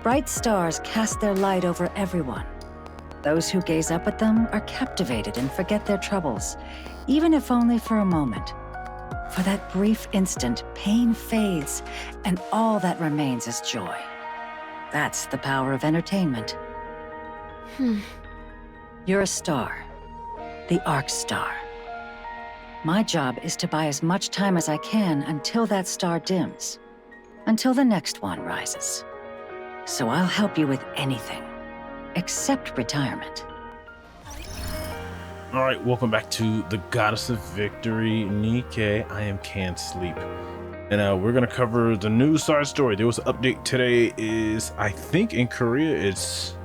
Bright stars cast their light over everyone. Those who gaze up at them are captivated and forget their troubles, even if only for a moment. For that brief instant, pain fades, and all that remains is joy. That's the power of entertainment. You're a star, the Arc Star. My job is to buy as much time as I can until that star dims, until the next one rises. So I'll help you with anything, except retirement. All right, welcome back to the Goddess of Victory, Nikke. I am CannedSleep, and we're gonna cover the new side story. There was an update today. I think in Korea it's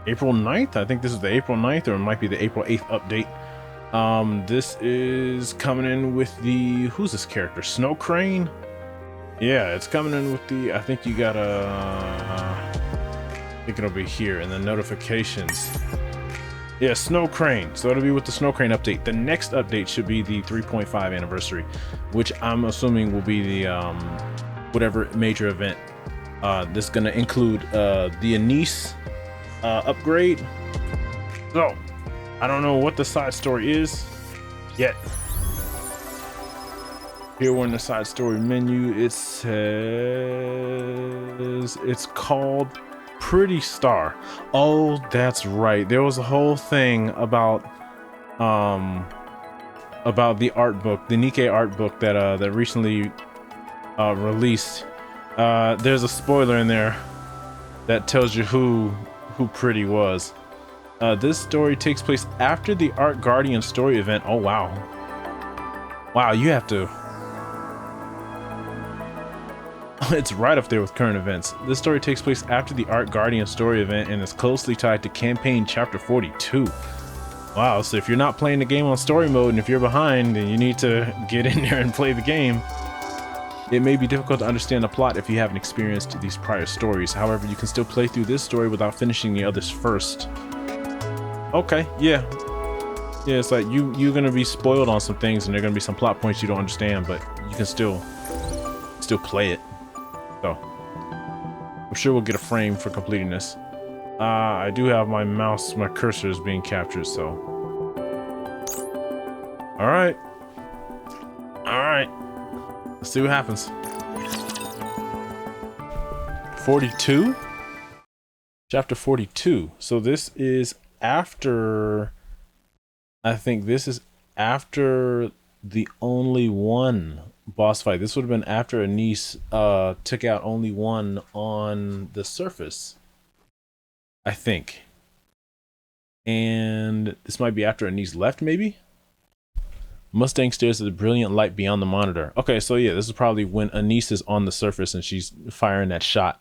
April 9th. I think this is the April 9th, or it might be the April 8th update. This is coming in with the, who's this character? Snow Crane? Yeah, it's coming in with the, I think you gotta, I think it'll be here in the notifications. Yeah, Snow Crane. So it'll be with the Snow Crane update. The next update should be the 3.5 anniversary, which I'm assuming will be the whatever major event. This is gonna include the Anise upgrade. So I don't know what the side story is yet. Here we're in the side story menu. It says it's called Pretty Star. Oh, that's right. There was a whole thing about the art book, the Nikke art book that that recently released. There's a spoiler in there that tells you who Pretty was. This story takes place after the Art Guardian story event. Oh wow. Wow, you have to. It's right up there with current events. This story takes place after the Art Guardian story event and is closely tied to campaign chapter 42. Wow, so if you're not playing the game on story mode and if you're behind, then you need to get in there and play the game. It may be difficult to understand the plot if you haven't experienced these prior stories. However, you can still play through this story without finishing the others first. Okay, yeah. Yeah, it's like you're gonna be spoiled on some things and there are gonna be some plot points you don't understand, but you can still play it. So I'm sure we'll get a frame for completing this. I do have my mouse, my cursor is being captured, so. Alright. Alright. Let's see what happens. 42? Chapter 42. So this is after, I think this is after the Only One boss fight. This would have been after Anise took out Only One on the surface, I think. And this might be after Anise left, maybe? Mustang stares at the brilliant light beyond the monitor. Okay, so yeah, this is probably when Anise is on the surface and she's firing that shot.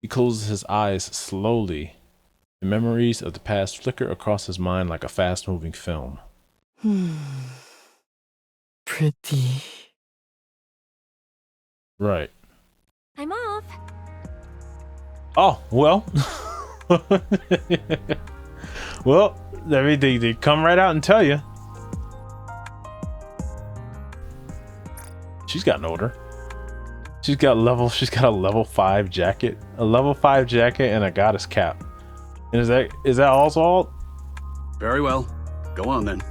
He closes his eyes slowly. The memories of the past flicker across his mind like a fast-moving film. Pretty. Right. I'm off. Oh, well. Well, they come right out and tell you. She's gotten older. She's got a level 5 jacket. A level 5 jacket and a goddess cap. And is that Oswald? Very well. Go on then.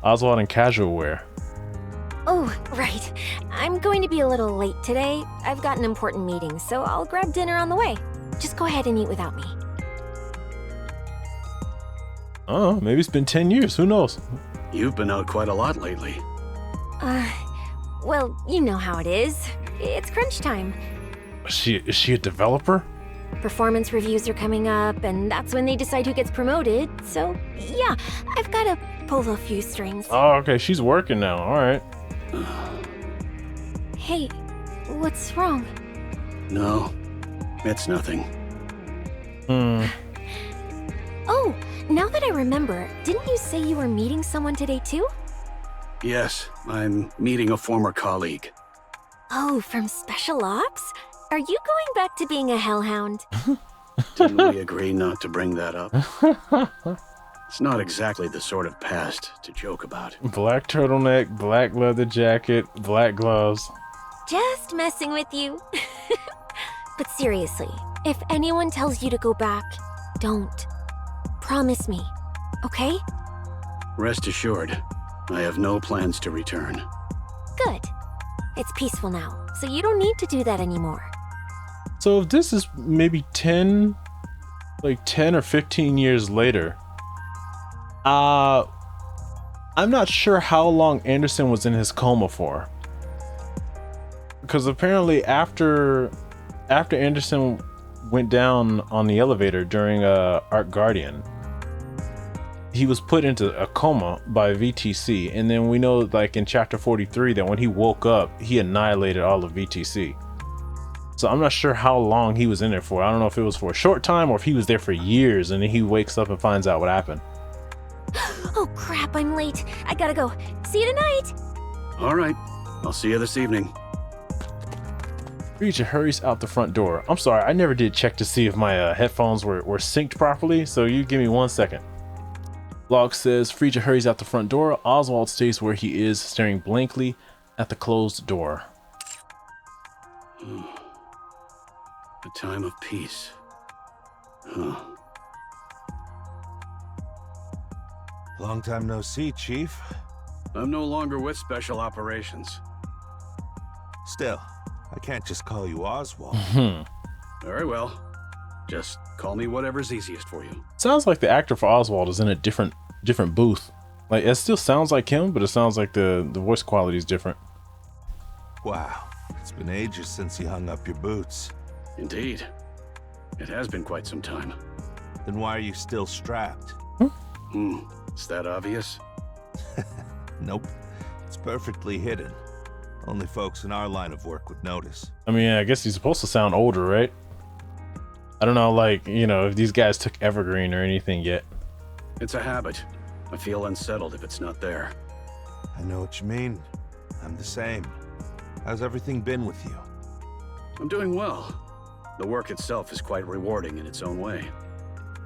Oswald in casual wear. Oh, right. I'm going to be a little late today. I've got an important meeting, so I'll grab dinner on the way. Just go ahead and eat without me. Oh, maybe it's been 10 years. Who knows? You've been out quite a lot lately. Well, you know how it is. It's crunch time. Is she a developer? Performance reviews are coming up, and that's when they decide who gets promoted. So, yeah, I've got to pull a few strings. Oh, okay. She's working now. All right. Hey, what's wrong? No, it's nothing. Oh, now that I remember, didn't you say you were meeting someone today too? Yes, I'm meeting a former colleague. Oh, from Special Ops? Are you going back to being a hellhound? Didn't we agree not to bring that up? It's not exactly the sort of past to joke about. Black turtleneck, black leather jacket, black gloves. Just messing with you. But seriously, if anyone tells you to go back, don't. Promise me, okay? Rest assured, I have no plans to return. Good. It's peaceful now, so you don't need to do that anymore. So if this is maybe 10 or 15 years later, I'm not sure how long Anderson was in his coma for. Because apparently after Anderson went down on the elevator during Arc Guardian, he was put into a coma by VTC, and then we know, like in chapter 43, that when he woke up, he annihilated all of VTC. So I'm not sure how long he was in there for. I don't know if it was for a short time or if he was there for years, and then he wakes up and finds out what happened. Oh crap, I'm late. I gotta go. See you tonight. All right, I'll see you this evening. Frisia hurries out the front door. I'm sorry, I never did check to see if my headphones were synced properly, so you give me 1 second. Log says Frisia hurries out the front door. Oswald stays where he is, staring blankly at the closed door. A time of peace. Huh. Long time no see, Chief. I'm no longer with Special Operations. Still, I can't just call you Oswald. Very well. Just call me whatever's easiest for you. Sounds like the actor for Oswald is in a different booth. Like, it still sounds like him, but it sounds like the voice quality is different. Wow, it's been ages since you hung up your boots. Indeed. It has been quite some time. Then why are you still strapped? Is that obvious? Nope, it's perfectly hidden. Only folks in our line of work would notice. I mean, I guess he's supposed to sound older, right? I don't know, like, you know, if these guys took Evergreen or anything yet. It's a habit. I feel unsettled if it's not there. I know what you mean. I'm the same. How's everything been with you? I'm doing well. The work itself is quite rewarding in its own way.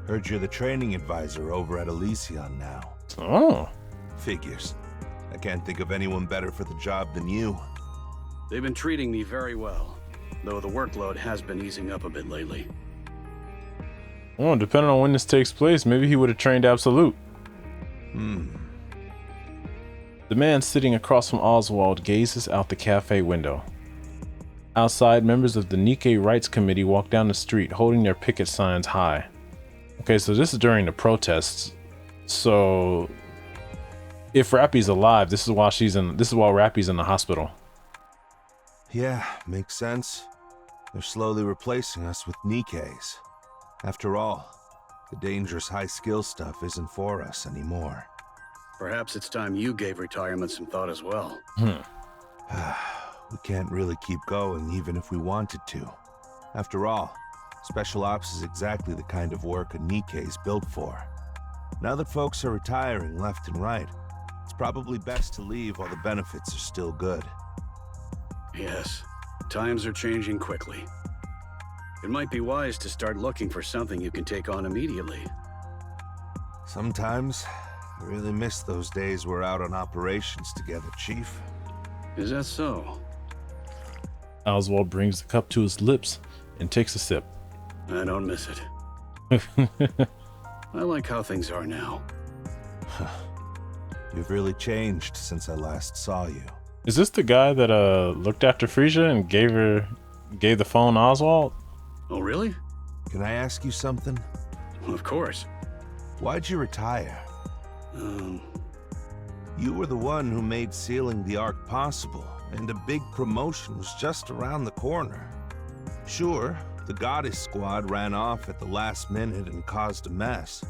Heard you're the training advisor over at Elysion now. Oh. Figures. I can't think of anyone better for the job than you. They've been treating me very well, though the workload has been easing up a bit lately. Well, depending on when this takes place, maybe he would have trained Absolute. The man sitting across from Oswald gazes out the cafe window. Outside, members of the Nikke Rights Committee walk down the street holding their picket signs high. Okay, so this is during the protests. So if Rappy's alive, this is while Rappy's in the hospital. Yeah, makes sense. They're slowly replacing us with Nikke's. After all, the dangerous high-skill stuff isn't for us anymore. Perhaps it's time you gave retirement some thought as well. We can't really keep going even if we wanted to. After all, Special Ops is exactly the kind of work a Nikke is built for. Now that folks are retiring left and right, it's probably best to leave while the benefits are still good. Yes, times are changing quickly. It might be wise to start looking for something you can take on immediately. Sometimes, I really miss those days we're out on operations together, Chief. Is that so? Oswald brings the cup to his lips and takes a sip. I don't miss it. I like how things are now. You've really changed since I last saw you. Is this the guy that looked after Frisia and gave the phone to Oswald? Oh, really? Can I ask you something? Of course. Why'd you retire? You were the one who made sealing the Ark possible, and a big promotion was just around the corner. Sure, the Goddess Squad ran off at the last minute and caused a mess,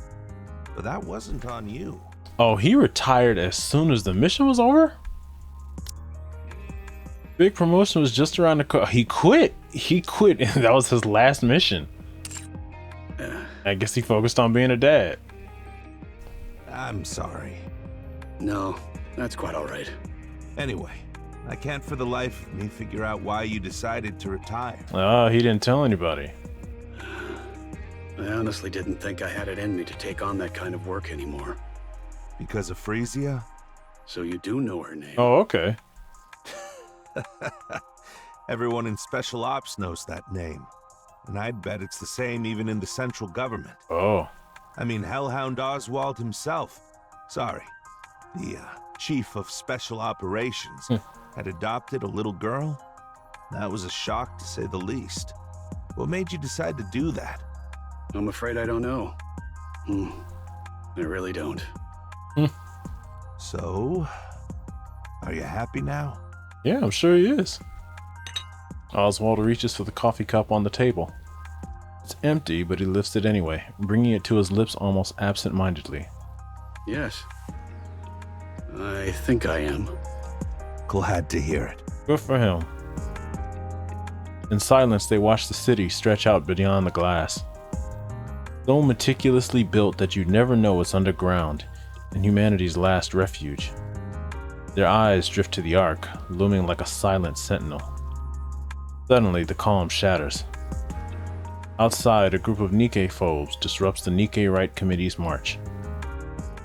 but that wasn't on you. Oh, he retired as soon as the mission was over? Big promotion was just around the corner. He quit, and that was his last mission. I guess he focused on being a dad. I'm sorry. No, that's quite all right. Anyway, I can't for the life of me figure out why you decided to retire. Oh, he didn't tell anybody. I honestly didn't think I had it in me to take on that kind of work anymore. Because of Frisia? So you do know her name? Oh, okay. Everyone in Special Ops knows that name. And I'd bet it's the same even in the central government. Oh. I mean, Hellhound Oswald himself, sorry, the Chief of Special Operations, had adopted a little girl? That was a shock, to say the least. What made you decide to do that? I'm afraid I don't know. I really don't. So, are you happy now? Yeah, I'm sure he is. Oswald reaches for the coffee cup on the table. It's empty, but he lifts it anyway, bringing it to his lips almost absent-mindedly. Yes. I think I am. Glad to hear it. Good for him. In silence, they watch the city stretch out beyond the glass. So meticulously built that you'd never know it's underground, and humanity's last refuge. Their eyes drift to the Ark, looming like a silent sentinel. Suddenly, the calm shatters. Outside, a group of Nikke phobes disrupts the Nikke Right Committee's march.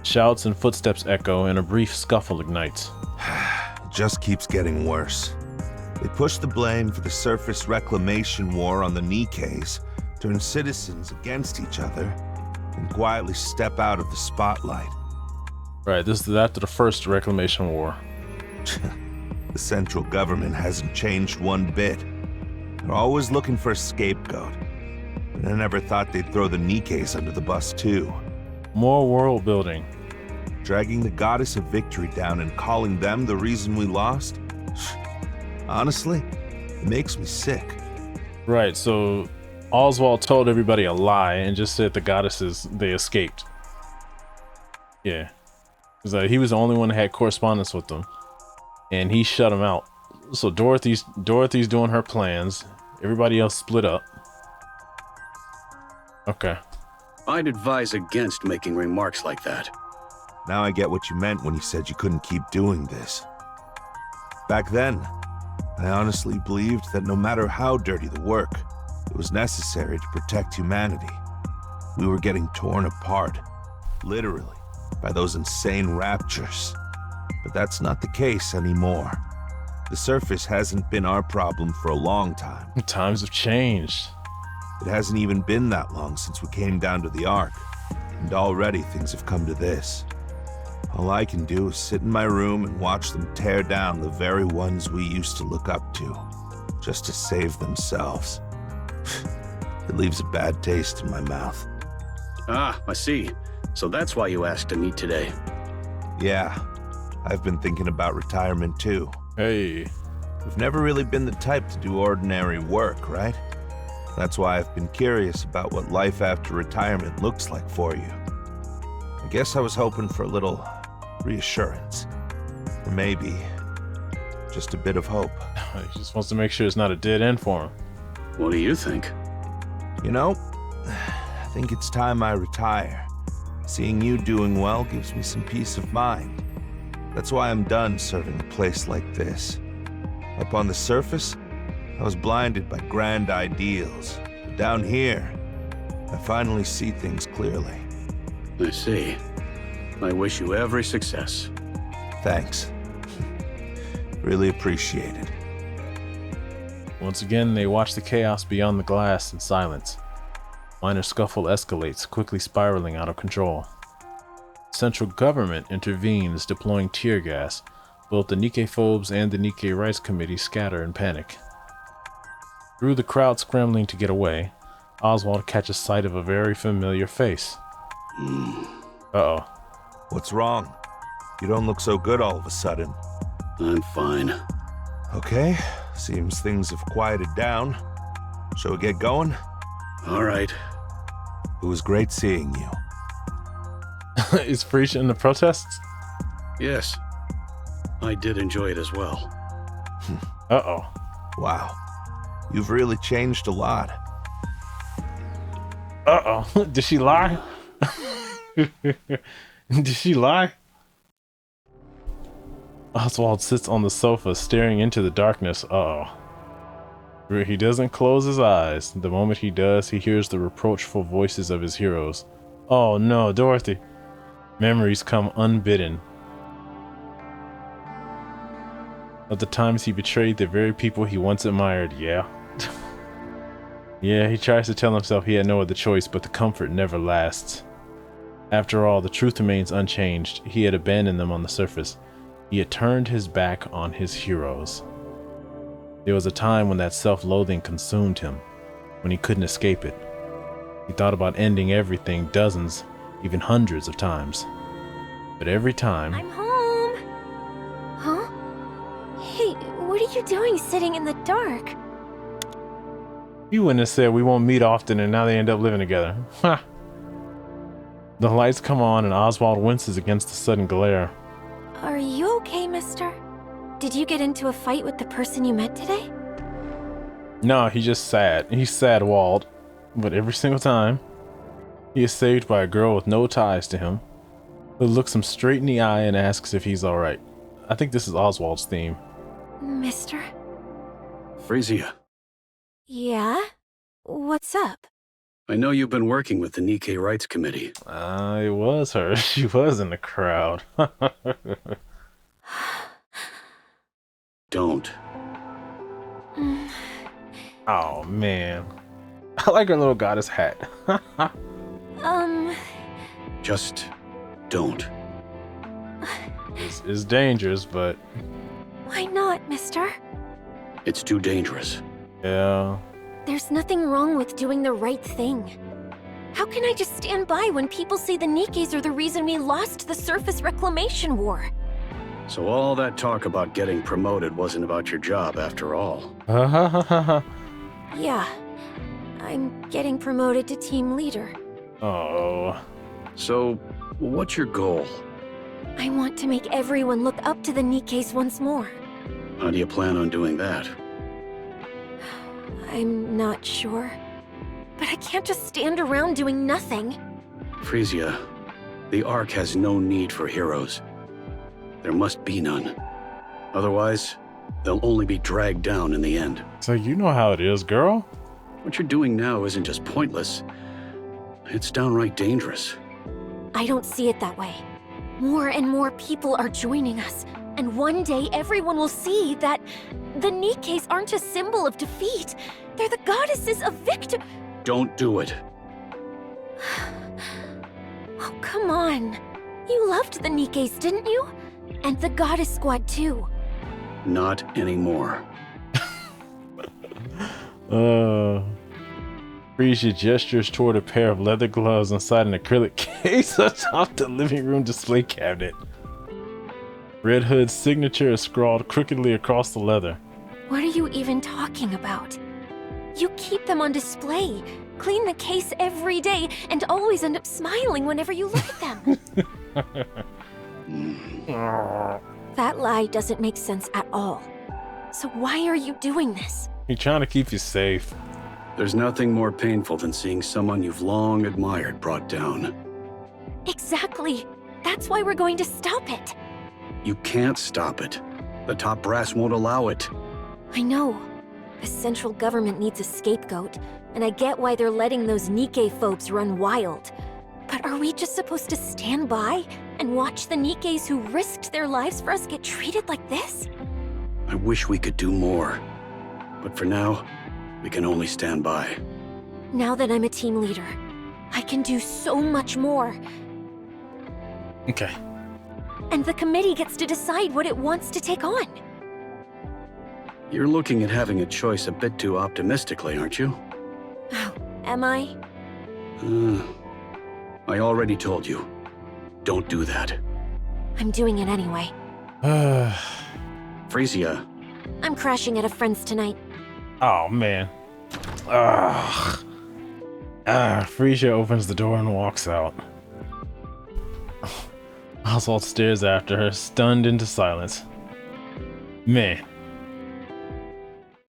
Shouts and footsteps echo, and a brief scuffle ignites. It just keeps getting worse. They push the blame for the surface reclamation war on the Nikkes, turn citizens against each other, and quietly step out of the spotlight. Right, this is after the first reclamation war. The central government hasn't changed one bit. They're always looking for a scapegoat. And I never thought they'd throw the Nikkes under the bus too. More world building. Dragging the goddess of victory down and calling them the reason we lost? Honestly, it makes me sick. Right, so Oswald told everybody a lie and just said the goddesses, they escaped. Yeah. Because he was the only one that had correspondence with them. And he shut them out. So Dorothy's doing her plans. Everybody else split up. Okay. I'd advise against making remarks like that. Now I get what you meant when you said you couldn't keep doing this. Back then, I honestly believed that no matter how dirty the work, it was necessary to protect humanity. We were getting torn apart, literally, by those insane raptures. But that's not the case anymore. The surface hasn't been our problem for a long time. Times have changed. It hasn't even been that long since we came down to the Ark, and already things have come to this. All I can do is sit in my room and watch them tear down the very ones we used to look up to, just to save themselves. It leaves a bad taste in my mouth. Ah, I see. So that's why you asked to meet today. Yeah, I've been thinking about retirement too. Hey. We've never really been the type to do ordinary work, right? That's why I've been curious about what life after retirement looks like for you. I guess I was hoping for a little reassurance. Or maybe just a bit of hope. He just wants to make sure it's not a dead end for him. What do you think? You know, I think it's time I retire. Seeing you doing well gives me some peace of mind. That's why I'm done serving a place like this. Up on the surface, I was blinded by grand ideals. But down here, I finally see things clearly. I see. I wish you every success. Thanks. Really appreciate it. Once again, they watch the chaos beyond the glass in silence. Minor scuffle escalates, quickly spiraling out of control. Central government intervenes, deploying tear gas. Both the Nikke phobes and the Nikke Rights Committee scatter in panic. Through the crowd scrambling to get away, Oswald catches sight of a very familiar face. Uh-oh. What's wrong? You don't look so good all of a sudden. I'm fine. Okay, seems things have quieted down. Shall we get going? All right. It was great seeing you. Is preaching the protests? Yes. I did enjoy it as well. Uh-oh. Wow. You've really changed a lot. Uh-oh. Did she lie? Did she lie? Oswald sits on the sofa, staring into the darkness. Uh-oh. He doesn't close his eyes. The moment he does, he hears the reproachful voices of his heroes. Oh no, Dorothy. Memories come unbidden. Of the times he betrayed the very people he once admired, yeah. Yeah, he tries to tell himself he had no other choice, but the comfort never lasts. After all, the truth remains unchanged. He had abandoned them on the surface. He had turned his back on his heroes. There was a time when that self-loathing consumed him, when he couldn't escape it. He thought about ending everything dozens, even hundreds of times. But every time... I'm home! Huh? Hey, what are you doing sitting in the dark? You wouldn't have said we won't meet often and now they end up living together. Ha! The lights come on and Oswald winces against the sudden glare. Are you okay, mister? Did you get into a fight with the person you met today? No, he's just sad. He's sad-walled. But every single time, he is saved by a girl with no ties to him, who looks him straight in the eye and asks if he's alright. I think this is Oswald's theme. Mister? Frisia, Yeah? What's up? I know you've been working with the Nikke Rights Committee. It was her. She was in the crowd. Don't. Oh, man. I like her little goddess hat. Just don't. It's dangerous, but... Why not, mister? It's too dangerous. yeah. There's nothing wrong with doing the right thing. How can I just stand by when people say the Nikkes are the reason we lost the surface reclamation war? So all that talk about getting promoted wasn't about your job after all. Yeah. I'm getting promoted to team leader. Oh. So, what's your goal? I want to make everyone look up to the Nikkes once more. How do you plan on doing that? I'm not sure. But I can't just stand around doing nothing. Frisia, the Ark has no need for heroes. There must be none. Otherwise, they'll only be dragged down in the end. So you know how it is, girl. What you're doing now isn't just pointless. It's downright dangerous. I don't see it that way. More and more people are joining us. And one day everyone will see that the Nikkes aren't a symbol of defeat. They're the goddesses of victory. Don't do it. Oh, come on. You loved the Nikkes, didn't you? And the goddess squad too. Not anymore. Frisia gestures toward a pair of leather gloves inside an acrylic case atop the living room display cabinet. Red Hood's signature is scrawled crookedly across the leather. What are you even talking about? You keep them on display, clean the case every day, and always end up smiling whenever you look at them. That lie doesn't make sense at all. So why are you doing this? He's trying to keep you safe. There's nothing more painful than seeing someone you've long admired brought down. Exactly. That's why we're going to stop it. You can't stop it. The top brass won't allow it. I know. The central government needs a scapegoat, and I get why they're letting those Nikke phobes run wild. But are we just supposed to stand by and watch the Nikkes who risked their lives for us get treated like this? I wish we could do more. But for now, we can only stand by. Now that I'm a team leader, I can do so much more. Okay. And the committee gets to decide what it wants to take on. You're looking at having a choice a bit too optimistically, aren't you? Oh, am I? I already told you. Don't do that. I'm doing it anyway. Frisia. I'm crashing at a friend's tonight. Oh, man. Frisia opens the door and walks out. Oswald stares after her, stunned into silence. Man.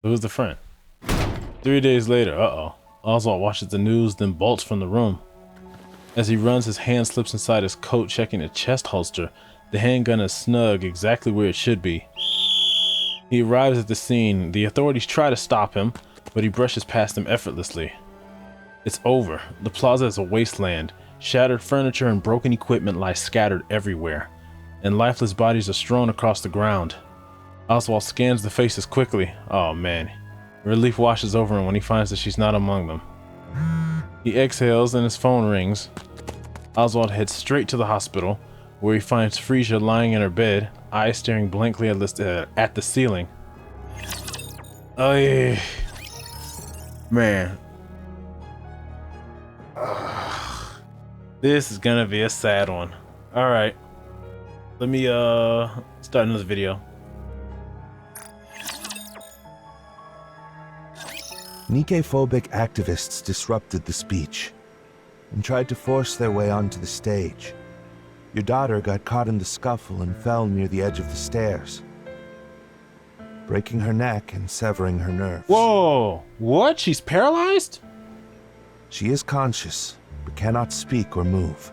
Who's the friend? 3 days later, Oswald watches the news, then bolts from the room. As he runs, his hand slips inside his coat, checking a chest holster. The handgun is snug, exactly where it should be. He arrives at the scene. The authorities try to stop him, but he brushes past them effortlessly. It's over. The plaza is a wasteland. Shattered furniture and broken equipment lie scattered everywhere, and lifeless bodies are strewn across the ground. Oswald scans the faces quickly. Oh man. Relief washes over him when he finds that she's not among them. He exhales and his phone rings. Oswald heads straight to the hospital, where he finds Frisia lying in her bed, eyes staring blankly at the ceiling. Oh yeah. Man. This is gonna be a sad one. Alright. Let me start another video. Nikke-phobic activists disrupted the speech and tried to force their way onto the stage. Your daughter got caught in the scuffle and fell near the edge of the stairs, breaking her neck and severing her nerves. Whoa! What? She's paralyzed? She is conscious, but cannot speak or move.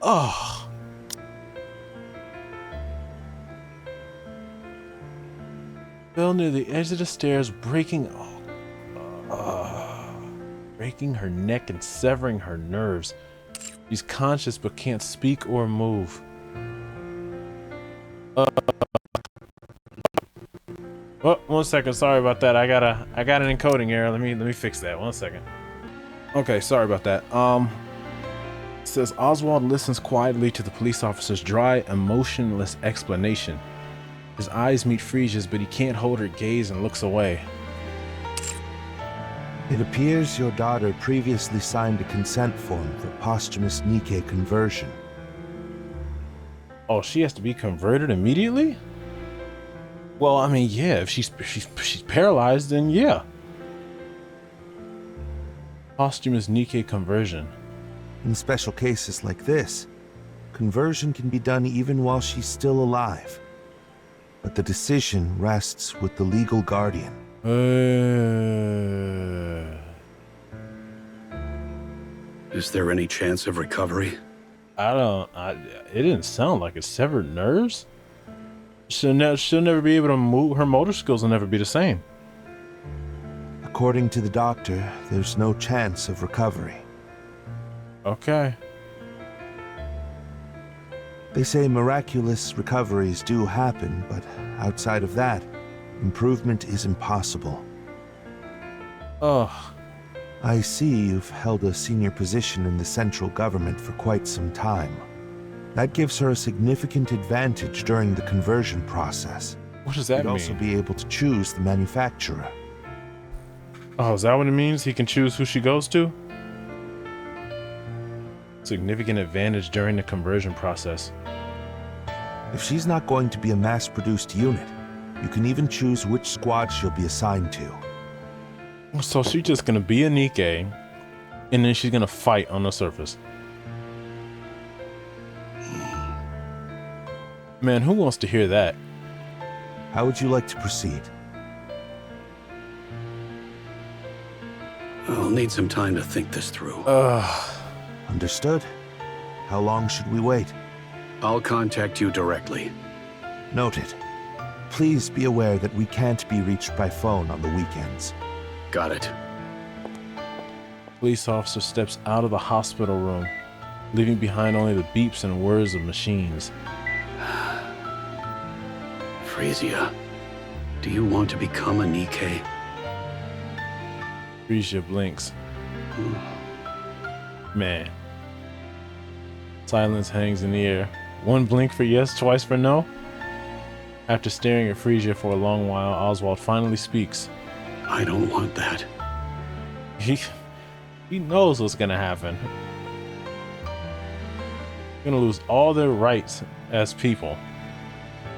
Oh. Fell near the edge of the stairs, breaking her neck and severing her nerves. She's conscious but can't speak or move. Oh, 1 second. Sorry about that. I got an encoding error. Let me fix that. 1 second. Okay, sorry about that. It says Oswald listens quietly to the police officer's dry, emotionless explanation. His eyes meet Frisia's, but he can't hold her gaze and looks away. It appears your daughter previously signed a consent form for posthumous Nikke conversion. Oh, she has to be converted immediately? Well, I mean, yeah, if she's paralyzed, then yeah. Posthumous Nikke conversion. In special cases like this, conversion can be done even while she's still alive. But the decision rests with the legal guardian. Is there any chance of recovery? It didn't sound like it. Severed nerves? She'll never be able to move. Her motor skills will never be the same. According to the doctor, there's no chance of recovery. Okay. They say miraculous recoveries do happen, but outside of that, improvement is impossible. Ugh. I see you've held a senior position in the central government for quite some time. That gives her a significant advantage during the conversion process. What does that You'd mean? also be able to choose the manufacturer. Oh, is that what it means? He can choose who she goes to? Significant advantage during the conversion process. If she's not going to be a mass-produced unit, you can even choose which squad she'll be assigned to. So she's just gonna be a Nikke, and then she's gonna fight on the surface. Man, who wants to hear that? How would you like to proceed? I'll need some time to think this through. Understood. How long should we wait? I'll contact you directly. Noted. Please be aware that we can't be reached by phone on the weekends. Got it. Police officer steps out of the hospital room, leaving behind only the beeps and whirs of machines. Frisia, do you want to become a Nikke? Frisia blinks. Man. Silence hangs in the air. One blink for yes, twice for no. After staring at Frisia for a long while, Oswald finally speaks. I don't want that. He knows what's gonna happen. Gonna lose all their rights as people.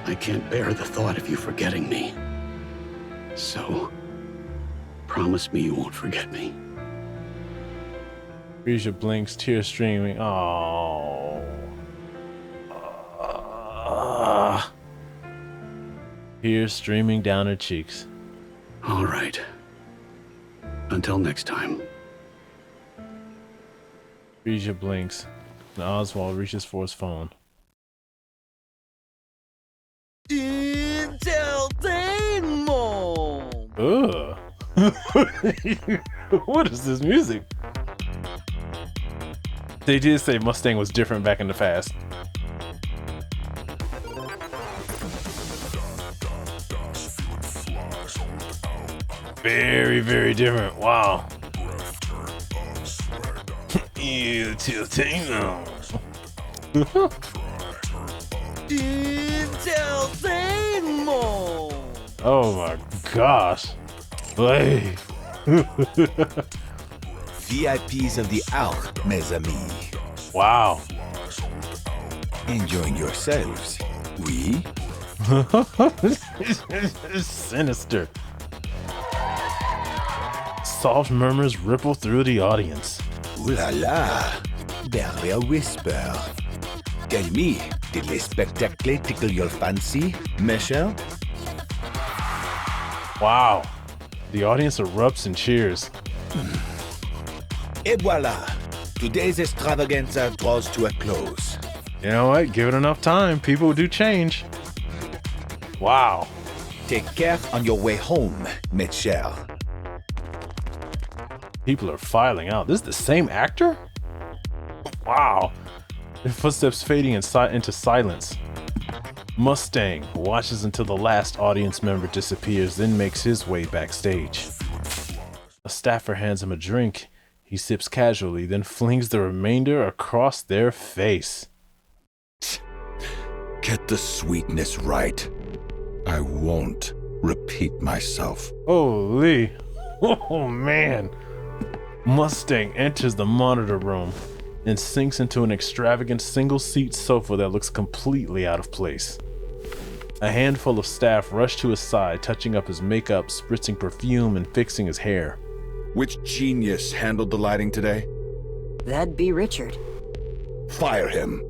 I can't bear the thought of you forgetting me. So, promise me you won't forget me. Frisia blinks, tears streaming. Oh. Tears streaming down her cheeks. All right. Until next time. Frisia blinks, and Oswald reaches for his phone. Entertainment! Ugh. What is this music? They did say Mustang was different back in the past. Very, very different. Wow. Il Tiltino. Oh my gosh. Hey. VIPs of the hour, mes amis. Wow. Enjoying yourselves, oui? Sinister. Soft murmurs ripple through the audience. Ooh la la, barely a whisper. Tell me, did les spectacles tickle your fancy, Michelle? Wow. The audience erupts and cheers. Et voila, today's extravaganza draws to a close. You know what? Give it enough time. People do change. Wow. Take care on your way home, Michelle. People are filing out. This is the same actor? Wow. Their footsteps fading into silence. Mustang watches until the last audience member disappears, then makes his way backstage. A staffer hands him a drink. He sips casually, then flings the remainder across their face. Get the sweetness right. I won't repeat myself. Holy. Oh man. Mustang enters the monitor room and sinks into an extravagant single-seat sofa that looks completely out of place. A handful of staff rush to his side, touching up his makeup, spritzing perfume, and fixing his hair. Which genius handled the lighting today? That'd be Richard. Fire him.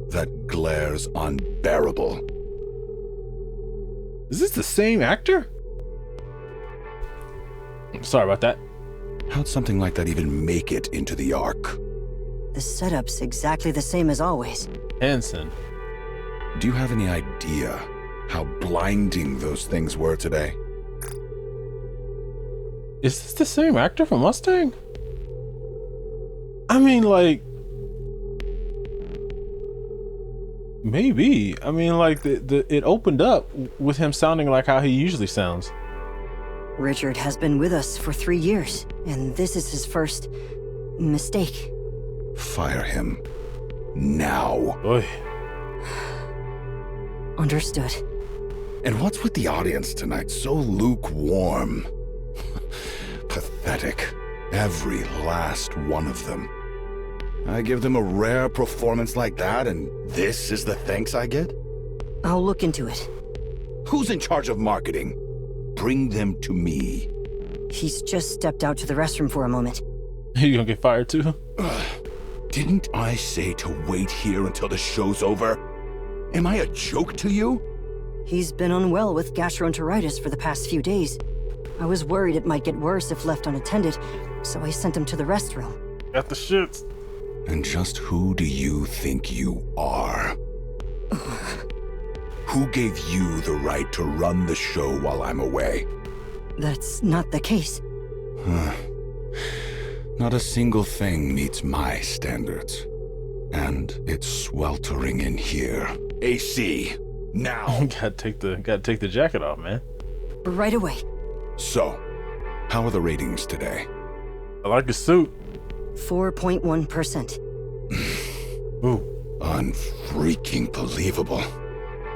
That glare's unbearable. Is this the same actor? Sorry about that. How'd something like that even make it into the Ark? The setup's exactly the same as always. Hansen. Do you have any idea how blinding those things were today? Is this the same actor from Mustang? I mean, like... Maybe. I mean, like, it opened up with him sounding like how he usually sounds. Richard has been with us for 3 years, and this is his first mistake. Fire him. Now. Oy. Understood. And what's with the audience tonight? So lukewarm. Pathetic. Every last one of them. I give them a rare performance like that, and this is the thanks I get? I'll look into it. Who's in charge of marketing? Bring them to me. He's just stepped out to the restroom for a moment. You gonna get fired too? Didn't I say to wait here until the show's over? Am I a joke to you? He's been unwell with gastroenteritis for the past few days. I was worried it might get worse if left unattended, so I sent him to the restroom. Got the shits. And just who do you think you are? Who gave you the right to run the show while I'm away? That's not the case. Not a single thing meets my standards. And it's sweltering in here. AC, now! gotta take the jacket off, man. Right away. So, how are the ratings today? I like his suit. 4.1%. Ooh. Unfreaking believable.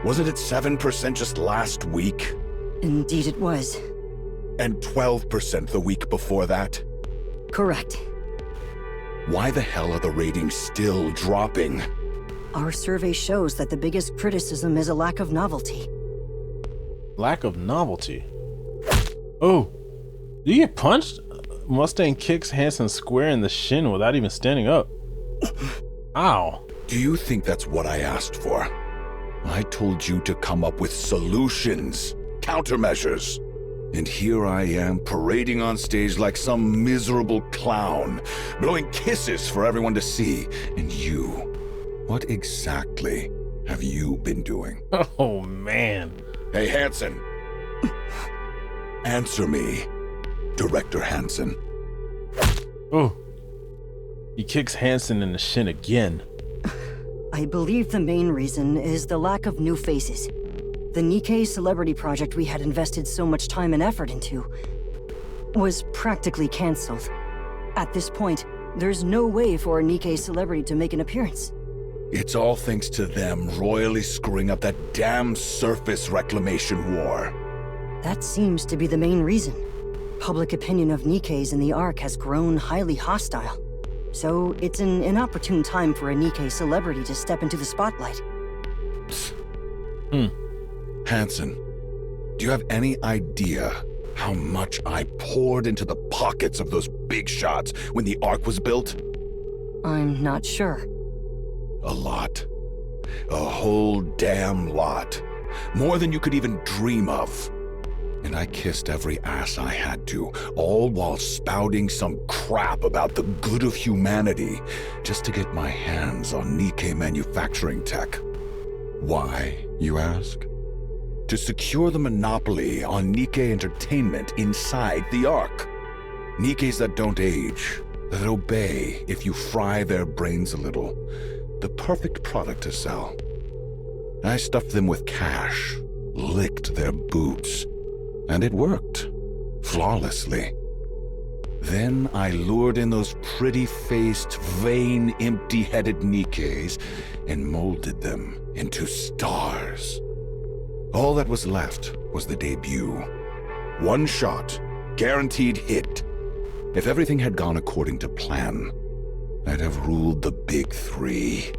Wasn't it 7% just last week? Indeed it was. And 12% the week before that? Correct. Why the hell are the ratings still dropping? Our survey shows that the biggest criticism is a lack of novelty. Lack of novelty. Oh. Did you get punched? Mustang kicks Hansen square in the shin without even standing up. Ow. Do you think that's what I asked for? I told you to come up with solutions, countermeasures. And here I am parading on stage like some miserable clown, blowing kisses for everyone to see. And you, what exactly have you been doing? Oh, man. Hey, Hansen. Answer me, Director Hansen. Oh. He kicks Hansen in the shin again. I believe the main reason is the lack of new faces. The Nikke celebrity project we had invested so much time and effort into. was practically cancelled. At this point, there's no way for a Nikke celebrity to make an appearance. It's all thanks to them royally screwing up that damn surface reclamation war. That seems to be the main reason. Public opinion of Nikkes in the Ark has grown highly hostile. So it's an inopportune time for a Nikke celebrity to step into the spotlight. Hansen, do you have any idea how much I poured into the pockets of those big shots when the Ark was built? I'm not sure. A lot. A whole damn lot. More than you could even dream of. And I kissed every ass I had to, all while spouting some crap about the good of humanity, just to get my hands on Nikke manufacturing tech. Why, you ask? To secure the monopoly on Nikke entertainment inside the Ark. Nikkes that don't age, that obey if you fry their brains a little. The perfect product to sell. I stuffed them with cash, licked their boots, and it worked, flawlessly. Then I lured in those pretty-faced, vain, empty-headed Nikkes and molded them into stars. All that was left was the debut. One shot, guaranteed hit. If everything had gone according to plan, I'd have ruled the big three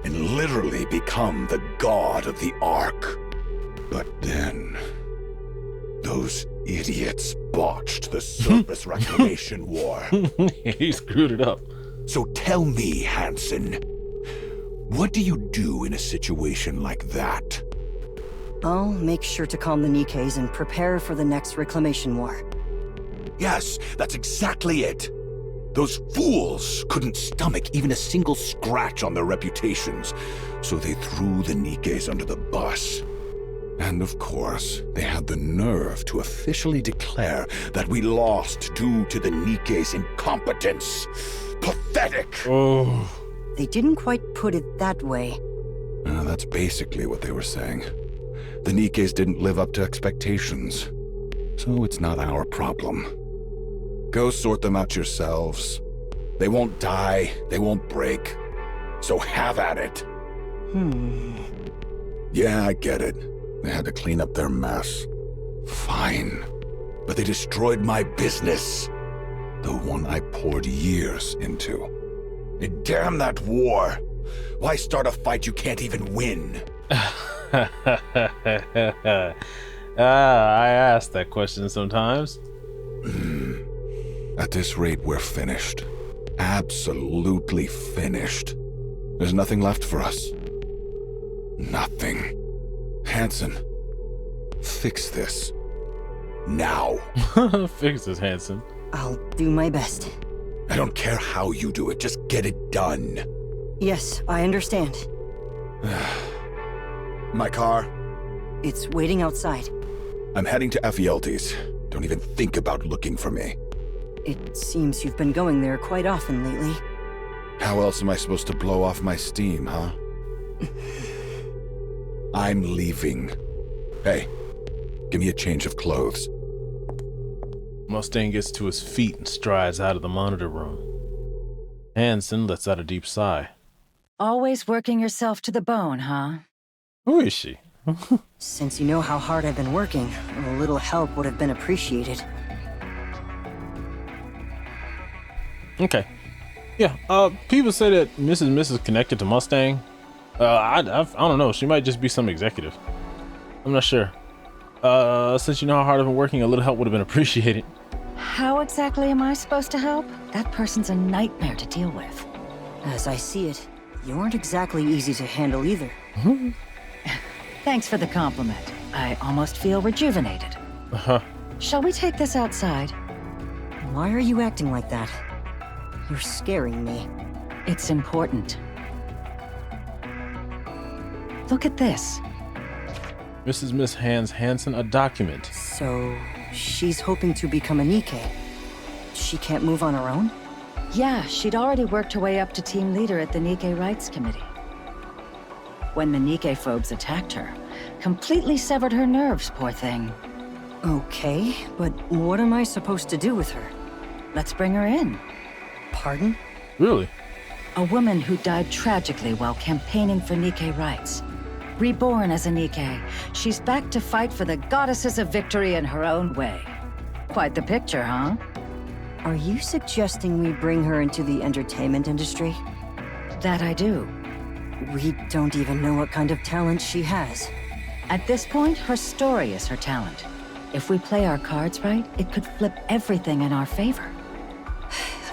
and literally become the god of the Ark. But then, those idiots botched the surface reclamation war. He screwed it up. So tell me, Hansen, what do you do in a situation like that? I'll make sure to calm the Nikkes and prepare for the next reclamation war. Yes, that's exactly it. Those fools couldn't stomach even a single scratch on their reputations, so they threw the Nikkes under the bus. And of course, they had the nerve to officially declare that we lost due to the Nikke's incompetence. Pathetic! Oh. They didn't quite put it that way. That's basically what they were saying. The Nikkes didn't live up to expectations. So it's not our problem. Go sort them out yourselves. They won't die, they won't break. So have at it. Yeah, I get it. They had to clean up their mess. Fine. But they destroyed my business. The one I poured years into. And damn that war! Why start a fight you can't even win? I ask that question sometimes. At this rate, we're finished. Absolutely finished. There's nothing left for us. Nothing. Hansen, fix this. Now. Fix this, Hansen. I'll do my best. I don't care how you do it, just get it done. Yes, I understand. My car? It's waiting outside. I'm heading to Ephialtes. Don't even think about looking for me. It seems you've been going there quite often lately. How else am I supposed to blow off my steam, huh? I'm leaving. Hey, give me a change of clothes. Mustang gets to his feet and strides out of the monitor room. Hansen lets out a deep sigh. Always working yourself to the bone, huh? Who is she? Since you know how hard I've been working, a little help would have been appreciated. Okay. Yeah, people say that Mrs. Miss is connected to Mustang. I don't know. She might just be some executive. I'm not sure. Since you know how hard I've been working, a little help would have been appreciated. How exactly am I supposed to help? That person's a nightmare to deal with. As I see it, you aren't exactly easy to handle either. Thanks for the compliment. I almost feel rejuvenated. Shall we take this outside? Why are you acting like that? You're scaring me. It's important. Look at this. Mrs. Miss hands Hansen a document. So, she's hoping to become a Nikke. She can't move on her own? Yeah, she'd already worked her way up to team leader at the Nikke Rights Committee. When the Nikke phobes attacked her, completely severed her nerves, poor thing. Okay, but what am I supposed to do with her? Let's bring her in. Pardon? Really? A woman who died tragically while campaigning for Nikke rights. Reborn as a Nikke, she's back to fight for the goddesses of victory in her own way. Quite the picture, huh? Are you suggesting we bring her into the entertainment industry? That I do. We don't even know what kind of talent she has. At this point, her story is her talent. If we play our cards right, it could flip everything in our favor.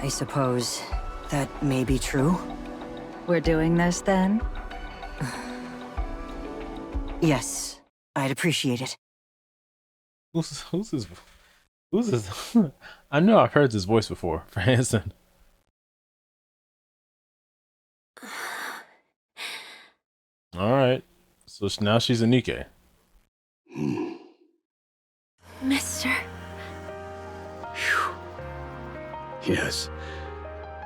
I suppose that may be true. We're doing this then? Yes, I'd appreciate it. Who's this? Who's this? I know I've heard this voice before for Hanson. All right, so now she's a Nikke. Mister. Phew. Yes,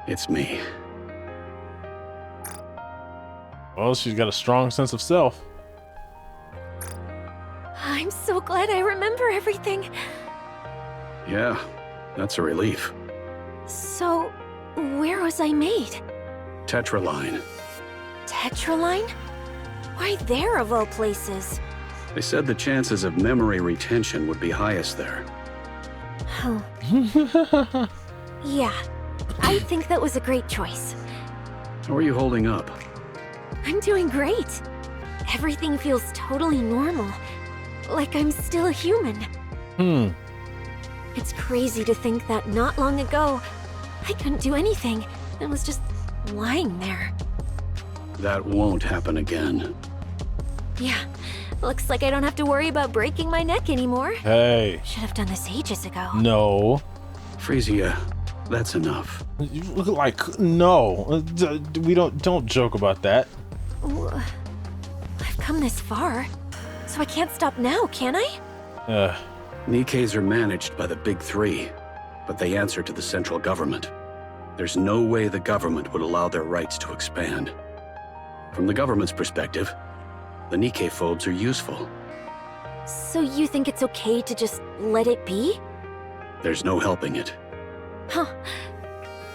it's me. Well, she's got a strong sense of self. I'm so glad I remember everything. Yeah, that's a relief. So, where was I made? Tetraline. Tetraline? Why there of all places? They said the chances of memory retention would be highest there. Huh. Yeah, I think that was a great choice. How are you holding up? I'm doing great. Everything feels totally normal. Like I'm still a human. It's crazy to think that not long ago, I couldn't do anything and was just lying there. That won't happen again. Yeah, looks like I don't have to worry about breaking my neck anymore. Hey. Should have done this ages ago. No. Frisia, that's enough. You look like no. We don't joke about that. Ooh, I've come this far, so I can't stop now, can I? Nikkes are managed by the Big Three, but they answer to the central government. There's no way the government would allow their rights to expand. From the government's perspective, the Nikke phobes are useful. So you think it's okay to just let it be? There's no helping it. Huh.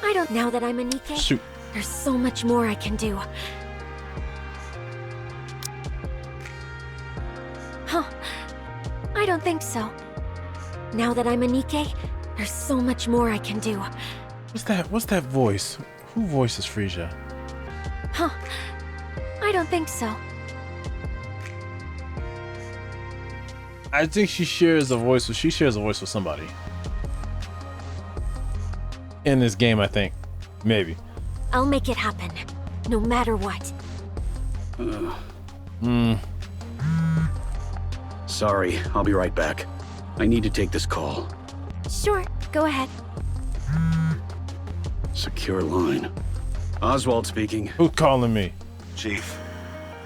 I don't. Now that I'm a Nikke, Shoot. there's so much more I can do. Huh. I don't think so. Now that I'm a Nikke, there's so much more I can do. What's that voice? Who voices Frisia? Huh. I don't think so. I think she shares a voice with somebody. In this game, I think. Maybe. I'll make it happen, no matter what. Sorry, I'll be right back. I need to take this call. Sure, go ahead. Secure line. Oswald speaking. Who's calling me? Chief,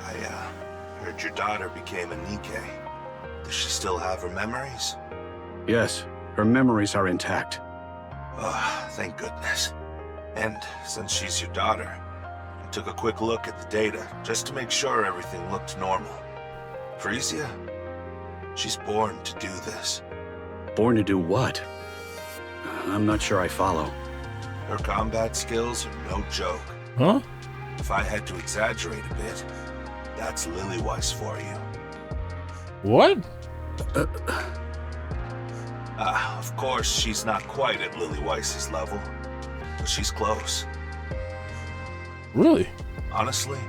I heard your daughter became a Nikke. Does she still have her memories? Yes, her memories are intact. Thank goodness. And since she's your daughter, I took a quick look at the data just to make sure everything looked normal. Frisia, she's born to do this. Born to do what? I'm not sure I follow. Her combat skills are no joke. Huh? If I had to exaggerate a bit, that's Lillyweiss for you. What? Of course, she's not quite at Lillyweiss's level, but she's close. Really? Honestly,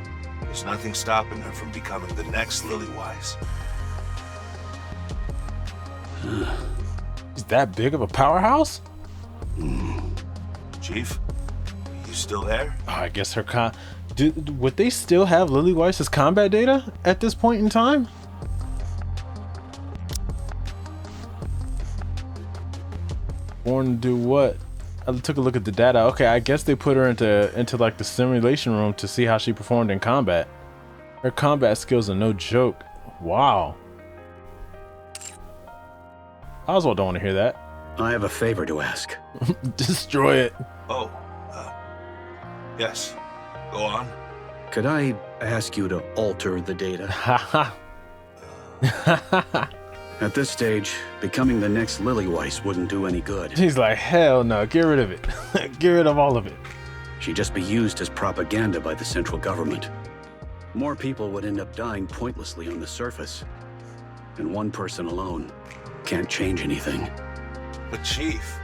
there's nothing stopping her from becoming the next Lillyweiss. Is that big of a powerhouse? Chief, you still there? Oh, I guess her would they still have Lillyweiss's combat data at this point in time? Born to do what? I took a look at the data. Okay, I guess they put her into like the simulation room to see how she performed in combat. Her combat skills are no joke. Wow. Oswald don't want to hear that. I have a favor to ask. Destroy it. Oh, yes. Go on. Could I ask you to alter the data? Haha. At this stage, becoming the next Lillyweiss wouldn't do any good. She's like, hell no, get rid of it. Get rid of all of it. She'd just be used as propaganda by the central government. More people would end up dying pointlessly on the surface. And one person alone can't change anything. But Chief,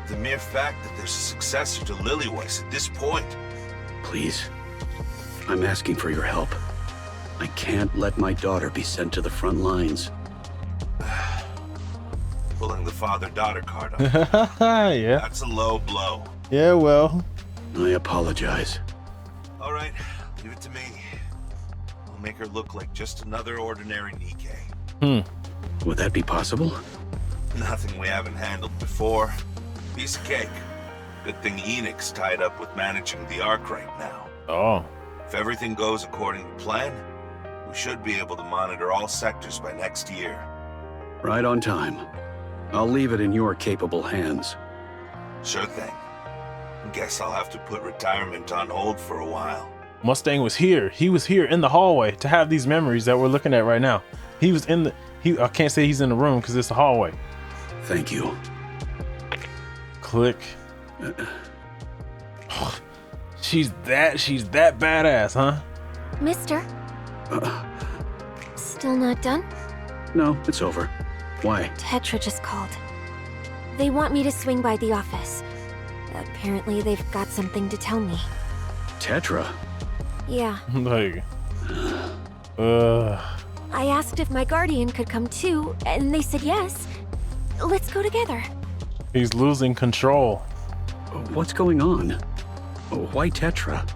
the mere fact that there's a successor to Lillyweiss at this point... Please, I'm asking for your help. I can't let my daughter be sent to the front lines. Pulling the father-daughter card on. Yeah. That's a low blow. Yeah, well. I apologize. All right, leave it to me. I'll make her look like just another ordinary Nikke. Would that be possible? Nothing we haven't handled before. Piece of cake. Good thing Enix's tied up with managing the Ark right now. Oh. If everything goes according to plan, we should be able to monitor all sectors by next year. Right on time. I'll leave it in your capable hands. Sure thing. Guess I'll have to put retirement on hold for a while. Mustang was here. He was here in the hallway to have these memories that we're looking at right now. He was in the... I can't say he's in the room because it's the hallway. Thank you. Click. She's that badass, huh? Mister? Still not done? No, it's over. Why? Tetra just called. They want me to swing by the office. Apparently they've got something to tell me. Tetra? Yeah. Like... I asked if my guardian could come too, and they said yes. Let's go together. He's losing control. What's going on? Why Tetra?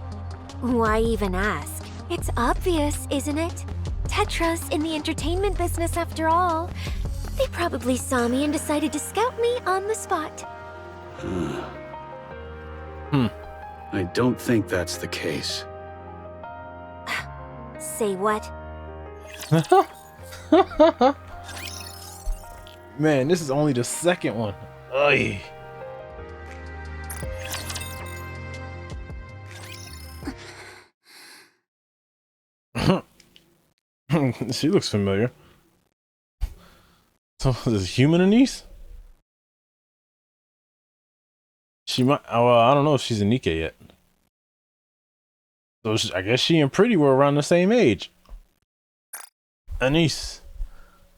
Why even ask? It's obvious, isn't it? Tetra's in the entertainment business after all. They probably saw me and decided to scout me on the spot. I don't think that's the case. Say what? Man, this is only the second one. Oy. She looks familiar. So, is this human Anise? She might. Oh, well, I don't know if she's a Nikke yet. So I guess she and Pretty were around the same age. Anise.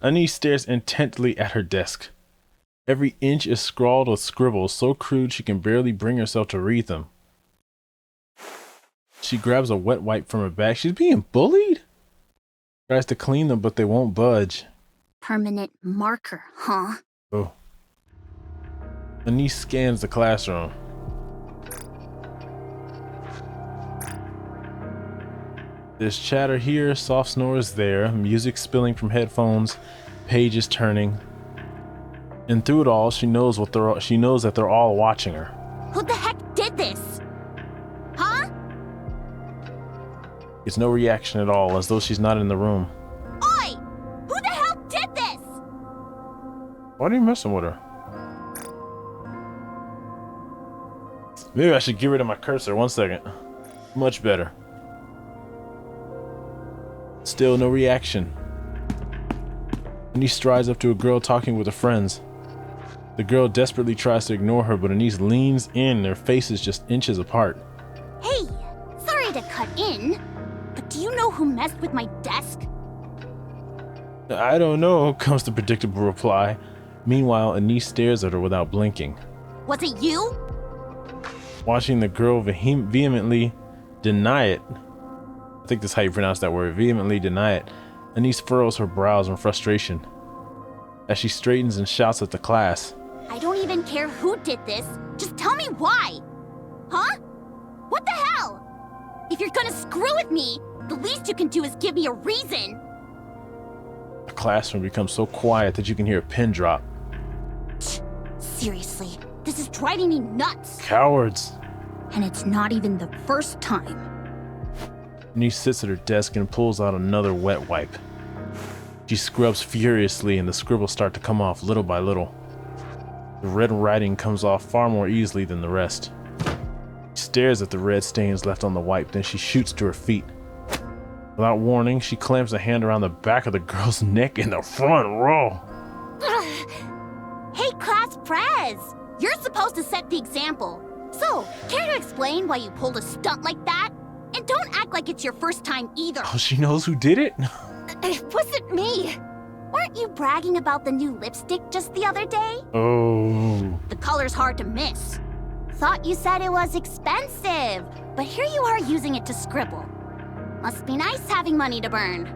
Anise stares intently at her desk. Every inch is scrawled with scribbles so crude she can barely bring herself to read them. She grabs a wet wipe from her bag. She's being bullied? Tries to clean them, but they won't budge. Permanent marker, huh? Oh. Anise scans the classroom. There's chatter here, soft snores there, music spilling from headphones, pages turning. And through it all, she knows that they're all watching her. Who the heck did this? Huh? Gets no reaction at all, as though she's not in the room. Oi! Who the hell did this? Why are you messing with her? Maybe I should get rid of my cursor. 1 second. Much better. Still no reaction. Anise strides up to a girl talking with her friends. The girl desperately tries to ignore her, but Anise leans in, their faces just inches apart. Hey, sorry to cut in, but do you know who messed with my desk? I don't know, comes the predictable reply. Meanwhile, Anise stares at her without blinking. Was it you? Watching the girl vehemently deny it. I think that's how you pronounce that word, vehemently deny it. Anise furrows her brows in frustration as she straightens and shouts at the class. I don't even care who did this. Just tell me why. Huh? What the hell? If you're gonna screw with me, the least you can do is give me a reason. The classroom becomes so quiet that you can hear a pin drop. Seriously, this is driving me nuts. Cowards. And it's not even the first time. Anise sits at her desk and pulls out another wet wipe. She scrubs furiously and the scribbles start to come off little by little. The red writing comes off far more easily than the rest. She stares at the red stains left on the wipe, then she shoots to her feet. Without warning, she clamps a hand around the back of the girl's neck in the front row. Hey, class prez! You're supposed to set the example. So, care to explain why you pulled a stunt like that? And don't act like it's your first time either. Oh, she knows who did it? It wasn't me. Weren't you bragging about the new lipstick just the other day? Oh. The color's hard to miss. Thought you said it was expensive, but here you are using it to scribble. Must be nice having money to burn.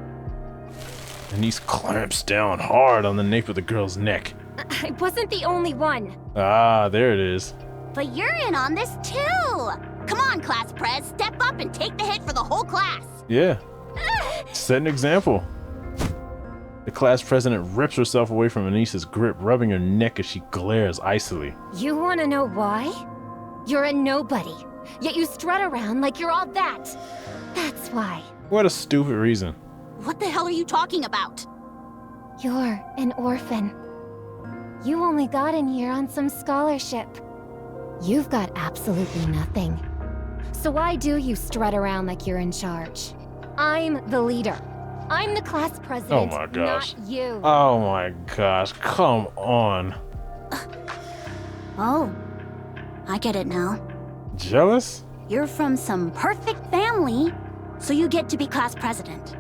Anise clamps down hard on the nape of the girl's neck. I wasn't the only one. Ah, there it is. But you're in on this too! Come on, class prez, step up and take the hit for the whole class! Yeah. Set an example. The class president rips herself away from Anise's grip, rubbing her neck as she glares icily. You wanna know why? You're a nobody, yet you strut around like you're all that. That's why. What a stupid reason. What the hell are you talking about? You're an orphan. You only got in here on some scholarship. You've got absolutely nothing. So why do you strut around like you're in charge? I'm the leader. I'm the class president, Oh my gosh. not you. Oh my gosh, come on. Oh, I get it now. Jealous? You're from some perfect family, so you get to be class president.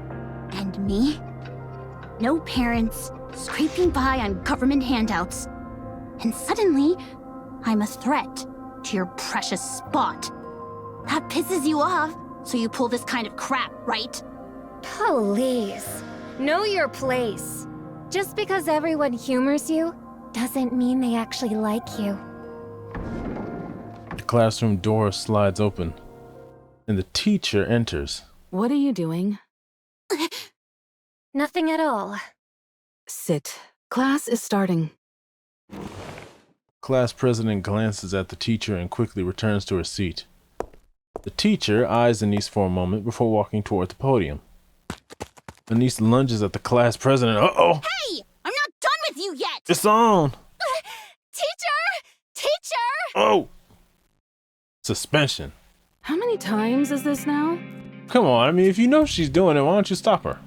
And me? No parents, scraping by on government handouts. And suddenly, I'm a threat to your precious spot. That pisses you off, so you pull this kind of crap, right? Please, know your place. Just because everyone humors you, doesn't mean they actually like you. The classroom door slides open, and the teacher enters. What are you doing? Nothing at all. Sit. Class is starting. Class president glances at the teacher and quickly returns to her seat. The teacher eyes Anise for a moment before walking toward the podium. Anise lunges at the class president. Uh-oh! Hey! I'm not done with you yet! It's on! Teacher! Teacher! Oh! Suspension. How many times is this now? Come on, I mean, if you know she's doing it, why don't you stop her?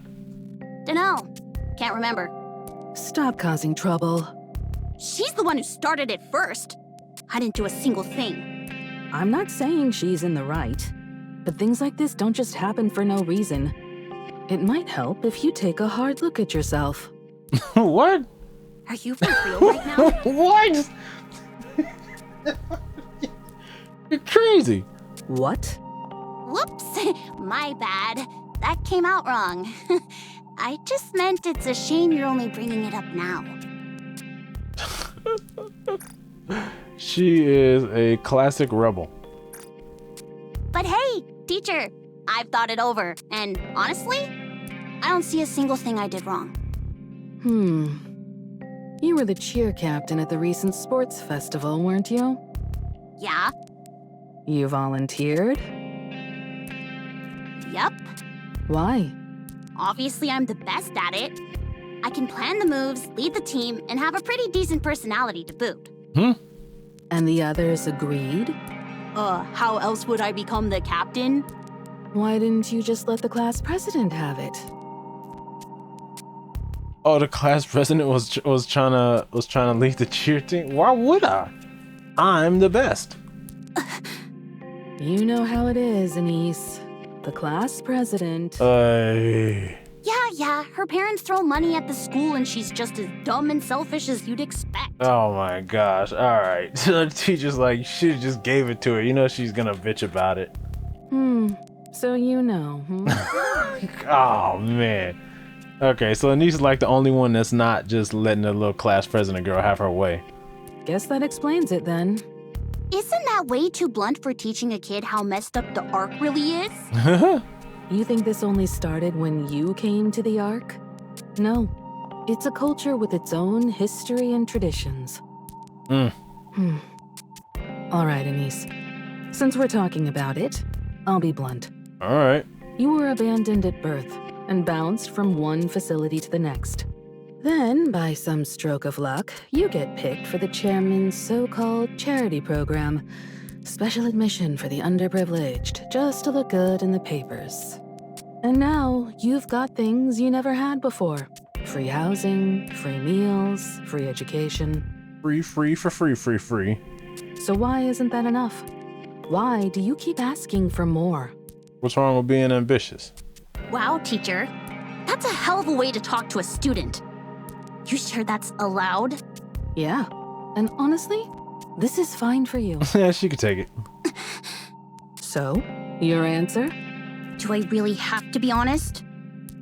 Dunno. Can't remember. Stop causing trouble. She's the one who started it first. I didn't do a single thing. I'm not saying she's in the right, but things like this don't just happen for no reason. It might help if you take a hard look at yourself. What? Are you for real right now? What? You're crazy. What? Whoops, my bad. That came out wrong. I just meant it's a shame you're only bringing it up now. She is a classic rebel. But hey, teacher, I've thought it over, and honestly, I don't see a single thing I did wrong. You were the cheer captain at the recent sports festival, weren't you? Yeah? You volunteered? Yup. Why? Obviously, I'm the best at it. I can plan the moves, lead the team, and have a pretty decent personality to boot. And the others agreed? How else would I become the captain? Why didn't you just let the class president have it? Oh, the class president was trying to lead the cheer team. Why would I? I'm the best. You know how it is, Anise. The class president. Yeah, her parents throw money at the school and she's just as dumb and selfish as you'd expect. Oh my gosh. All right. So the teacher's like, you should have just gave it to her. You know she's gonna bitch about it. So you know, Oh man. Okay, so Anise is like the only one that's not just letting the little class president girl have her way. Guess that explains it then. Isn't that way too blunt for teaching a kid how messed up the Ark really is? You think this only started when you came to the Ark? No. It's a culture with its own history and traditions. All right, Anise. Since we're talking about it, I'll be blunt. All right. You were abandoned at birth and bounced from one facility to the next. Then, by some stroke of luck, you get picked for the chairman's so-called charity program. Special admission for the underprivileged, just to look good in the papers. And now you've got things you never had before. Free housing, free meals, free education. Free for free. So why isn't that enough? Why do you keep asking for more? What's wrong with being ambitious? Wow, teacher. That's a hell of a way to talk to a student. You sure that's allowed? Yeah. And honestly, this is fine for you. Yeah, she could take it. So, your answer? Do I really have to be honest?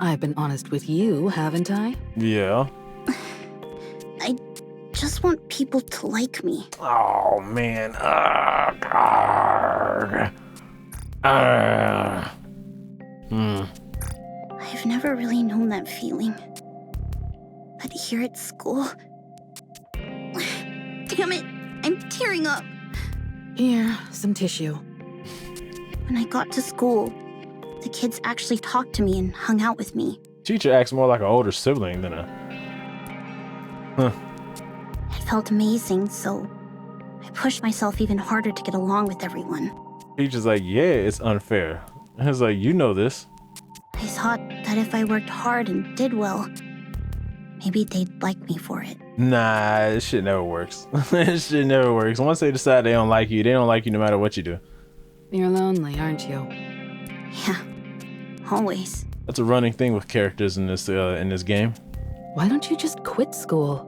I've been honest with you, haven't I? Yeah. I just want people to like me. Oh, man. I've never really known that feeling. But here at school... Damn it! I'm tearing up! Here, some tissue. When I got to school, the kids actually talked to me and hung out with me. Teacher acts more like an older sibling than a... It felt amazing, so I pushed myself even harder to get along with everyone. Teacher's like, yeah, it's unfair. It's like, you know this. I thought that if I worked hard and did well, maybe they'd like me for it. Nah, this shit never works. This shit never works. Once they decide they don't like you no matter what you do. You're lonely, aren't you? Yeah, always. That's a running thing with characters in this game. Why don't you just quit school?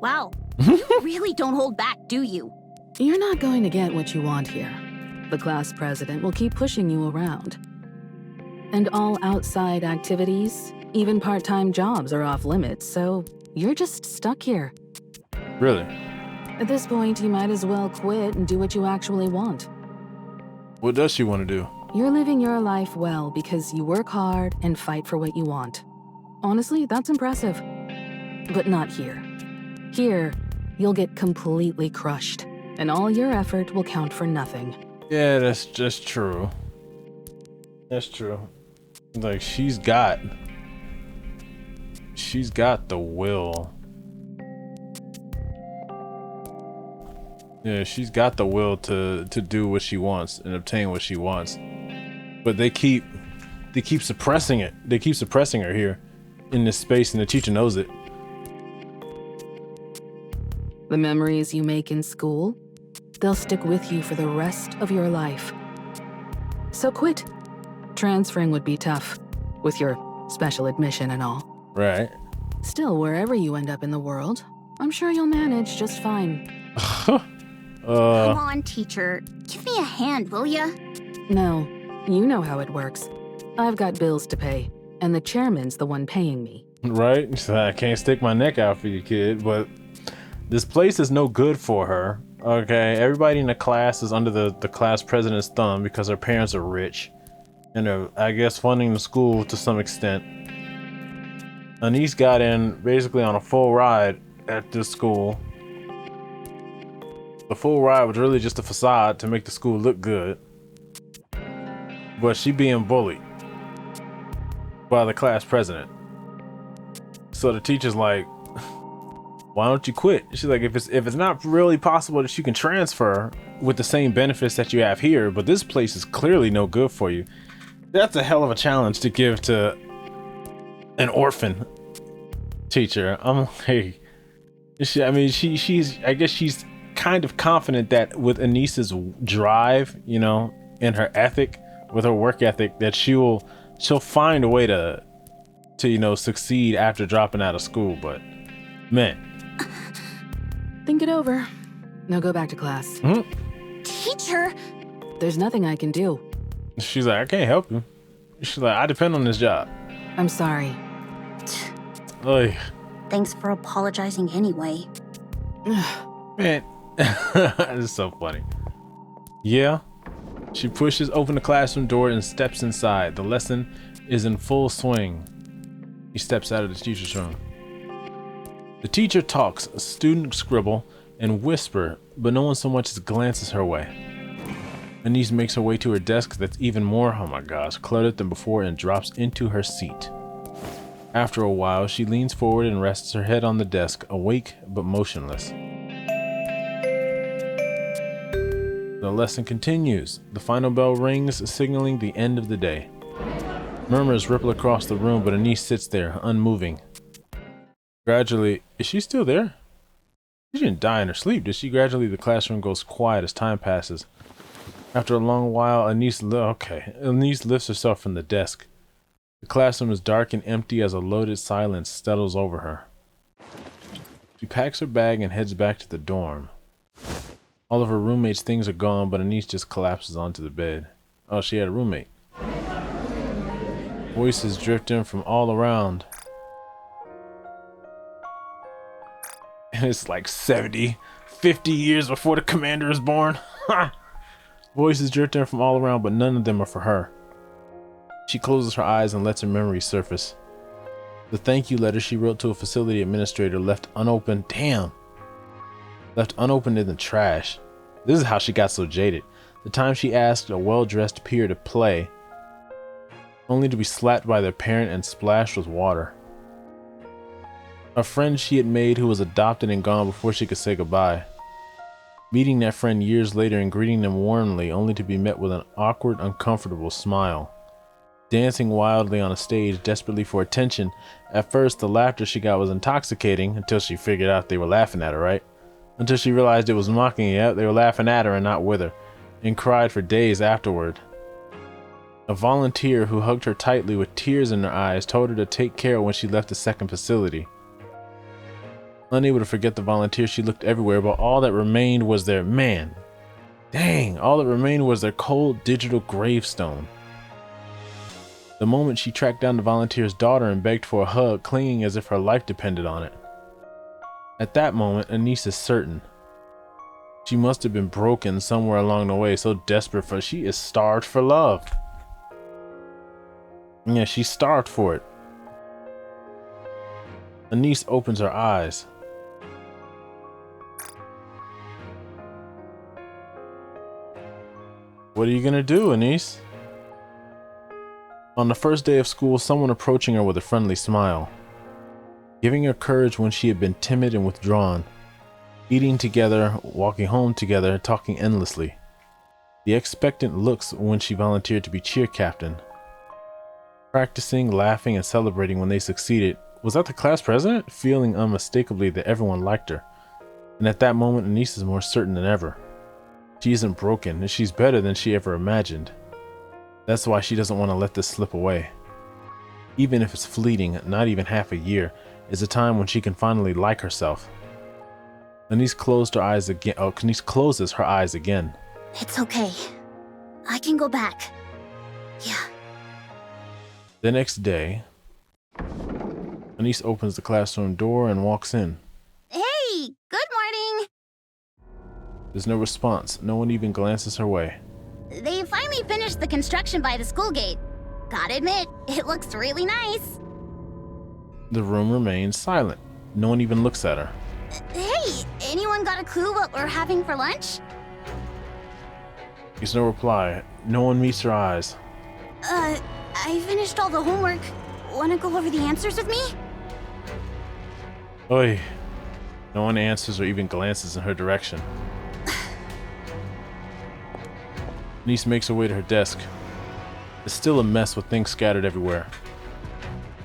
Wow, you really don't hold back, do you? You're not going to get what you want here. The class president will keep pushing you around. And all outside activities, even part-time jobs are off limits, so you're just stuck here. Really? At this point, you might as well quit and do what you actually want. What does she want to do? You're living your life well because you work hard and fight for what you want. Honestly, that's impressive. But not here. Here, you'll get completely crushed, and all your effort will count for nothing. Yeah, that's just true. That's true. Like, she's got the will. Yeah, she's got the will to do what she wants and obtain what she wants. But they keep suppressing it. They keep suppressing her here in this space, and the teacher knows it. The memories you make in school, they'll stick with you for the rest of your life. So quit. Transferring would be tough, with your special admission and all. Right. Still, wherever you end up in the world, I'm sure you'll manage just fine. Come on, teacher. Give me a hand, will ya? No, you know how it works. I've got bills to pay, and the chairman's the one paying me. Right? So I can't stick my neck out for you, kid, but this place is no good for her. Okay, everybody in the class is under the class president's thumb because her parents are rich. And they're, I guess, funding the school to some extent. Anise got in basically on a full ride at this school. The full ride was really just a facade to make the school look good. But she being bullied by the class president. So the teacher's like, why don't you quit? She's like, if it's not really possible that you can transfer with the same benefits that you have here, but this place is clearly no good for you. That's a hell of a challenge to give to an orphan teacher. I'm like, I guess she's kind of confident that with Anise's drive, you know, and her ethic, with her work ethic, that she'll find a way to you know, succeed after dropping out of school. But man, think it over. Now go back to class. Teacher! There's nothing I can do. She's like, I can't help you. She's like, I depend on this job. I'm sorry. Oy. Thanks for apologizing anyway. Man, it's so funny. Yeah. She pushes open the classroom door and steps inside. The lesson is in full swing. He steps out of the teacher's room. The teacher talks, students scribble and whisper, but no one so much as glances her way. Anise makes her way to her desk that's even more, oh my gosh, cluttered than before and drops into her seat. After a while, she leans forward and rests her head on the desk, awake but motionless. The lesson continues. The final bell rings, signaling the end of the day. Murmurs ripple across the room, but Anise sits there, unmoving. Gradually, is she still there? She didn't die in her sleep, did she? Gradually, the classroom goes quiet as time passes. After a long while, Anise lifts herself from the desk. The classroom is dark and empty as a loaded silence settles over her. She packs her bag and heads back to the dorm. All of her roommates' things are gone, but Anise just collapses onto the bed. Oh, she had a roommate. Voices drift in from all around. And it's like 50 years before the commander is born. Voices drift in from all around, but none of them are for her. She closes her eyes and lets her memories surface. The thank you letter she wrote to a facility administrator left unopened. Left unopened in the trash. This is how she got so jaded. The time she asked a well-dressed peer to play, only to be slapped by their parent and splashed with water. A friend she had made who was adopted and gone before she could say goodbye. Meeting that friend years later and greeting them warmly, only to be met with an awkward, uncomfortable smile. Dancing wildly on a stage, desperately for attention. At first, the laughter she got was intoxicating until she figured out they were laughing at her, right? Until she realized it was mocking. Yeah, they were laughing at her and not with her, and cried for days afterward. A volunteer who hugged her tightly with tears in her eyes told her to take care when she left the second facility. Unable to forget the volunteer, she looked everywhere, but all that remained was their all that remained was their cold digital gravestone. The moment she tracked down the volunteer's daughter and begged for a hug, clinging as if her life depended on it. At that moment, Anise is certain. She must have been broken somewhere along the way, so desperate for she is starved for love. Yeah, she's starved for it. Anise opens her eyes. What are you gonna do, Anise? On the first day of school, someone approaching her with a friendly smile, giving her courage when she had been timid and withdrawn, eating together, walking home together, talking endlessly. The expectant looks when she volunteered to be cheer captain, practicing, laughing, and celebrating when they succeeded. Was that the class president? Feeling unmistakably that everyone liked her. And at that moment, Anise is more certain than ever. She isn't broken, and she's better than she ever imagined. That's why she doesn't want to let this slip away. Even if it's fleeting, not even half a year, is a time when she can finally like herself. Anise closed her eyes again. Anise closes her eyes again. It's okay. I can go back. Yeah. The next day, Anise opens the classroom door and walks in. Hey, good morning. There's no response. No one even glances her way. They finally finished the construction by the school gate. Gotta admit, it looks really nice. The room remains silent. No one even looks at her. Hey, anyone got a clue what we're having for lunch? There's no reply. No one meets her eyes. I finished all the homework. Wanna go over the answers with me? Oi. No one answers or even glances in her direction. Anise makes her way to her desk. It's still a mess with things scattered everywhere.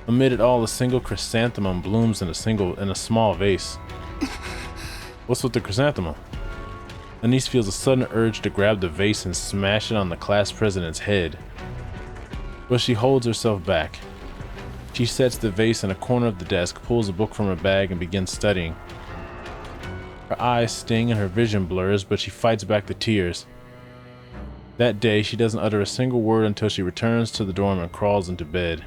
Amid it all, a single chrysanthemum blooms in a small vase. What's with the chrysanthemum? Anise feels a sudden urge to grab the vase and smash it on the class president's head. But she holds herself back. She sets the vase in a corner of the desk, pulls a book from her bag, and begins studying. Her eyes sting and her vision blurs, but she fights back the tears. That day, she doesn't utter a single word until she returns to the dorm and crawls into bed.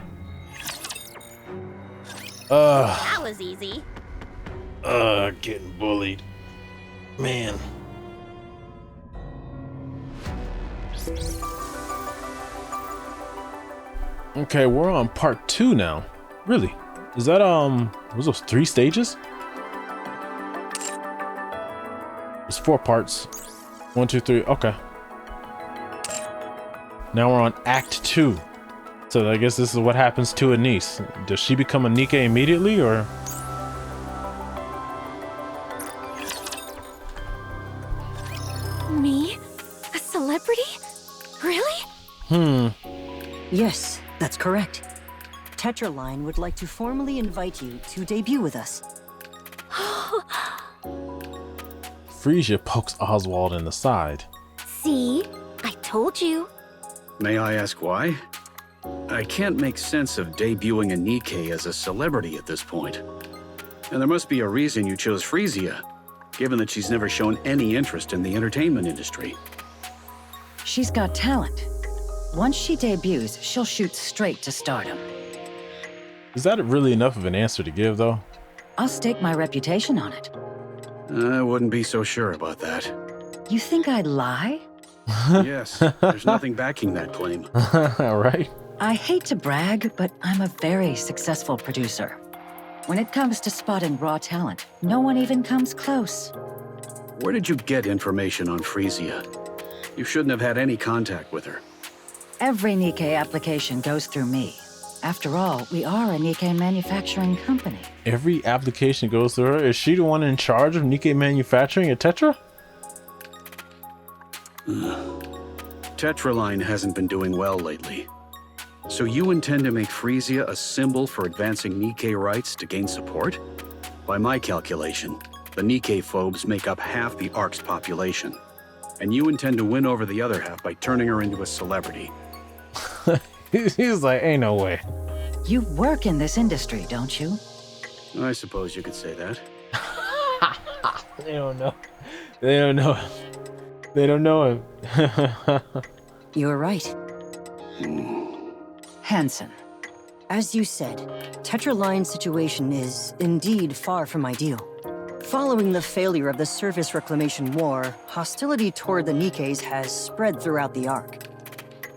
That was easy. Getting bullied. Man. Okay, we're on part 2 now. Really? Is that, was those 3 stages? There's 4 parts. 1, 2, 3, okay. Now we're on Act 2. So I guess this is what happens to Anise. Does she become a Nikke immediately, or? Me? A celebrity? Really? Yes, That's correct. Tetraline would like to formally invite you to debut with us. Frisia pokes Oswald in the side. See? I told you. May I ask why? I can't make sense of debuting a Nikke as a celebrity at this point. And there must be a reason you chose Frisia, given that she's never shown any interest in the entertainment industry. She's got talent. Once she debuts, she'll shoot straight to stardom. Is that really enough of an answer to give, though? I'll stake my reputation on it. I wouldn't be so sure about that. You think I'd lie? Yes, there's nothing backing that claim. Right? I hate to brag, but I'm a very successful producer. When it comes to spotting raw talent, no one even comes close. Where did you get information on Frisia? You shouldn't have had any contact with her. Every Nikke application goes through me. After all, we are a Nikke manufacturing company. Every application goes through her? Is she the one in charge of Nikke manufacturing at Tetra? Tetraline hasn't been doing well lately. So you intend to make Frisia a symbol for advancing Nikke rights to gain support? By my calculation, the Nikke phobes make up half the Ark's population. And you intend to win over the other half by turning her into a celebrity. He's like, ain't no way. You work in this industry, don't you? I suppose you could say that. They don't know. They don't know. They don't know him. You're right. Hansen. As you said, Tetraline's situation is indeed far from ideal. Following the failure of the Surface Reclamation War, hostility toward the Nikkes has spread throughout the Ark.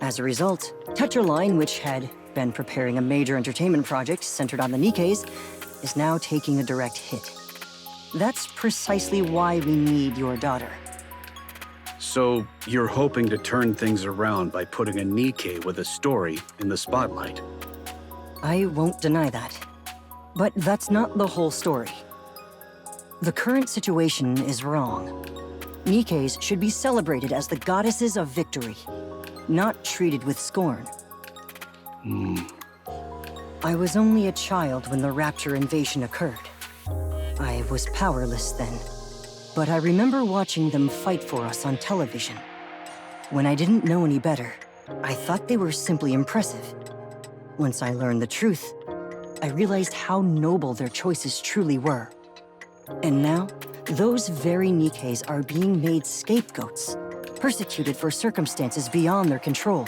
As a result, Tetraline, which had been preparing a major entertainment project centered on the Nikkes, is now taking a direct hit. That's precisely why we need your daughter. So you're hoping to turn things around by putting a Nikke with a story in the spotlight? I won't deny that. But that's not the whole story. The current situation is wrong. Nikkes should be celebrated as the goddesses of victory, not treated with scorn. I was only a child when the Rapture invasion occurred. I was powerless then, but I remember watching them fight for us on television. When I didn't know any better, I thought they were simply impressive. Once I learned the truth, I realized how noble their choices truly were. And now, those very Nikkes are being made scapegoats, persecuted for circumstances beyond their control.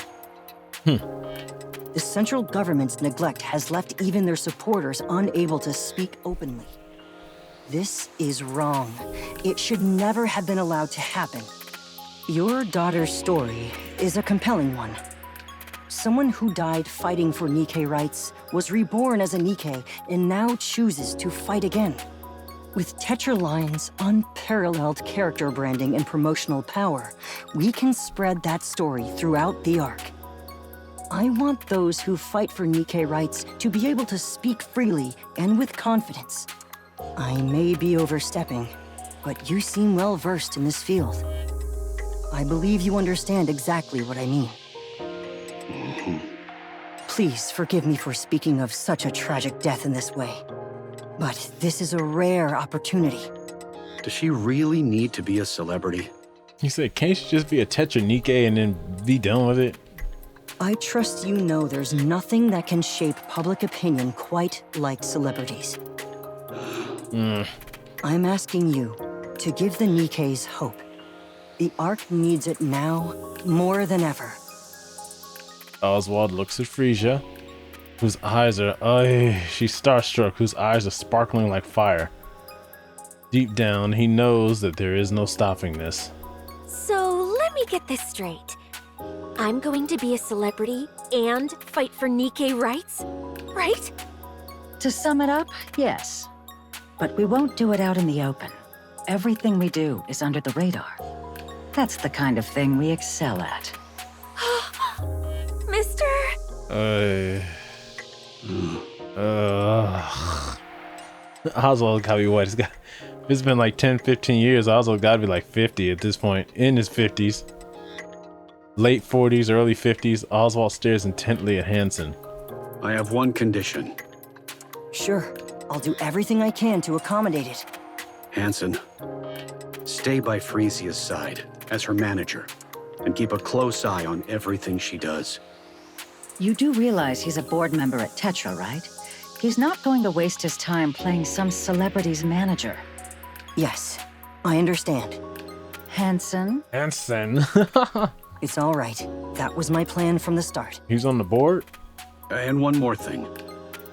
The central government's neglect has left even their supporters unable to speak openly. This is wrong. It should never have been allowed to happen. Your daughter's story is a compelling one. Someone who died fighting for Nikke rights, was reborn as a Nikke, and now chooses to fight again. With Tetraline's unparalleled character branding and promotional power, we can spread that story throughout the Ark. I want those who fight for Nikke rights to be able to speak freely and with confidence. I may be overstepping, but you seem well versed in this field. I believe you understand exactly what I mean. Please forgive me for speaking of such a tragic death in this way. But this is a rare opportunity. Does she really need to be a celebrity? He said, can't she just be a Tetra Nikke and then be done with it? I trust you know there's nothing that can shape public opinion quite like celebrities. I'm asking you to give the Nikkes hope. The Ark needs it now more than ever. Oswald looks at Frisia, whose eyes are, she's starstruck, whose eyes are sparkling like fire. Deep down, he knows that there is no stopping this. So let me get this straight. I'm going to be a celebrity and fight for Nikke rights, right? To sum it up, yes. But we won't do it out in the open. Everything we do is under the radar. That's the kind of thing we excel at. Mister? Oswald gotta be what? It's been like 10, 15 years. Oswald gotta be like 50 at this point, in his 50s. Late 40s, early 50s, Oswald stares intently at Hansen. I have one condition. Sure, I'll do everything I can to accommodate it. Hansen, stay by Frisia's side as her manager, and keep a close eye on everything she does. You do realize he's a board member at Tetra, right? He's not going to waste his time playing some celebrity's manager. Yes, I understand. Hansen? Hansen. It's all right. That was my plan from the start. He's on the board? And one more thing.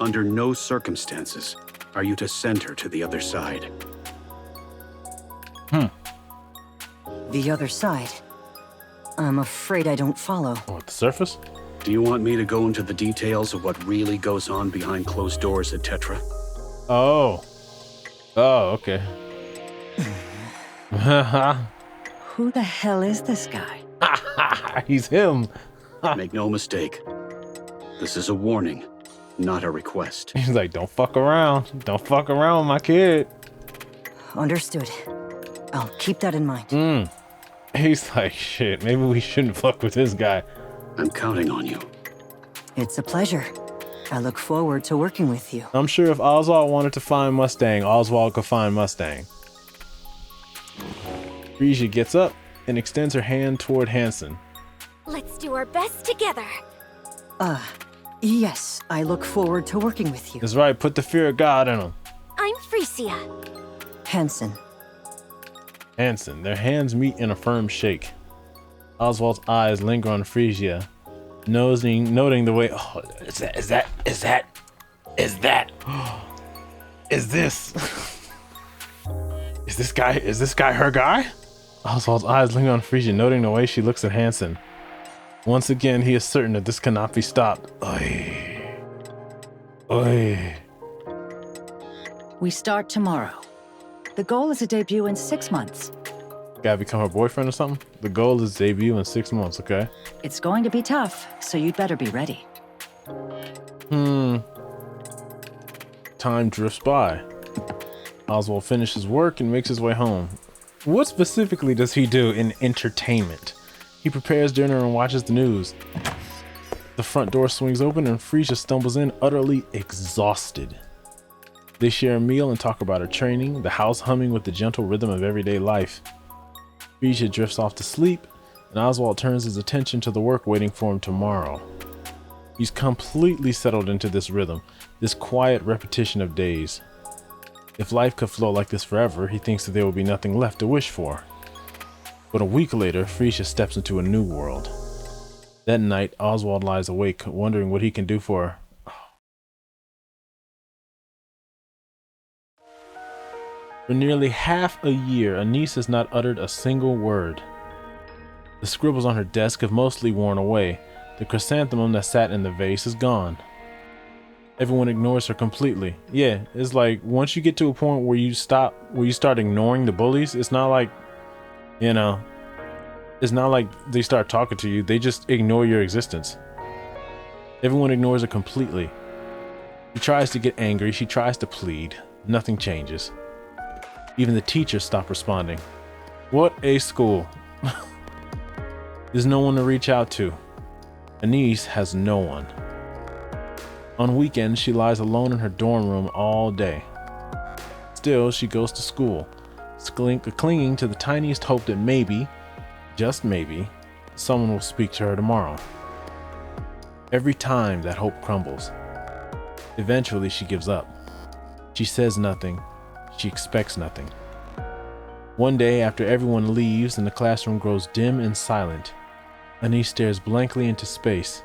Under no circumstances are you to send her to the other side. The other side? I'm afraid I don't follow. Oh, at the surface? Do you want me to go into the details of what really goes on behind closed doors at Tetra? Oh. Oh, okay. Who the hell is this guy? He's him. Make no mistake. This is a warning, not a request. He's like, don't fuck around. Don't fuck around with my kid. Understood. I'll keep that in mind. He's like, shit, maybe we shouldn't fuck with this guy. I'm counting on you. It's a pleasure. I look forward to working with you. I'm sure if Oswald wanted to find Mustang, Oswald could find Mustang. Frisia gets up and extends her hand toward Hansen. Let's do our best together. Yes, I look forward to working with you. That's right, put the fear of God in him. I'm Frisia. Hansen. Hansen, their hands meet in a firm shake. Oswald's eyes linger on Frisia, noting the way. Oh, is this guy her guy? Oswald's eyes linger on Frisia, noting the way she looks at Hansen. Once again, he is certain that this cannot be stopped. Oy. Oy. We start tomorrow. The goal is a debut in 6 months. Gotta become her boyfriend or something? The goal is debut in 6 months, okay? It's going to be tough, so you'd better be ready. Time drifts by. Oswald finishes work and makes his way home. What specifically does he do in entertainment? He prepares dinner and watches the news. The front door swings open and Frisia stumbles in, utterly exhausted. They share a meal and talk about her training, the house humming with the gentle rhythm of everyday life. Frisia drifts off to sleep, and Oswald turns his attention to the work waiting for him tomorrow. He's completely settled into this rhythm, this quiet repetition of days. If life could flow like this forever, he thinks that there will be nothing left to wish for. But a week later, Frisia steps into a new world. That night, Oswald lies awake, wondering what he can do for her. For nearly half a year, Anise has not uttered a single word. The scribbles on her desk have mostly worn away. The chrysanthemum that sat in the vase is gone. Everyone ignores her completely. Yeah, it's like once you get to a point where you start ignoring the bullies, it's not like, you know, it's not like they start talking to you. They just ignore your existence. Everyone ignores her completely. She tries to get angry. She tries to plead. Nothing changes. Even the teachers stop responding. What a school. There's no one to reach out to. Anise has no one. On weekends, she lies alone in her dorm room all day. Still, she goes to school, clinging to the tiniest hope that maybe, just maybe, someone will speak to her tomorrow. Every time that hope crumbles, eventually she gives up. She says nothing. She expects nothing. One day, after everyone leaves and the classroom grows dim and silent, Anise stares blankly into space.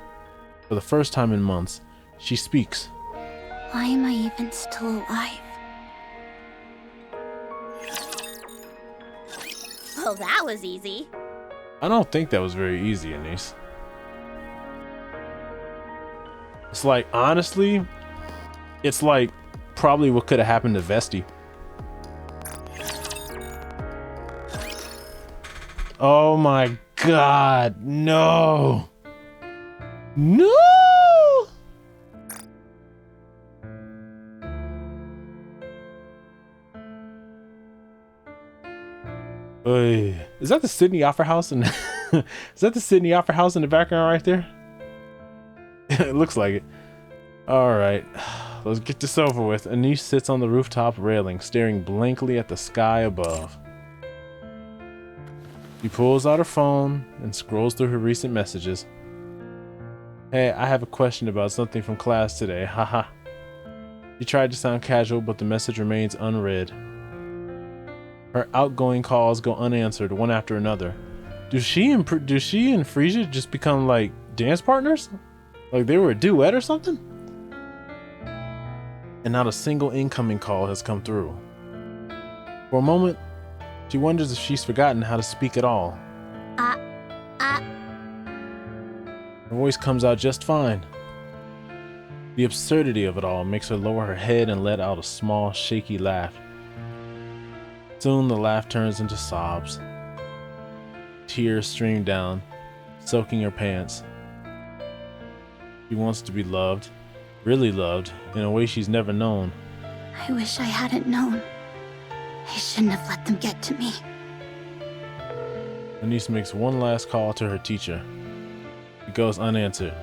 For the first time in months, she speaks. Why am I even still alive? Well, that was easy. I don't think that was very easy, Anise. It's like, honestly, it's like probably what could have happened to Vesti. Oh my God, no. No! Is that the Sydney Opera House? And Is that the Sydney Opera House in the background right there? It looks like it. Alright, let's get this over with. Anish sits on the rooftop railing, staring blankly at the sky above. She pulls out her phone and scrolls through her recent messages. Hey, I have a question about something from class today, haha. She tried to sound casual, but the message remains unread. Her outgoing calls go unanswered, one after another. Do she and Frisia just become like dance partners? Like they were a duet or something? And not a single incoming call has come through. For a moment, she wonders if she's forgotten how to speak at all. Her voice comes out just fine. The absurdity of it all makes her lower her head and let out a small, shaky laugh. Soon the laugh turns into sobs. Tears stream down, soaking her pants. She wants to be loved, really loved, in a way she's never known. I wish I hadn't known. I shouldn't have let them get to me. Anish makes one last call to her teacher. It goes unanswered.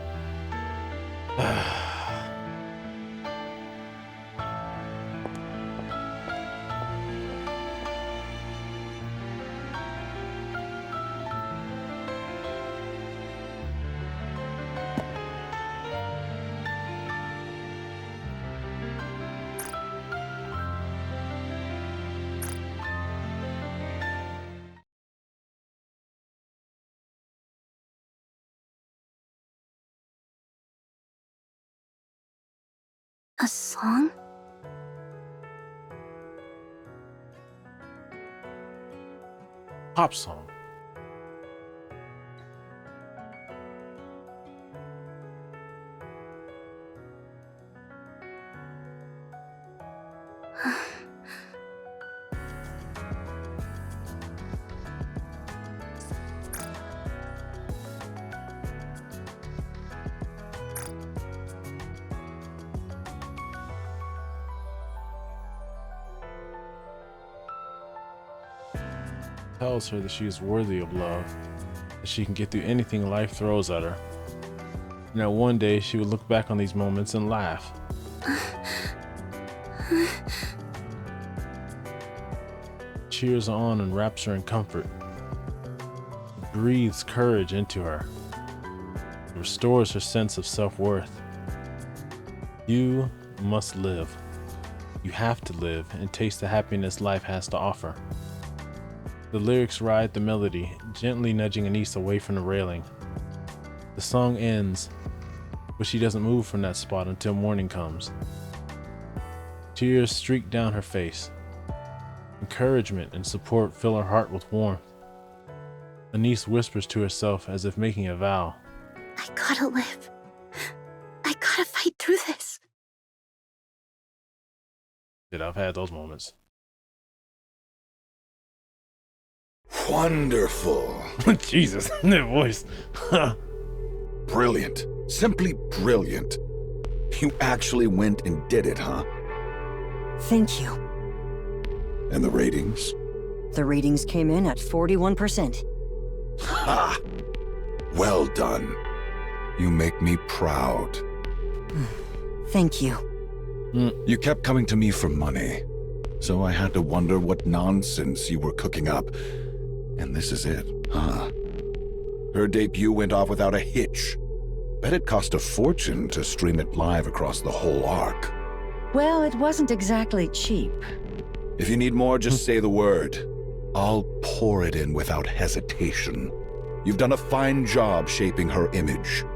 A song? Pop song. Tells her that she is worthy of love, that she can get through anything life throws at her, and that one day she would look back on these moments and laugh. Cheers her on and wraps her in comfort. It breathes courage into her. It restores her sense of self-worth. You must live. You have to live and taste the happiness life has to offer. The lyrics ride the melody, gently nudging Anish away from the railing. The song ends, but she doesn't move from that spot until morning comes. Tears streak down her face. Encouragement and support fill her heart with warmth. Anish whispers to herself as if making a vow. I gotta live. I gotta fight through this. Shit, I've had those moments. Wonderful. Jesus, that voice. Brilliant. Simply brilliant. You actually went and did it, huh? Thank you. And the ratings? The ratings came in at 41%. Ha! Well done. You make me proud. Thank you. You kept coming to me for money, so I had to wonder what nonsense you were cooking up. And this is it, huh? Her debut went off without a hitch. Bet it cost a fortune to stream it live across the whole arc. Well, it wasn't exactly cheap. If you need more, just say the word. I'll pour it in without hesitation. You've done a fine job shaping her image.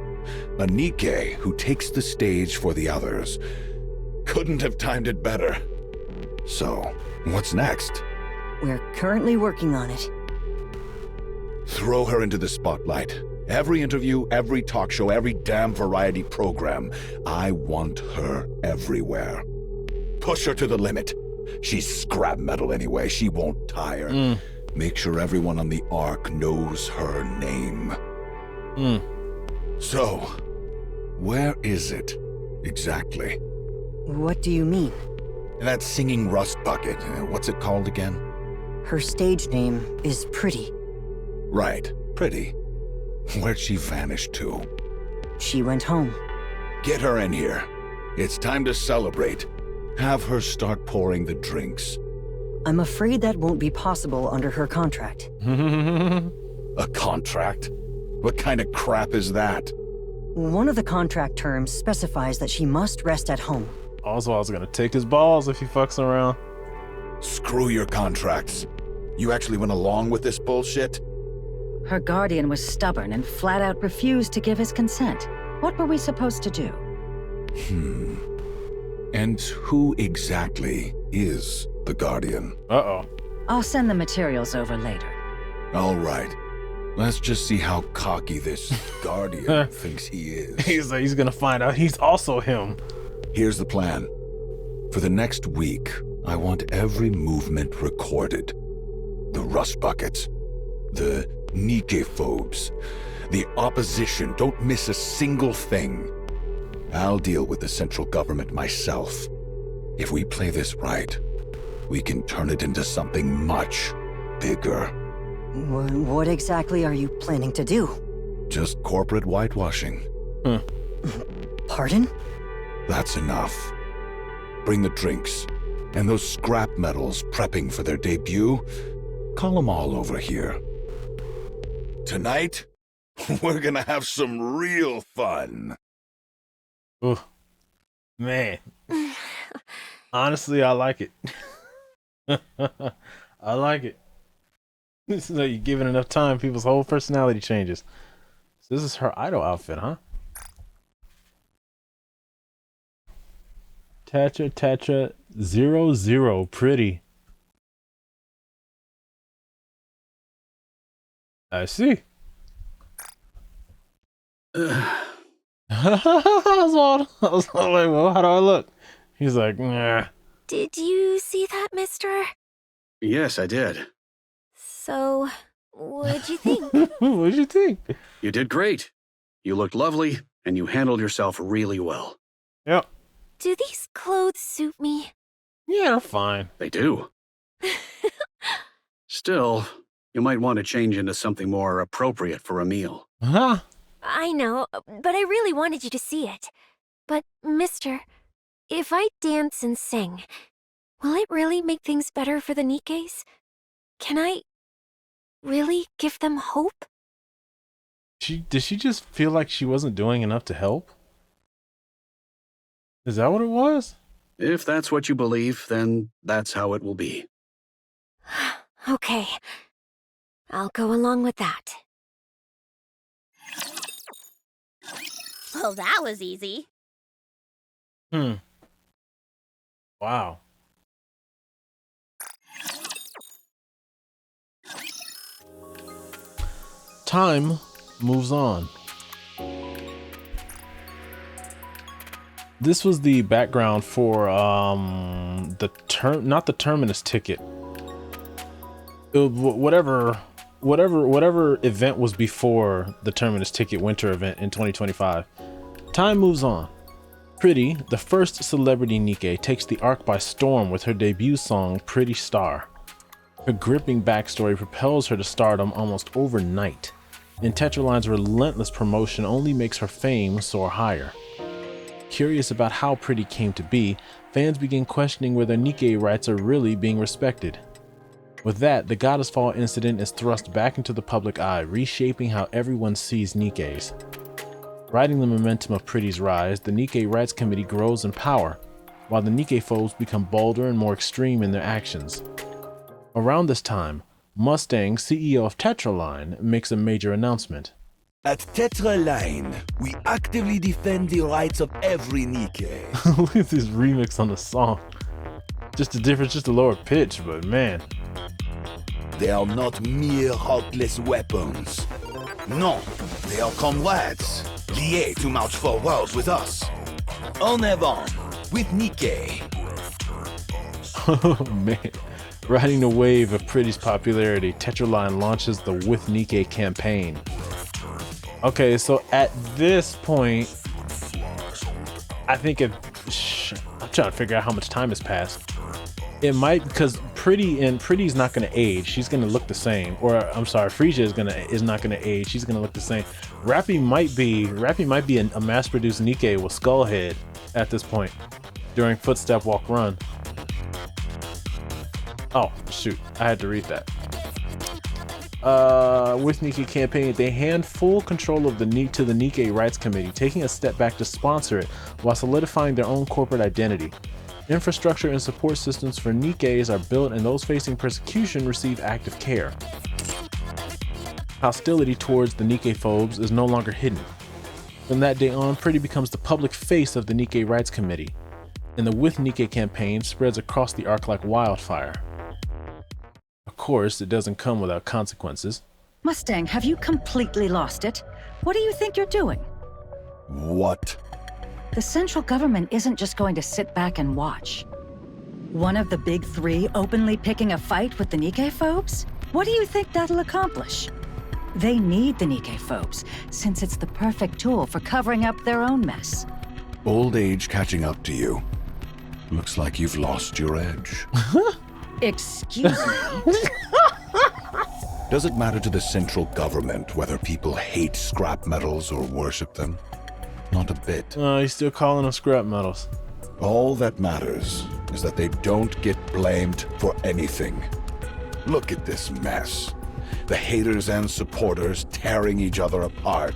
A Nikke who takes the stage for the others. Couldn't have timed it better. So, what's next? We're currently working on it. Throw her into the spotlight. Every interview, every talk show, every damn variety program. I want her everywhere. Push her to the limit. She's scrap metal anyway. She won't tire. Make sure everyone on the Ark knows her name. So, where is it exactly? What do you mean? That singing rust bucket. What's it called again? Her stage name is Pretty. Right, Pretty. Where'd she vanish to? She went home. Get her in here. It's time to celebrate. Have her start pouring the drinks. I'm afraid that won't be possible under her contract. A contract? What kind of crap is that? One of the contract terms specifies that she must rest at home. Oswald's gonna take his balls if he fucks around. Screw your contracts. You actually went along with this bullshit? Her guardian was stubborn and flat out refused to give his consent. What were we supposed to do? And who exactly is the Guardian? Uh-oh. I'll send the materials over later. All right. Let's just see how cocky this Guardian thinks he is. He's gonna find out he's also him. Here's the plan. For the next week, I want every movement recorded. The rust buckets, the Nikke phobes, the opposition. Don't miss a single thing. I'll deal with the central government myself. If we play this right, we can turn it into something much bigger. What exactly are you planning to do? Just corporate whitewashing. Pardon? That's enough. Bring the drinks, and those scrap metals prepping for their debut, call them all over here. Tonight, we're gonna have some real fun. Ooh. Man. Honestly, I like it. I like it. This is like you're giving enough time, people's whole personality changes. So this is her idol outfit, huh? Tetra 00, pretty. I see. Oswald. I was like, well, how do I look? He's like, nah. Did you see that, mister? Yes, I did. So, what'd you think? What'd you think? You did great. You looked lovely, and you handled yourself really well. Yep. Do these clothes suit me? Yeah, they're fine. They do. Still, you might want to change into something more appropriate for a meal. Huh? I know, but I really wanted you to see it. But, mister, if I dance and sing, will it really make things better for the Nikkes? Can I really give them hope? Did she just feel like she wasn't doing enough to help? Is that what it was? If that's what you believe, then that's how it will be. Okay. I'll go along with that. Well, that was easy. Wow. Time moves on. This was the background for not the terminus ticket. Whatever event was before the terminus ticket winter event in 2025. Time moves on. Pretty, the first celebrity Nikke, takes the arc by storm with her debut song Pretty Star. Her gripping backstory propels her to stardom almost overnight, and Tetraline's relentless promotion only makes her fame soar higher. Curious about how Pretty came to be, fans begin questioning whether Nikke rights are really being respected. With that, the Goddess Fall incident is thrust back into the public eye, reshaping how everyone sees Nikkes. Riding the momentum of Pretty's rise, the Nikke Rights Committee grows in power, while the Nikke foes become bolder and more extreme in their actions. Around this time, Mustang, CEO of Tetraline, makes a major announcement. At Tetraline, we actively defend the rights of every Nikke. Look at this remix on the song. Just the difference, just a lower pitch, but man. They are not mere heartless weapons. No, they are comrades, liés to march forward with us. En avant, with Nikke. Oh man. Riding the wave of Pretty's popularity, Tetraline launches the With Nikke campaign. Okay, so at this point, I think I'm trying to figure out how much time has passed. It might, because Pretty's not gonna age. She's gonna look the same. Or I'm sorry, Frisia is not gonna age. She's gonna look the same. Rappy might be a mass-produced Nikke with skull head at this point during footstep walk run. Oh shoot, I had to read that. With Nikke campaign, they hand full control of the Nikke Rights Committee, taking a step back to sponsor it while solidifying their own corporate identity. Infrastructure and support systems for Nikkes are built, and those facing persecution receive active care. Hostility towards the Nikke phobes is no longer hidden. From that day on, Pretty becomes the public face of the Nikke Rights Committee, and the With Nikke campaign spreads across the arc like wildfire. Of course, it doesn't come without consequences. Mustang, have you completely lost it? What do you think you're doing? What? The central government isn't just going to sit back and watch. One of the big three openly picking a fight with the Nikke phobes? What do you think that'll accomplish? They need the Nikke phobes, since it's the perfect tool for covering up their own mess. Old age catching up to you. Looks like you've lost your edge. Excuse me? Does it matter to the central government whether people hate scrap metals or worship them? Not a bit. He's still calling them scrap metals. All that matters is that they don't get blamed for anything. Look at this mess. The haters and supporters tearing each other apart,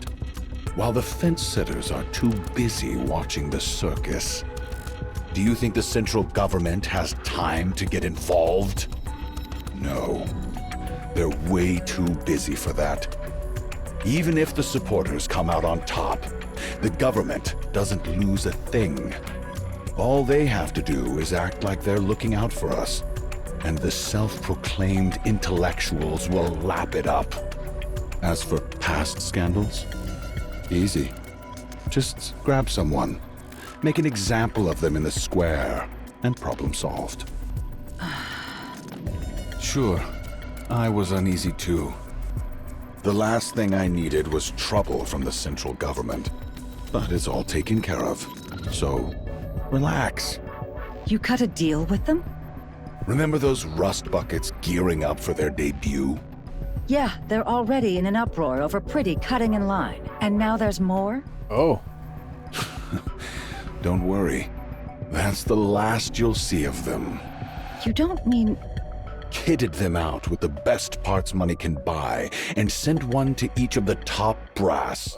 while the fence sitters are too busy watching the circus. Do you think the central government has time to get involved? No. They're way too busy for that. Even if the supporters come out on top, the government doesn't lose a thing. All they have to do is act like they're looking out for us, and the self-proclaimed intellectuals will lap it up. As for past scandals, easy. Just grab someone, make an example of them in the square, and problem solved. Sure, I was uneasy too. The last thing I needed was trouble from the central government, but it's all taken care of, so relax. You cut a deal with them? Remember those rust buckets gearing up for their debut? Yeah, they're already in an uproar over Pretty cutting in line. And now there's more? Oh. Don't worry. That's the last you'll see of them. You don't mean... Kitted them out with the best parts money can buy and sent one to each of the top brass.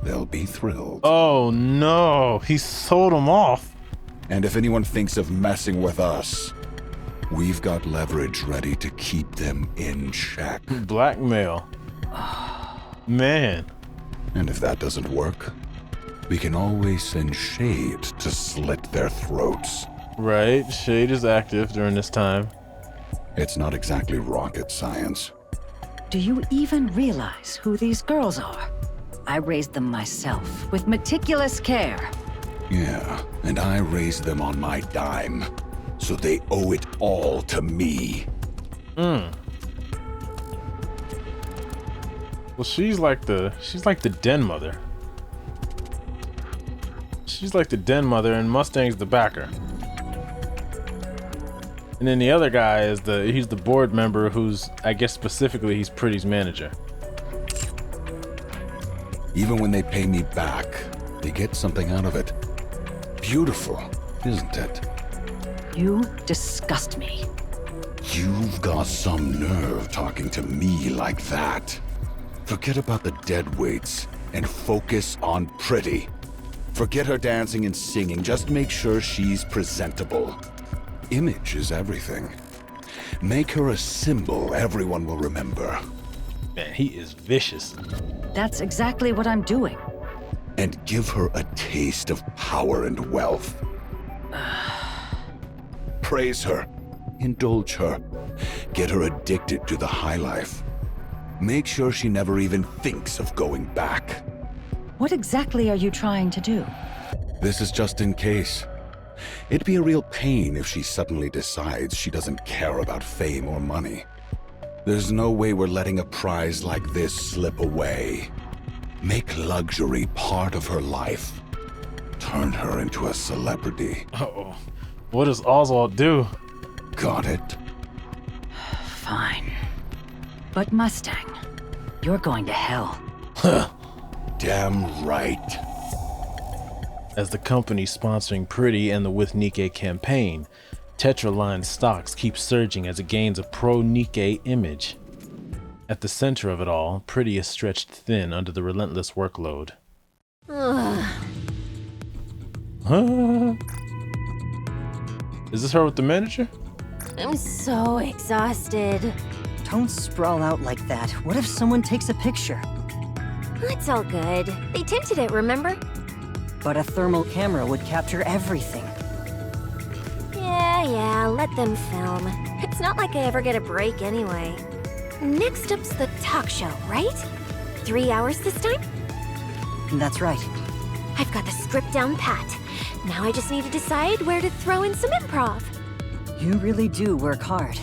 They'll be thrilled. Oh no, he sold them off. And if anyone thinks of messing with us, we've got leverage ready to keep them in check. Blackmail. Man. And if that doesn't work, we can always send Shade to slit their throats. Right, Shade is active during this time. It's not exactly rocket science. Do you even realize who these girls are? I raised them myself, with meticulous care. Yeah, and I raised them on my dime, so they owe it all to me. Well, she's like the den mother. She's like the den mother, and Mustang's the backer. And then the other guy is he's the board member who's, I guess specifically, he's Pretty's manager. Even when they pay me back, they get something out of it. Beautiful, isn't it? You disgust me. You've got some nerve talking to me like that. Forget about the deadweights and focus on Pretty. Forget her dancing and singing, just make sure she's presentable. Image is everything. Make her a symbol everyone will remember. Man, he is vicious. That's exactly what I'm doing. And give her a taste of power and wealth. Praise her. Indulge her. Get her addicted to the high life. Make sure she never even thinks of going back. What exactly are you trying to do? This is just in case. It'd be a real pain if she suddenly decides she doesn't care about fame or money. There's no way we're letting a prize like this slip away. Make luxury part of her life. Turn her into a celebrity. Uh-oh. What does Oswald do? Got it? Fine. But Mustang, you're going to hell. Huh. Damn right. As the company sponsoring Pretty and the With Nikke campaign, Tetraline's stocks keep surging as it gains a pro-Nikke image. At the center of it all, Pretty is stretched thin under the relentless workload. Is this her with the manager? I'm so exhausted. Don't sprawl out like that. What if someone takes a picture? It's all good. They tinted it, remember? But a thermal camera would capture everything. Yeah, let them film. It's not like I ever get a break anyway. Next up's the talk show, right? 3 hours this time? That's right. I've got the script down pat. Now I just need to decide where to throw in some improv. You really do work hard.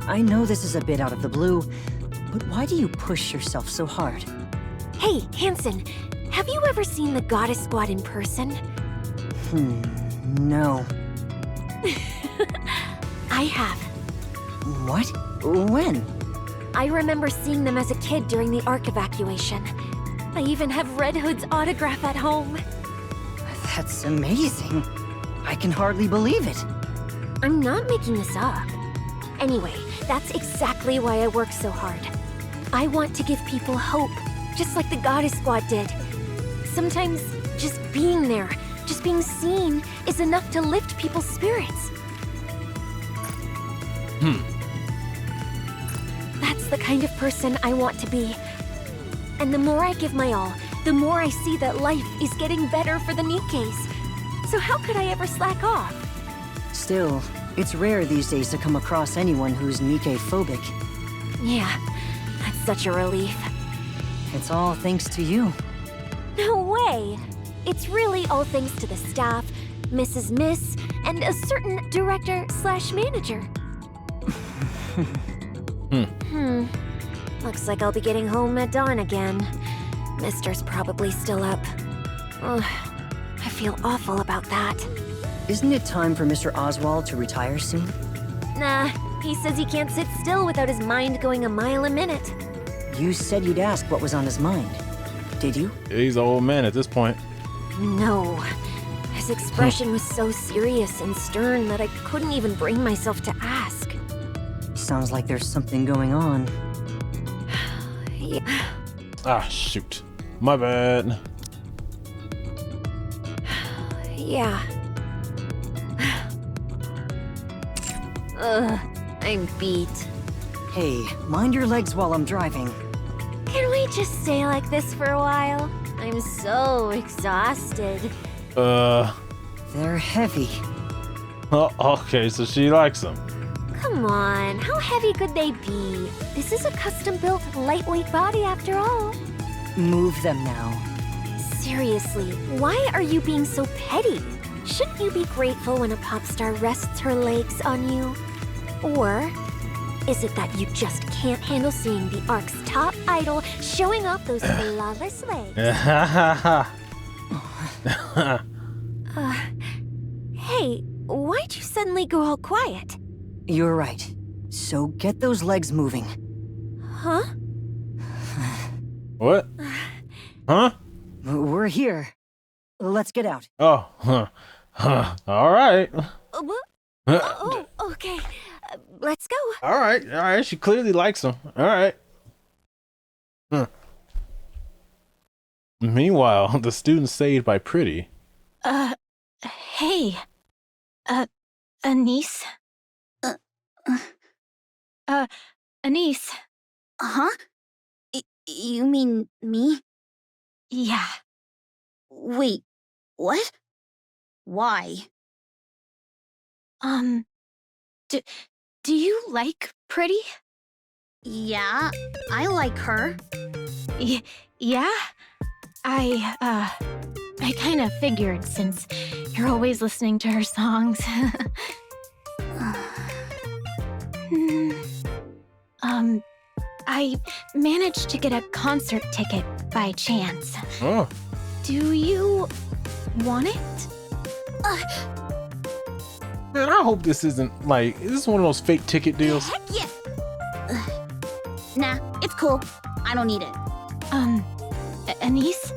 I know this is a bit out of the blue, but why do you push yourself so hard? Hey, Hanson, have you ever seen the Goddess Squad in person? No. I have. What? When? I remember seeing them as a kid during the Ark evacuation. I even have Red Hood's autograph at home. That's amazing. I can hardly believe it. I'm not making this up. Anyway, that's exactly why I work so hard. I want to give people hope, just like the Goddess Squad did. Sometimes just being there, just being seen, is enough to lift people's spirits. That's the kind of person I want to be. And the more I give my all, the more I see that life is getting better for the Nikkes. So how could I ever slack off? Still, it's rare these days to come across anyone who's Nikke-phobic. Yeah, that's such a relief. It's all thanks to you. No way! It's really all thanks to the staff, Mrs. Miss, and a certain director/manager. Looks like I'll be getting home at dawn again. Mister's probably still up. Ugh, I feel awful about that. Isn't it time for Mr. Oswald to retire soon? Nah, he says he can't sit still without his mind going a mile a minute. You said you'd ask what was on his mind. Did you? He's an old man at this point. No. His expression was so serious and stern that I couldn't even bring myself to ask. Sounds like there's something going on. Yeah. Ah, shoot. My bad. Yeah. Ugh, I'm beat. Hey, mind your legs while I'm driving. Can we just stay like this for a while? I'm so exhausted. They're heavy. Oh, okay, so she likes them. Come on, how heavy could they be? This is a custom-built, lightweight body after all. Move them now. Seriously, why are you being so petty? Shouldn't you be grateful when a pop star rests her legs on you? Or is it that you just can't handle seeing the Ark's top idol showing off those flawless legs? Hey, why'd you suddenly go all quiet? You're right. So get those legs moving. Huh? What? Huh? We're here. Let's get out. Oh, all right. What? Oh, okay. Let's go. All right. She clearly likes him. All right. Meanwhile, the students saved by Pretty. Hey. Anise? Anise. Huh? You mean me? Yeah. Wait, what? Why? Do you like Pretty? Yeah, I like her. Yeah? I kind of figured since you're always listening to her songs. I managed to get a concert ticket by chance. Oh. Do you want it? Man, I hope this isn't like, is this one of those fake ticket deals? Heck yeah! Nah, it's cool. I don't need it. Anise?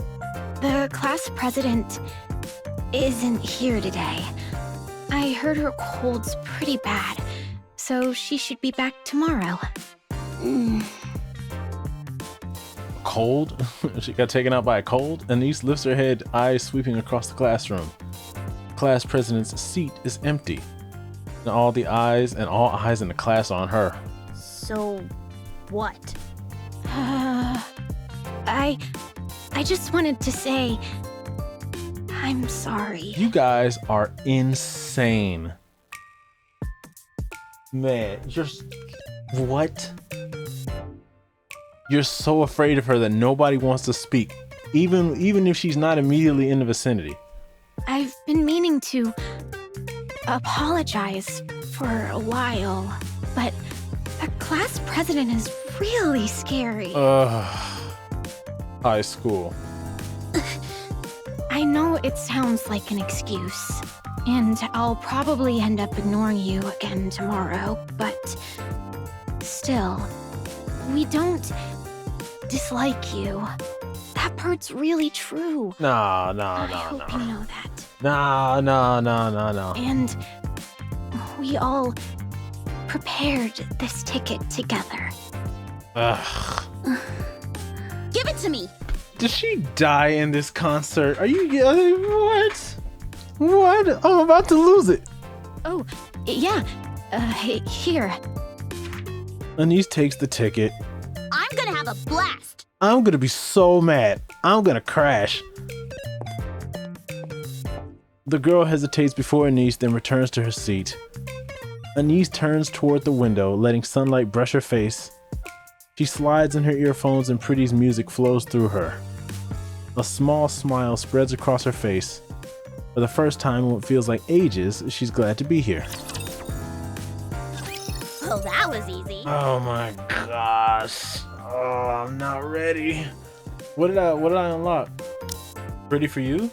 The class president isn't here today. I heard her cold's pretty bad, so she should be back tomorrow. Cold? She got taken out by a cold? Anise lifts her head, eyes sweeping across the classroom. Class president's seat is empty. And all eyes in the class are on her. So, what? I just wanted to say, I'm sorry. You guys are insane. Man, what? You're so afraid of her that nobody wants to speak, even if she's not immediately in the vicinity. I've been meaning to apologize for a while, but the class president is really scary. High school. I know it sounds like an excuse, and I'll probably end up ignoring you again tomorrow, but still, we don't dislike you. That part's really true. No. I hope you know that. No. And we all prepared this ticket together. Ugh. Give it to me! Did she die in this concert? Are you what? What? I'm about to lose it. Oh, yeah. Here. Anise takes the ticket. I'm gonna have a blast! I'm gonna be so mad. I'm gonna crash. The girl hesitates before Anise, then returns to her seat. Anise turns toward the window, letting sunlight brush her face. She slides in her earphones and Pretty's music flows through her. A small smile spreads across her face. For the first time in what feels like ages, she's glad to be here. Well, that was easy. Oh my gosh. Oh, I'm not ready. What did I unlock? Pretty for you?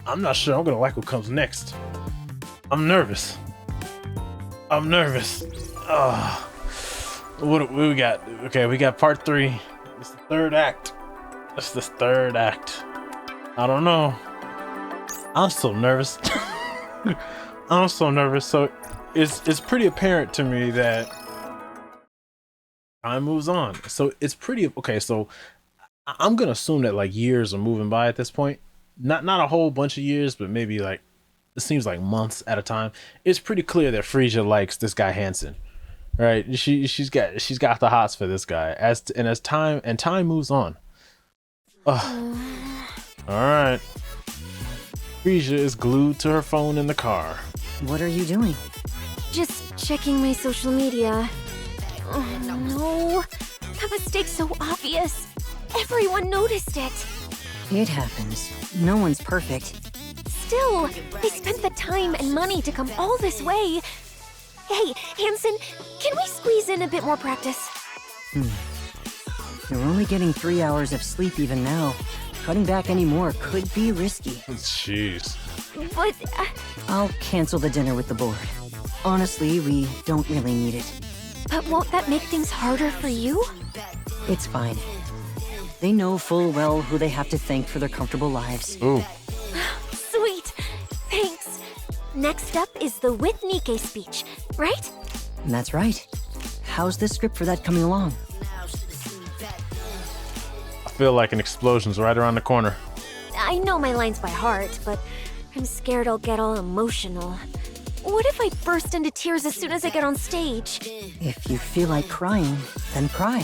I'm not sure I'm gonna like what comes next. I'm nervous. I'm nervous. What do we got? Okay, we got part 3. It's the third act. It's the third act. I don't know. I'm so nervous. I'm so nervous. So it's pretty apparent to me that time moves on. So it's pretty okay. So I'm gonna assume that like years are moving by at this point. Not a whole bunch of years, but maybe like it seems like months at a time. It's pretty clear that Frisia likes this guy Hansen, right? She's got the hots for this guy. As time moves on. All right. Frisia is glued to her phone in the car. What are you doing? Just checking my social media. Oh no, that mistake's so obvious. Everyone noticed it. It happens. No one's perfect. Still, they spent the time and money to come all this way. Hey, Hansen, can we squeeze in a bit more practice? You're only getting 3 hours of sleep even now. Cutting back any more could be risky. Jeez. But, I'll cancel the dinner with the board. Honestly, we don't really need it. But won't that make things harder for you? It's fine. They know full well who they have to thank for their comfortable lives. Ooh. Sweet. Thanks. Next up is the with Nikke speech, right? That's right. How's the script for that coming along? I feel like an explosion's right around the corner. I know my lines by heart, but I'm scared I'll get all emotional. What if I burst into tears as soon as I get on stage? If you feel like crying, then cry.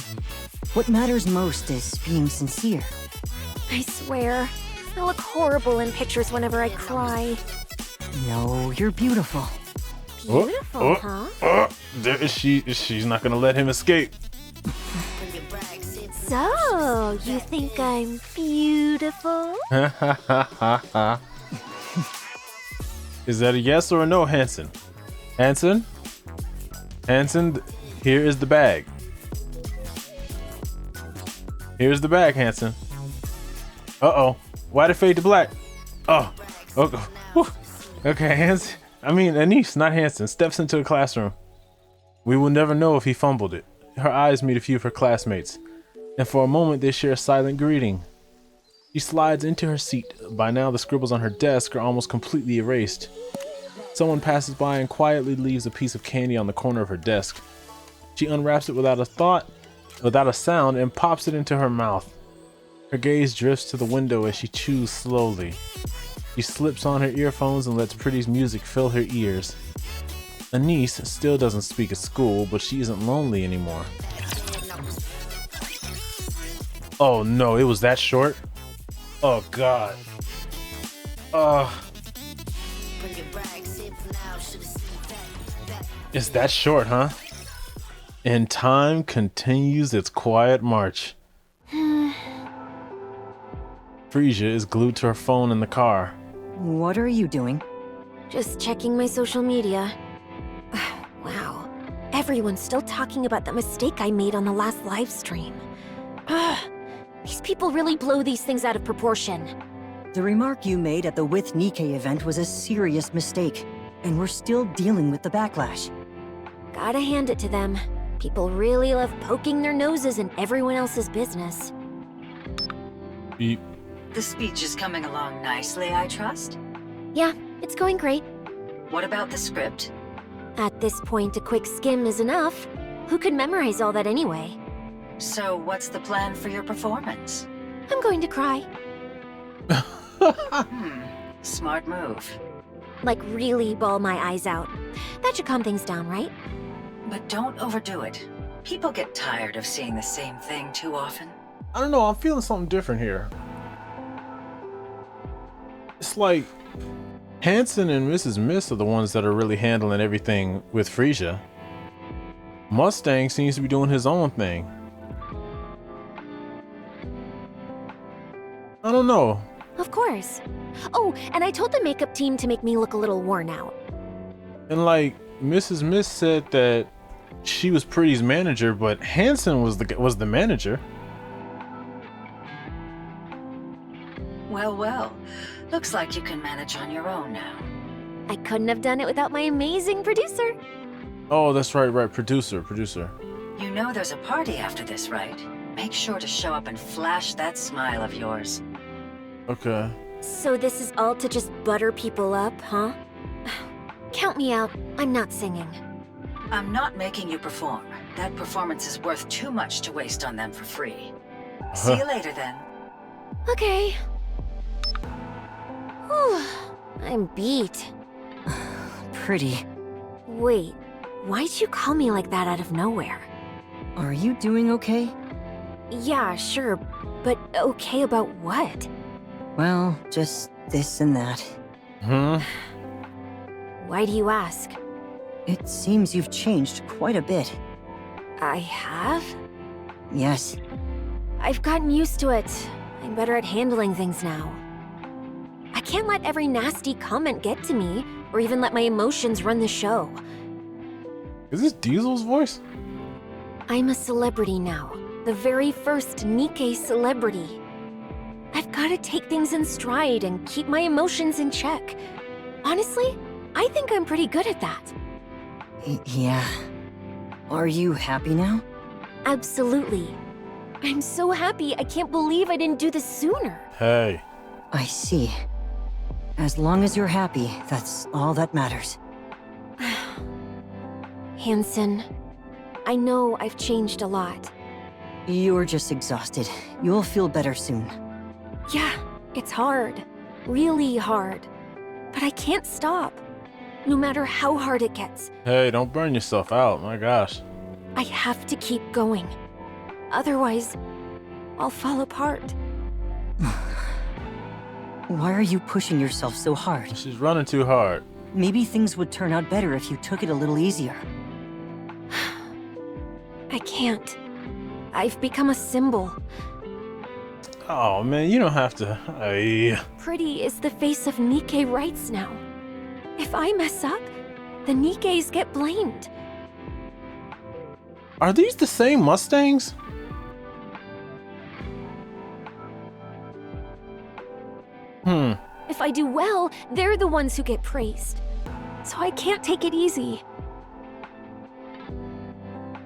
What matters most is being sincere. I swear, I look horrible in pictures whenever I cry. No, you're beautiful. Beautiful, huh? She's not gonna let him escape. So, you think I'm beautiful? Is that a yes or a no, Hansen? Hansen? Hansen, here is the bag. Here's the bag, Hansen. Uh-oh. Why'd it fade to black? Oh. Okay, Hansen. I mean, Anise, not Hansen, steps into the classroom. We will never know if he fumbled it. Her eyes meet a few of her classmates, and for a moment they share a silent greeting. She slides into her seat. By now, the scribbles on her desk are almost completely erased. Someone passes by and quietly leaves a piece of candy on the corner of her desk. She unwraps it without a sound, and pops it into her mouth. Her gaze drifts to the window as she chews slowly. She slips on her earphones and lets Pretty's music fill her ears. Anise still doesn't speak at school, but she isn't lonely anymore. Oh no, it was that short? Oh god. It's that short, huh? And time continues its quiet march. Frisia is glued to her phone in the car. What are you doing? Just checking my social media. Wow. Everyone's still talking about the mistake I made on the last live stream. These people really blow these things out of proportion. The remark you made at the With Nikke event was a serious mistake, and we're still dealing with the backlash. Gotta hand it to them. People really love poking their noses in everyone else's business. Beep. The speech is coming along nicely, I trust? Yeah, it's going great. What about the script? At this point, a quick skim is enough. Who could memorize all that anyway? So what's the plan for your performance? I'm going to cry. Smart move. Like really bawl my eyes out. That should calm things down, right? But don't overdo it. People get tired of seeing the same thing too often. I don't know, I'm feeling something different here. It's like Hansen and Mrs. Miss are the ones that are really handling everything with Frisia. Mustang seems to be doing his own thing. I don't know. Of course. Oh, and I told the makeup team to make me look a little worn out. And like Mrs. Miss said that she was Pretty's manager, but Hansen was the manager. Well, well. Looks like you can manage on your own now. I couldn't have done it without my amazing producer. Oh, that's right, producer. You know there's a party after this, right? Make sure to show up and flash that smile of yours. Okay. So this is all to just butter people up, huh? Count me out. I'm not singing. I'm not making you perform. That performance is worth too much to waste on them for free. See you later, then. Okay. Whew. I'm beat. Pretty. Wait, why'd you call me like that out of nowhere? Are you doing okay? Yeah, sure, but okay about what? Well, just this and that. Why do you ask? It seems you've changed quite a bit. I have? Yes. I've gotten used to it. I'm better at handling things now. I can't let every nasty comment get to me, or even let my emotions run the show. Is this Diesel's voice? I'm a celebrity now. The very first Nikke celebrity. I've got to take things in stride and keep my emotions in check. Honestly, I think I'm pretty good at that. Yeah. Are you happy now? Absolutely. I'm so happy I can't believe I didn't do this sooner. Hey. I see. As long as you're happy, that's all that matters. Hansen, I know I've changed a lot. You're just exhausted. You'll feel better soon. Yeah, it's hard. Really hard. But I can't stop. No matter how hard it gets. Hey, don't burn yourself out. My gosh. I have to keep going. Otherwise, I'll fall apart. Why are you pushing yourself so hard? She's running too hard. Maybe things would turn out better if you took it a little easier. I can't. I've become a symbol. Oh man, you don't have to. Ay. Pretty is the face of Nikke rights now. If I mess up, the Nikkes get blamed. Are these the same Mustangs? If I do well, they're the ones who get praised. So I can't take it easy.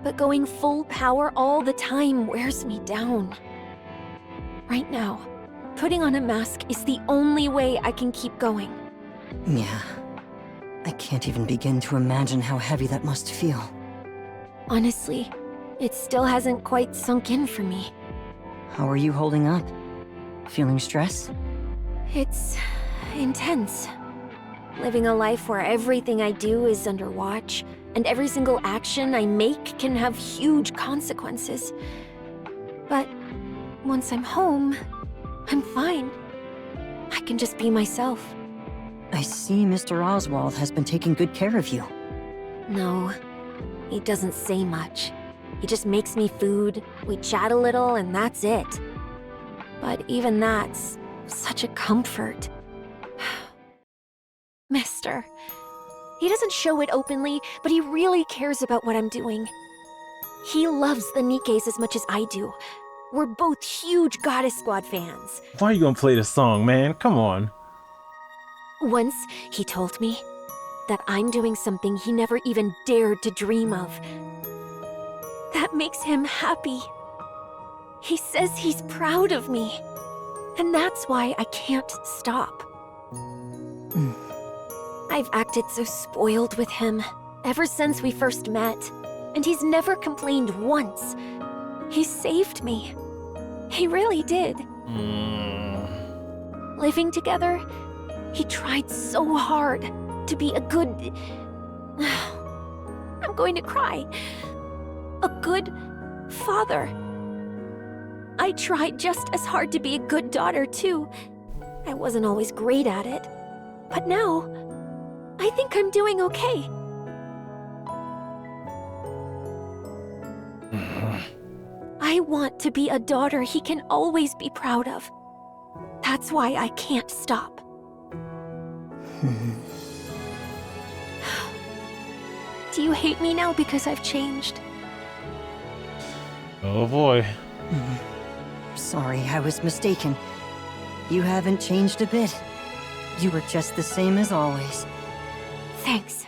But going full power all the time wears me down. Right now, putting on a mask is the only way I can keep going. Yeah. I can't even begin to imagine how heavy that must feel. Honestly, it still hasn't quite sunk in for me. How are you holding up? Feeling stress? It's intense. Living a life where everything I do is under watch, and every single action I make can have huge consequences. But once I'm home, I'm fine. I can just be myself. I see Mr. Oswald has been taking good care of you. No, he doesn't say much. He just makes me food, we chat a little, and that's it. But even that's such a comfort. Mister. He doesn't show it openly, but he really cares about what I'm doing. He loves the Nikkes as much as I do. We're both huge Goddess Squad fans. Why are you gonna play this song, man? Come on. Once, he told me that I'm doing something he never even dared to dream of. That makes him happy. He says he's proud of me. And that's why I can't stop. I've acted so spoiled with him ever since we first met, and he's never complained once. He saved me. He really did. Living together, he tried so hard to be a good... I'm going to cry. A good father. I tried just as hard to be a good daughter, too. I wasn't always great at it. But now, I think I'm doing okay. I want to be a daughter he can always be proud of. That's why I can't stop. Do you hate me now because I've changed? Oh boy. Sorry, I was mistaken. You haven't changed a bit. You were just the same as always. Thanks.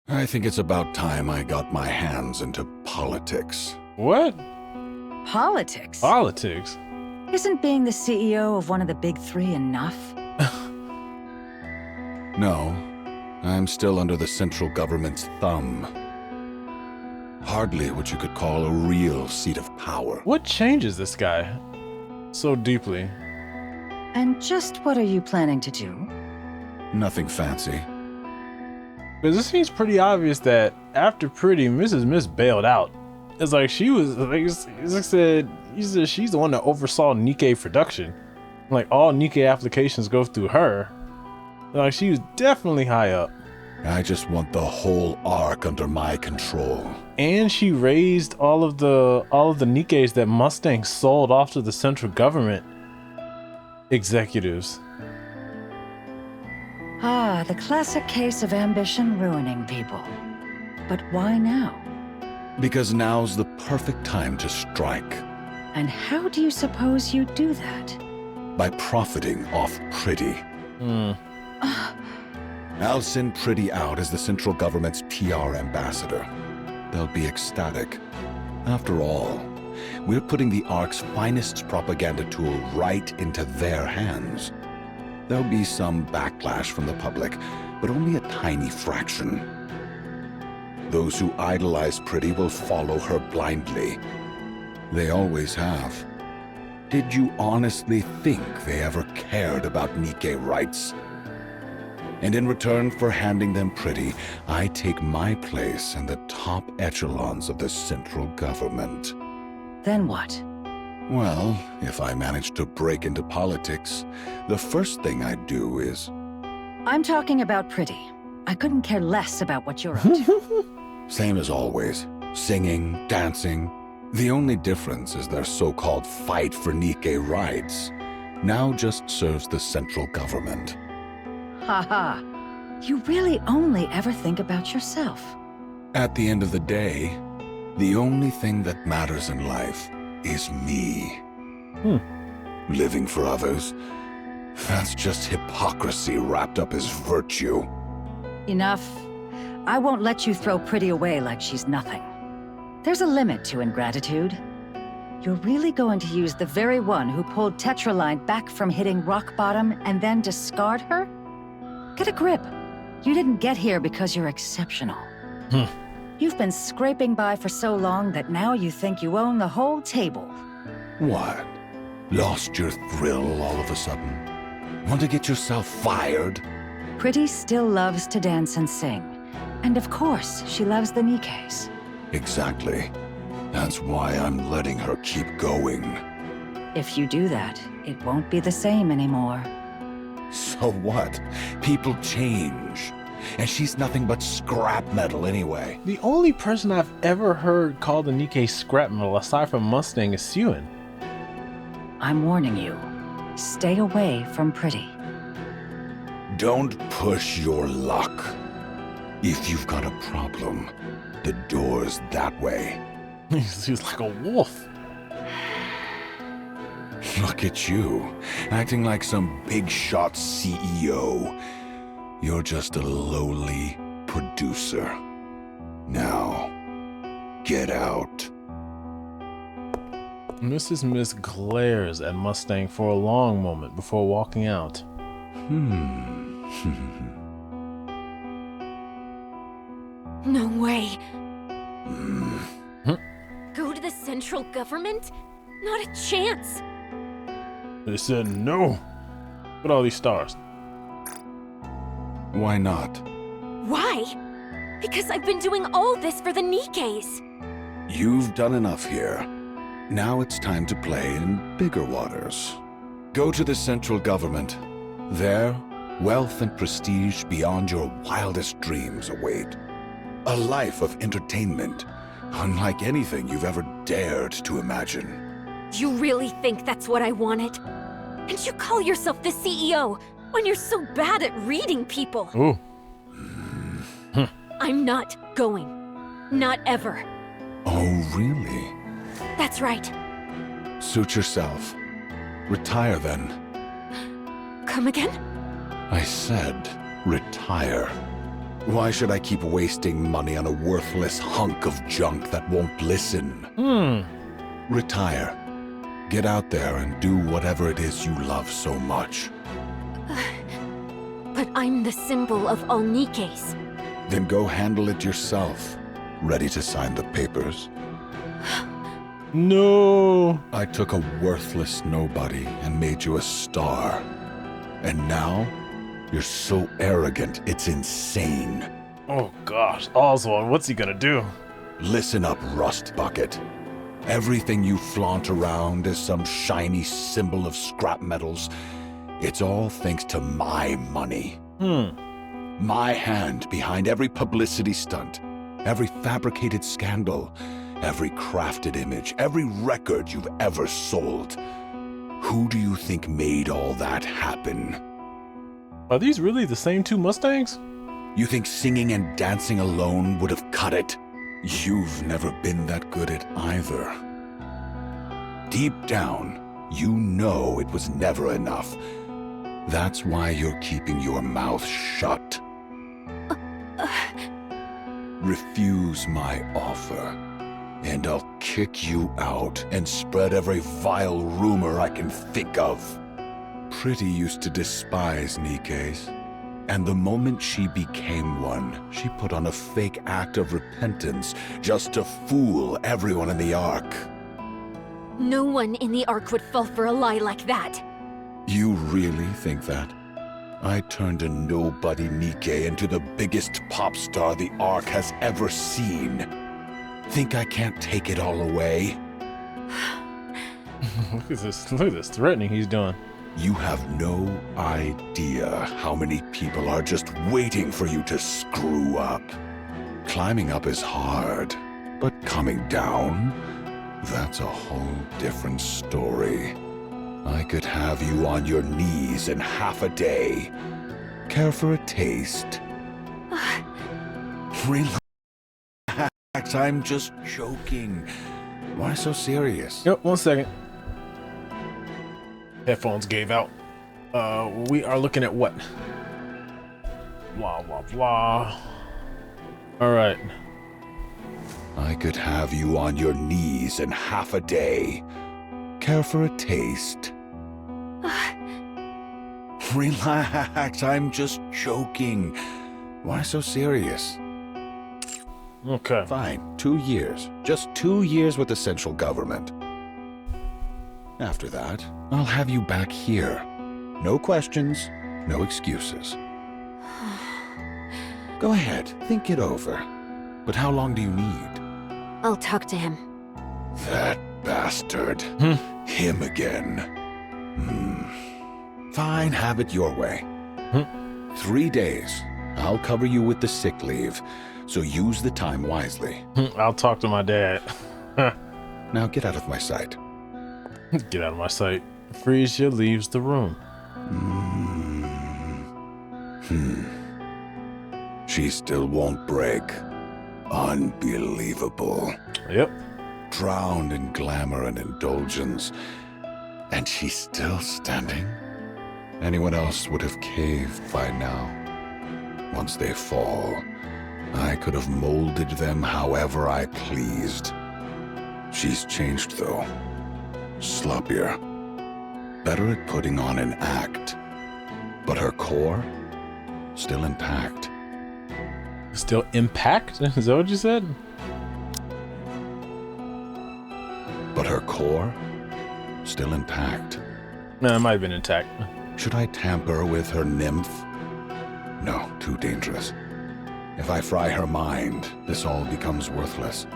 I think it's about time I got my hands into politics. What? Politics? Politics? Isn't being the CEO of one of the big three enough? No, I'm still under the central government's thumb. Hardly what you could call a real seat of power. What changes this guy so deeply? And just what are you planning to do? Nothing fancy. Because it seems pretty obvious that after Pretty, Mrs. Miss bailed out. It's like she was, like you said she's the one that oversaw Nikke production. Like all Nikke applications go through her. Like she was definitely high up. I just want the whole arc under my control. And she raised all of the Nikkes that Mustang sold off to the central government executives. Ah, the classic case of ambition ruining people. But why now? Because now's the perfect time to strike. And how do you suppose you do that? By profiting off Pretty. I'll send Pretty out as the central government's PR ambassador. They'll be ecstatic. After all, we're putting the ARC's finest propaganda tool right into their hands. There'll be some backlash from the public, but only a tiny fraction. Those who idolize Pretty will follow her blindly. They always have. Did you honestly think they ever cared about Nikke rights? And in return for handing them Pretty, I take my place in the top echelons of the central government. Then what? Well, if I manage to break into politics, the first thing I'd do is... I'm talking about Pretty. I couldn't care less about what you're up to. Same as always. Singing, dancing. The only difference is their so-called fight for Nikke rights now just serves the central government. Haha. You really only ever think about yourself. At the end of the day, the only thing that matters in life is me. Living for others, that's just hypocrisy wrapped up as virtue. Enough. I won't let you throw Pretty away like she's nothing. There's a limit to ingratitude. You're really going to use the very one who pulled Tetraline back from hitting rock bottom and then discard her? Get a grip. You didn't get here because you're exceptional. You've been scraping by for so long that now you think you own the whole table. What? Lost your thrill all of a sudden? Want to get yourself fired? Pretty still loves to dance and sing. And of course, she loves the Nikkes. Exactly. That's why I'm letting her keep going. If you do that, it won't be the same anymore. So what? People change. And she's nothing but scrap metal anyway. The only person I've ever heard call the Nikke scrap metal aside from Mustang is Suen. I'm warning you. Stay away from Pretty. Don't push your luck. If you've got a problem, the door's that way. He's like a wolf. Look at you, acting like some big shot CEO. You're just a lowly producer. Now, get out. Mrs. Miss glares at Mustang for a long moment before walking out. No way. Go to the central government? Not a chance. They said no. Look at all these stars. Why not? Why? Because I've been doing all this for the Nikkes. You've done enough here. Now it's time to play in bigger waters. Go to the central government. There, wealth and prestige beyond your wildest dreams await. A life of entertainment, unlike anything you've ever dared to imagine. You really think that's what I wanted? And you call yourself the CEO when you're so bad at reading people? Ooh. I'm not going. Not ever. Oh, really? That's right. Suit yourself. Retire then. Come again? I said, retire. Why should I keep wasting money on a worthless hunk of junk that won't listen? Retire. Get out there and do whatever it is you love so much. But I'm the symbol of all Nikkes. Then go handle it yourself. Ready to sign the papers? No. I took a worthless nobody and made you a star. And now, you're so arrogant, it's insane. Oh gosh, Oswald, what's he gonna do? Listen up, Rust Bucket. Everything you flaunt around as some shiny symbol of scrap metals, it's all thanks to my money. My hand behind every publicity stunt, every fabricated scandal, every crafted image, every record you've ever sold. Who do you think made all that happen? Are these really the same two Mustangs? You think singing and dancing alone would have cut it? You've never been that good at either. Deep down, you know it was never enough. That's why you're keeping your mouth shut. Refuse my offer, and I'll kick you out and spread every vile rumor I can think of. Pretty used to despise Nikkes, and the moment she became one, she put on a fake act of repentance just to fool everyone in the Ark. No one in the Ark would fall for a lie like that. You really think that? I turned a nobody Nikke into the biggest pop star the Ark has ever seen. Think I can't take it all away? Look at this threatening he's doing. You have no idea how many people are just waiting for you to screw up. Climbing up is hard, but coming down, that's a whole different story. I could have you on your knees in half a day. Care for a taste? Relax, I'm just joking. Why so serious? Yep, 1 second. Headphones gave out. We are looking at what? Blah, blah, blah. All right. I could have you on your knees in half a day. Care for a taste? Relax, I'm just joking. Why so serious? Okay. Fine, 2 years. Just 2 years with the central government. After that, I'll have you back here. No questions, no excuses. Go ahead, think it over. But how long do you need? I'll talk to him. That bastard. Him again. Fine, have it your way. 3 days. I'll cover you with the sick leave, so use the time wisely. I'll talk to my dad. Now get out of my sight. Get out of my sight. Frisia leaves the room. She still won't break. Unbelievable. Yep. Drowned in glamour and indulgence. And she's still standing? Anyone else would have caved by now. Once they fall, I could have molded them however I pleased. She's changed, though. Sloppier. Better at putting on an act. But her core, still intact. Still impact? Is that what you said? But her core, still intact. No, it might have been intact. Should I tamper with her nymph? No, too dangerous. If I fry her mind, this all becomes worthless.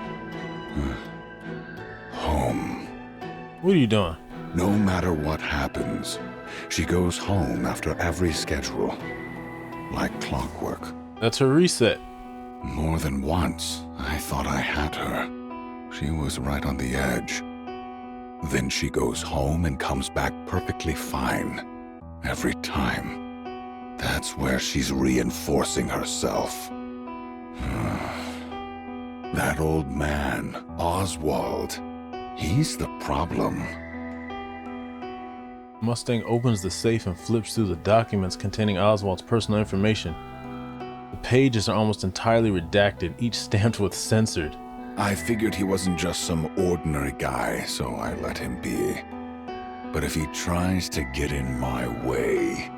Home. What are you doing? No matter what happens, she goes home after every schedule. Like clockwork. That's her reset. More than once, I thought I had her. She was right on the edge. Then she goes home and comes back perfectly fine. Every time. That's where she's reinforcing herself. That old man, Oswald, he's the problem. Mustang opens the safe and flips through the documents containing Oswald's personal information. The pages are almost entirely redacted, each stamped with censored. I figured he wasn't just some ordinary guy, so I let him be. But if he tries to get in my way...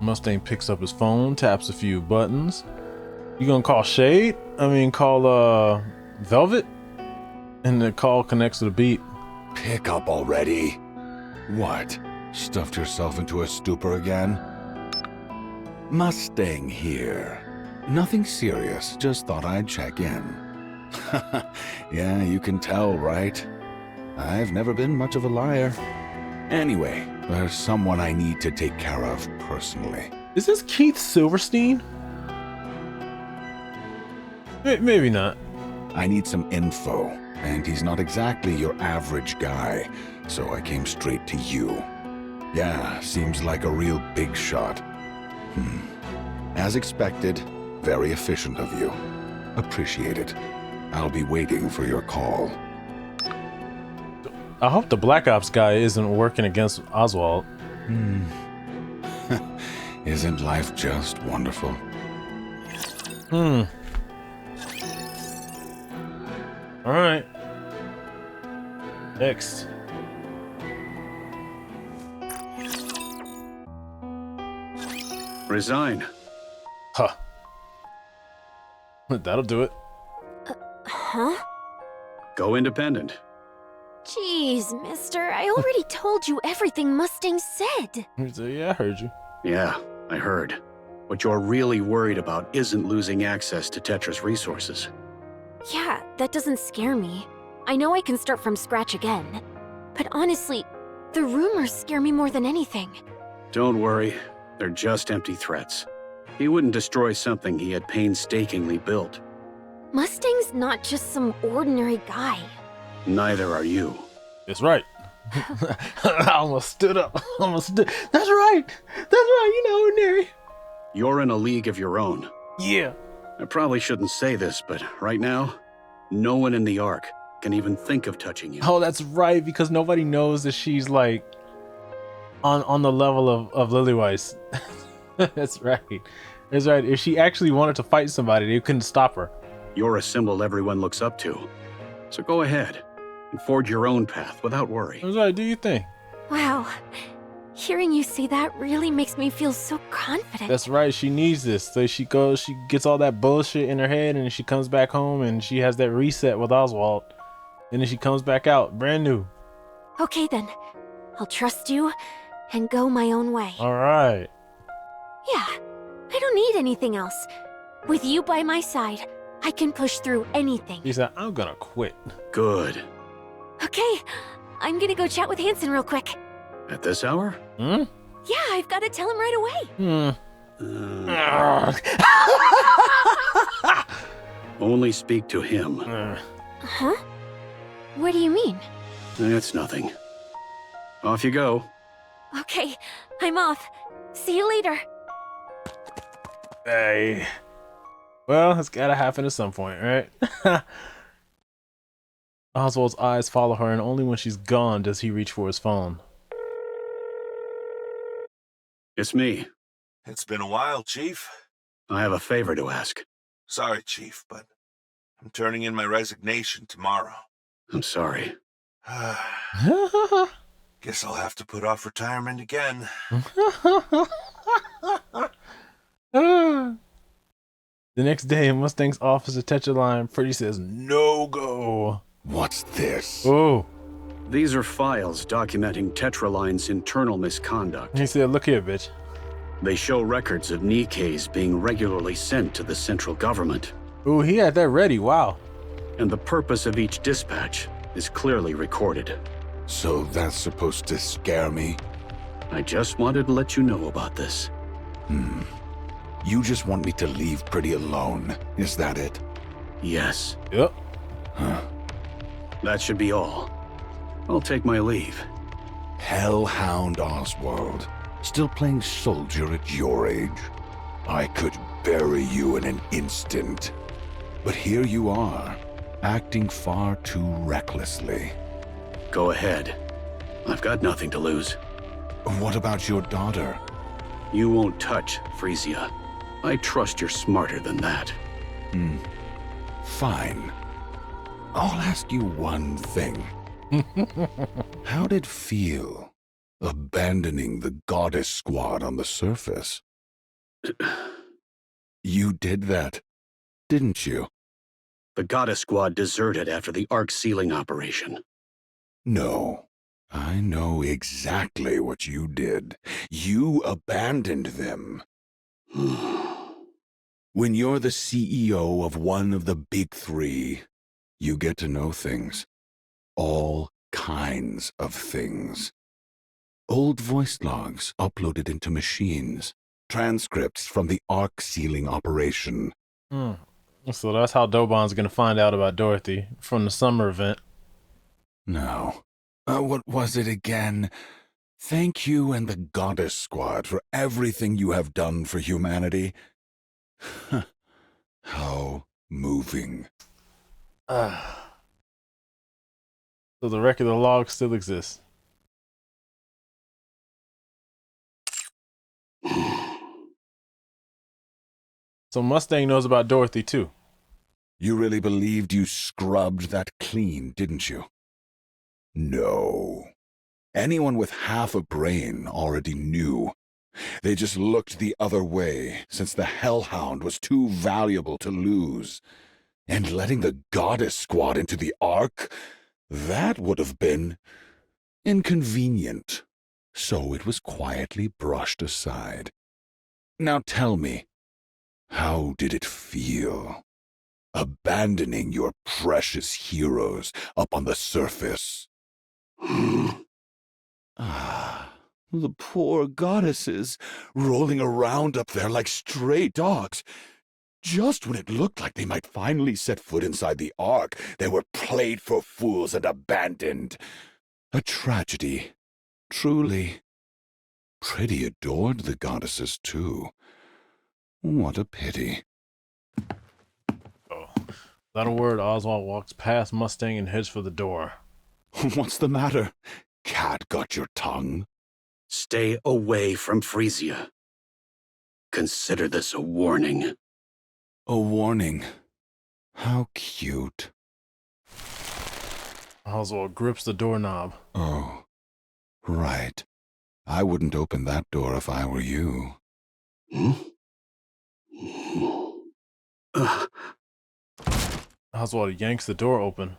Mustang picks up his phone, taps a few buttons. You gonna call Shade? Call Velvet? And the call connects to the beep. Pick up already. What? Stuffed yourself into a stupor again? Mustang here. Nothing serious, just thought I'd check in. Yeah, you can tell, right? I've never been much of a liar. Anyway, there's someone I need to take care of personally. Is this Keith Silverstein? Maybe not. I need some info, and he's not exactly your average guy, so I came straight to you. Yeah, seems like a real big shot. As expected, very efficient of you. Appreciate it. I'll be waiting for your call. I hope the Black Ops guy isn't working against Oswald. Isn't life just wonderful? Alright. Next. Resign. Huh. That'll do it. Huh? Go independent. Jeez, mister, I already told you everything Mustang said. Yeah, I heard you. Yeah, I heard. What you're really worried about isn't losing access to Tetra's resources. Yeah, that doesn't scare me. I know I can start from scratch again. But honestly, the rumors scare me more than anything. Don't worry, they're just empty threats. He wouldn't destroy something he had painstakingly built. Mustang's not just some ordinary guy. Neither are you. That's right. I almost stood up. That's right. That's right. You know, ordinary. You're in a league of your own. Yeah. I probably shouldn't say this, but right now, no one in the Ark can even think of touching you. Oh, that's right, because nobody knows that she's like on the level of Lillyweiss. That's right. That's right. If she actually wanted to fight somebody, they couldn't stop her. You're a symbol everyone looks up to. So go ahead and forge your own path without worry. That's right. Do you think? Wow. Hearing you say that really makes me feel so confident. That's right. She needs this. So she gets all that bullshit in her head, and she comes back home and she has that reset with Oswald. And then she comes back out brand new. Okay then. I'll trust you and go my own way. All right. Yeah. I don't need anything else. With you by my side, I can push through anything. He said, I'm gonna quit. Good. Okay. I'm gonna go chat with Hanson real quick. At this hour? Yeah, I've got to tell him right away. Only speak to him. Huh? What do you mean? It's nothing. Off you go. Okay, I'm off. See you later. Hey. Well, it's gotta happen at some point, right? Oswald's eyes follow her, and only when she's gone does he reach for his phone. It's me. It's been a while, Chief. I have a favor to ask. Sorry, Chief, but I'm turning in my resignation tomorrow. I'm sorry. Guess I'll have to put off retirement again. The next day in Mustang's office, a Tetra line, Freddy says, "No go." What's this? Oh. These are files documenting Tetraline's internal misconduct. He said, "Look here, bitch." They show records of Nikkes being regularly sent to the central government. Ooh, he had that ready. Wow. And the purpose of each dispatch is clearly recorded. So that's supposed to scare me? I just wanted to let you know about this. You just want me to leave Pretty alone, is that it? Yes. Yep. Huh. That should be all. I'll take my leave. Hellhound Oswald. Still playing soldier at your age? I could bury you in an instant. But here you are, acting far too recklessly. Go ahead. I've got nothing to lose. What about your daughter? You won't touch Frisia. I trust you're smarter than that. Fine. I'll ask you one thing. How'd it feel, abandoning the Goddess Squad on the surface? You did that, didn't you? The Goddess Squad deserted after the Arc sealing operation. No. I know exactly what you did. You abandoned them. When you're the CEO of one of the big three, you get to know things. All kinds of things. Old voice logs uploaded into machines. Transcripts from the Arc sealing operation. So that's how Dobon's gonna find out about Dorothy, from the summer event. No. What was it again? Thank you and the Goddess Squad for everything you have done for humanity. How moving. So the record of the log still exists. So Mustang knows about Dorothy too. You really believed you scrubbed that clean, didn't you? No. Anyone with half a brain already knew. They just looked the other way, since the Hellhound was too valuable to lose. And letting the Goddess Squad into the Ark, that would have been inconvenient. So it was quietly brushed aside. Now tell me, how did it feel? Abandoning your precious heroes up on the surface. The poor goddesses, rolling around up there like stray dogs. Just when it looked like they might finally set foot inside the Ark, they were played for fools and abandoned. A tragedy. Truly. Pretty adored the goddesses, too. What a pity. Without a word, Oswald walks past Mustang and heads for the door. What's the matter? Cat got your tongue? Stay away from Frisia. Consider this a warning. A warning. How cute. Oswald grips the doorknob. Oh, right. I wouldn't open that door if I were you. Oswald yanks the door open.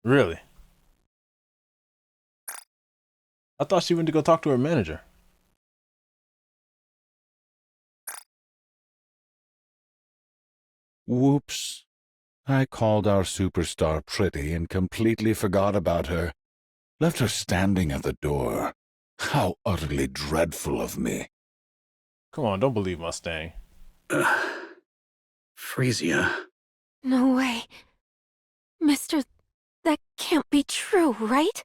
Really? I thought she went to go talk to her manager. Whoops. I called our superstar pretty and completely forgot about her. Left her standing at the door. How utterly dreadful of me. Come on, don't believe Mustang. Frisia. No way. Mister, that can't be true, right?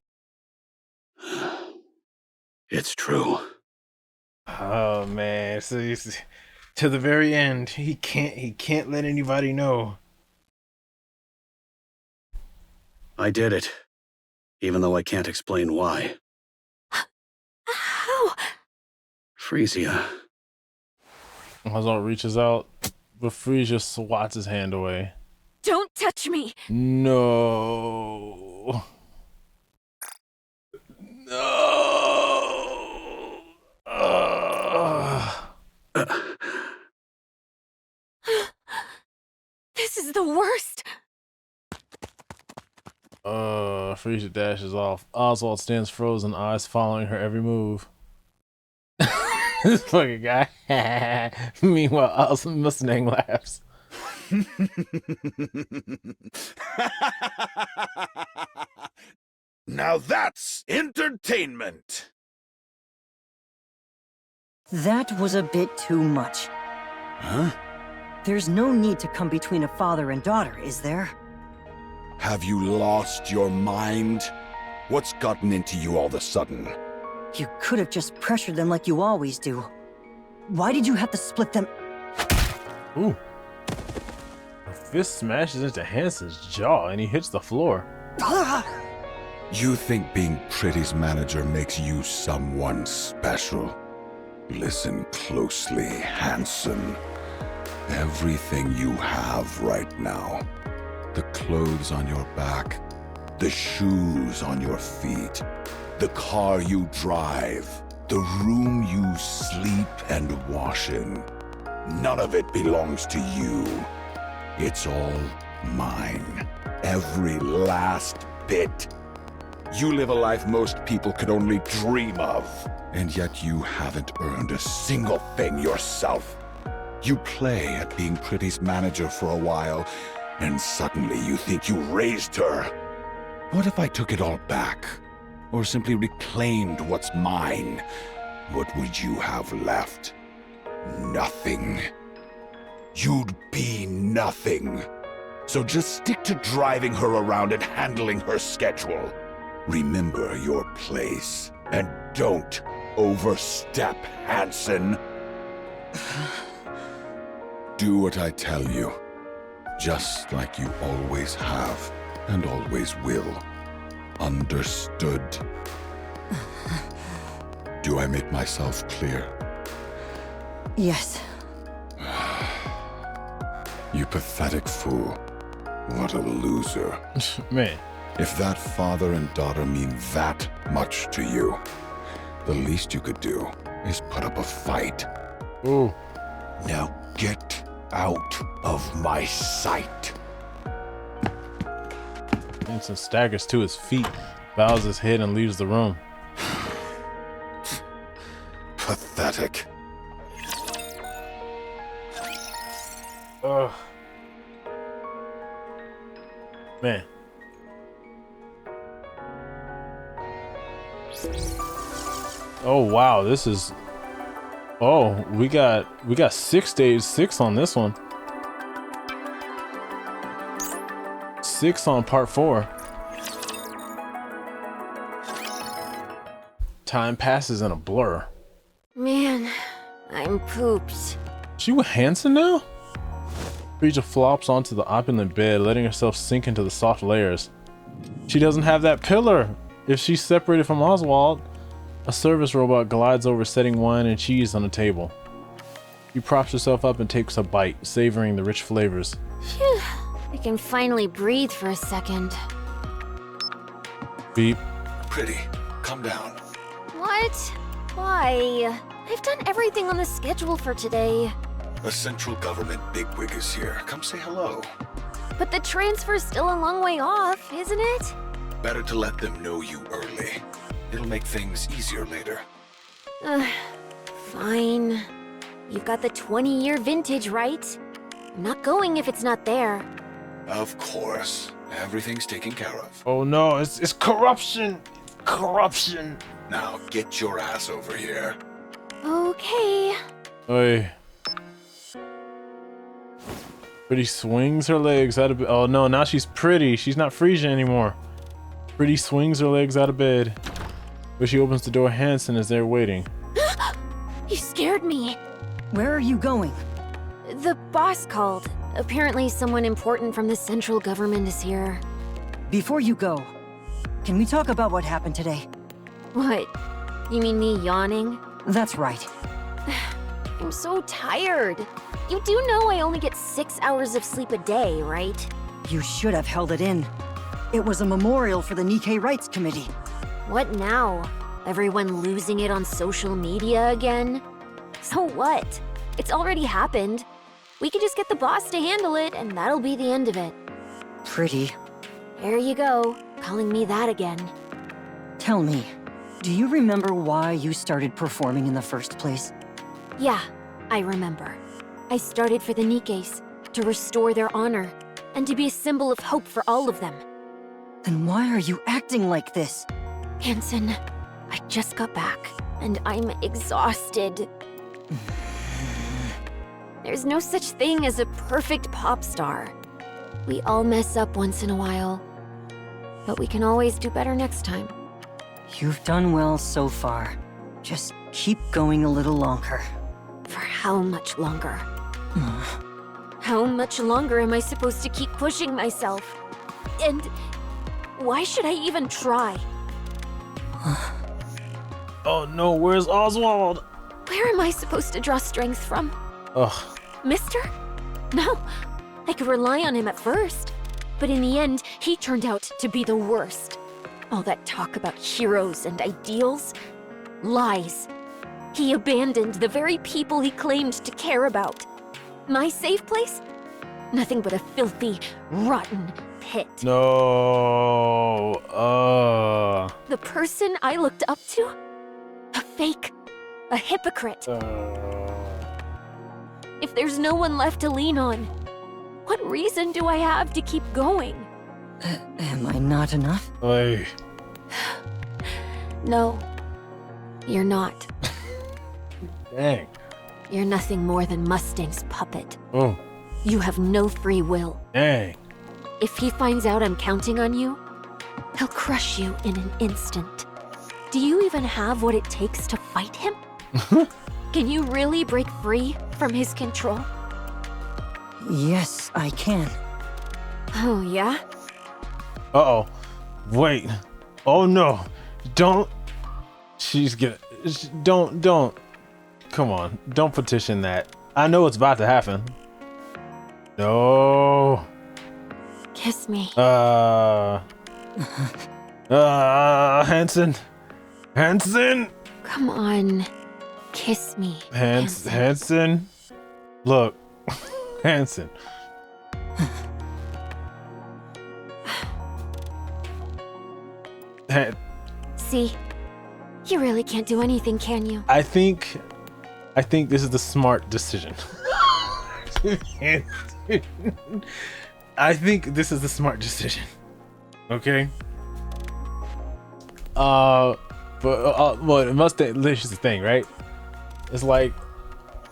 It's true. Oh man, so to the very end, he can't let anybody know. I did it, even though I can't explain why. How? Frisia. Oswald reaches out, but Frisia swats his hand away. Don't touch me! No. No. This is the worst! Frisia dashes off. Oswald stands frozen, eyes following her every move. This fucking guy. Meanwhile, Mustang laughs. Now that's entertainment! That was a bit too much. Huh? There's no need to come between a father and daughter, is there? Have you lost your mind? What's gotten into you all of a sudden? You could have just pressured them like you always do. Why did you have to split them? Ooh. fist smashes into Hansen's jaw and he hits the floor. You think being Pretty's manager makes you someone special? Listen closely, Hansen. Everything you have right now, the clothes on your back, the shoes on your feet, the car you drive, the room you sleep and wash in, none of it belongs to you. It's all mine. Every last bit. You live a life most people could only dream of, and yet you haven't earned a single thing yourself. You play at being Pretty's manager for a while, and suddenly you think you raised her. What if I took it all back? Or simply reclaimed what's mine? What would you have left? Nothing. You'd be nothing. So just stick to driving her around and handling her schedule. Remember your place, and don't overstep, Hansen. Do what I tell you, just like you always have and always will. Understood? Do I make myself clear? Yes. You pathetic fool. What a loser. Man. If that father and daughter mean that much to you, the least you could do is put up a fight. Ooh. Now get out of my sight. Hansen staggers to his feet, bows his head, and leaves the room. Pathetic. Ugh. Man. Oh wow, this is. Oh, we got stage 6 on this one. 6 on part 4. Time passes in a blur. Man, I'm pooped. She with Hansen now? Frida flops onto the opulent bed, letting herself sink into the soft layers. She doesn't have that pillar. If she's separated from Oswald, a service robot glides over, setting wine and cheese on the table. She props herself up and takes a bite, savoring the rich flavors. Phew, I can finally breathe for a second. Beep. Pretty, come down. What? Why? I've done everything on the schedule for today. A central government bigwig is here. Come say hello. But the transfer's still a long way off, isn't it? Better to let them know you early. It'll make things easier later. Fine. You've got the 20-year vintage, right? I'm not going if it's not there. Of course. Everything's taken care of. Oh no, it's corruption! Corruption! Now get your ass over here. Okay. Oi. Pretty swings her legs out of bed. Oh no, now she's Pretty. She's not Frisia anymore. Pretty swings her legs out of bed. But she opens the door. Hansen is there waiting. You scared me. Where are you going? The boss called. Apparently someone important from the central government is here. Before you go, can we talk about what happened today? What? You mean me yawning? That's right. I'm so tired. You do know I only get 6 hours of sleep a day, right? You should have held it in. It was a memorial for the Nikke Rights Committee. What now? Everyone losing it on social media again? So what? It's already happened. We could just get the boss to handle it, and that'll be the end of it. Pretty. There you go, calling me that again. Tell me, do you remember why you started performing in the first place? Yeah, I remember. I started for the Nikkes, to restore their honor, and to be a symbol of hope for all of them. Then why are you acting like this? Hansen, I just got back, and I'm exhausted. There's no such thing as a perfect pop star. We all mess up once in a while, but we can always do better next time. You've done well so far. Just keep going a little longer. For how much longer? How much longer am I supposed to keep pushing myself? And why should I even try? Oh no, where's Oswald? Where am I supposed to draw strength from? Ugh. Mister? No, I could rely on him at first. But in the end, he turned out to be the worst. All that talk about heroes and ideals? Lies. He abandoned the very people he claimed to care about. My safe place? Nothing but a filthy, rotten pit. No. The person I looked up to? A fake. A hypocrite. If there's no one left to lean on, what reason do I have to keep going? Am I not enough? Oy. No, you're not. Dang. You're nothing more than Mustang's puppet. Oh. You have no free will. Dang. If he finds out I'm counting on you, he'll crush you in an instant. Do you even have what it takes to fight him? Can you really break free from his control? Yes, I can. Oh, yeah? Uh-oh. Wait. Oh no. Don't. She's gonna. Don't. Come on. Don't petition that. I know it's about to happen. No. Kiss me. Hanson. Hanson. Come on. Kiss me. Hanson. Look. Hanson. See? You really can't do anything, can you? I think this is the smart decision. I think this is the smart decision. Okay? Well, Mustang, this is the thing, right? It's like,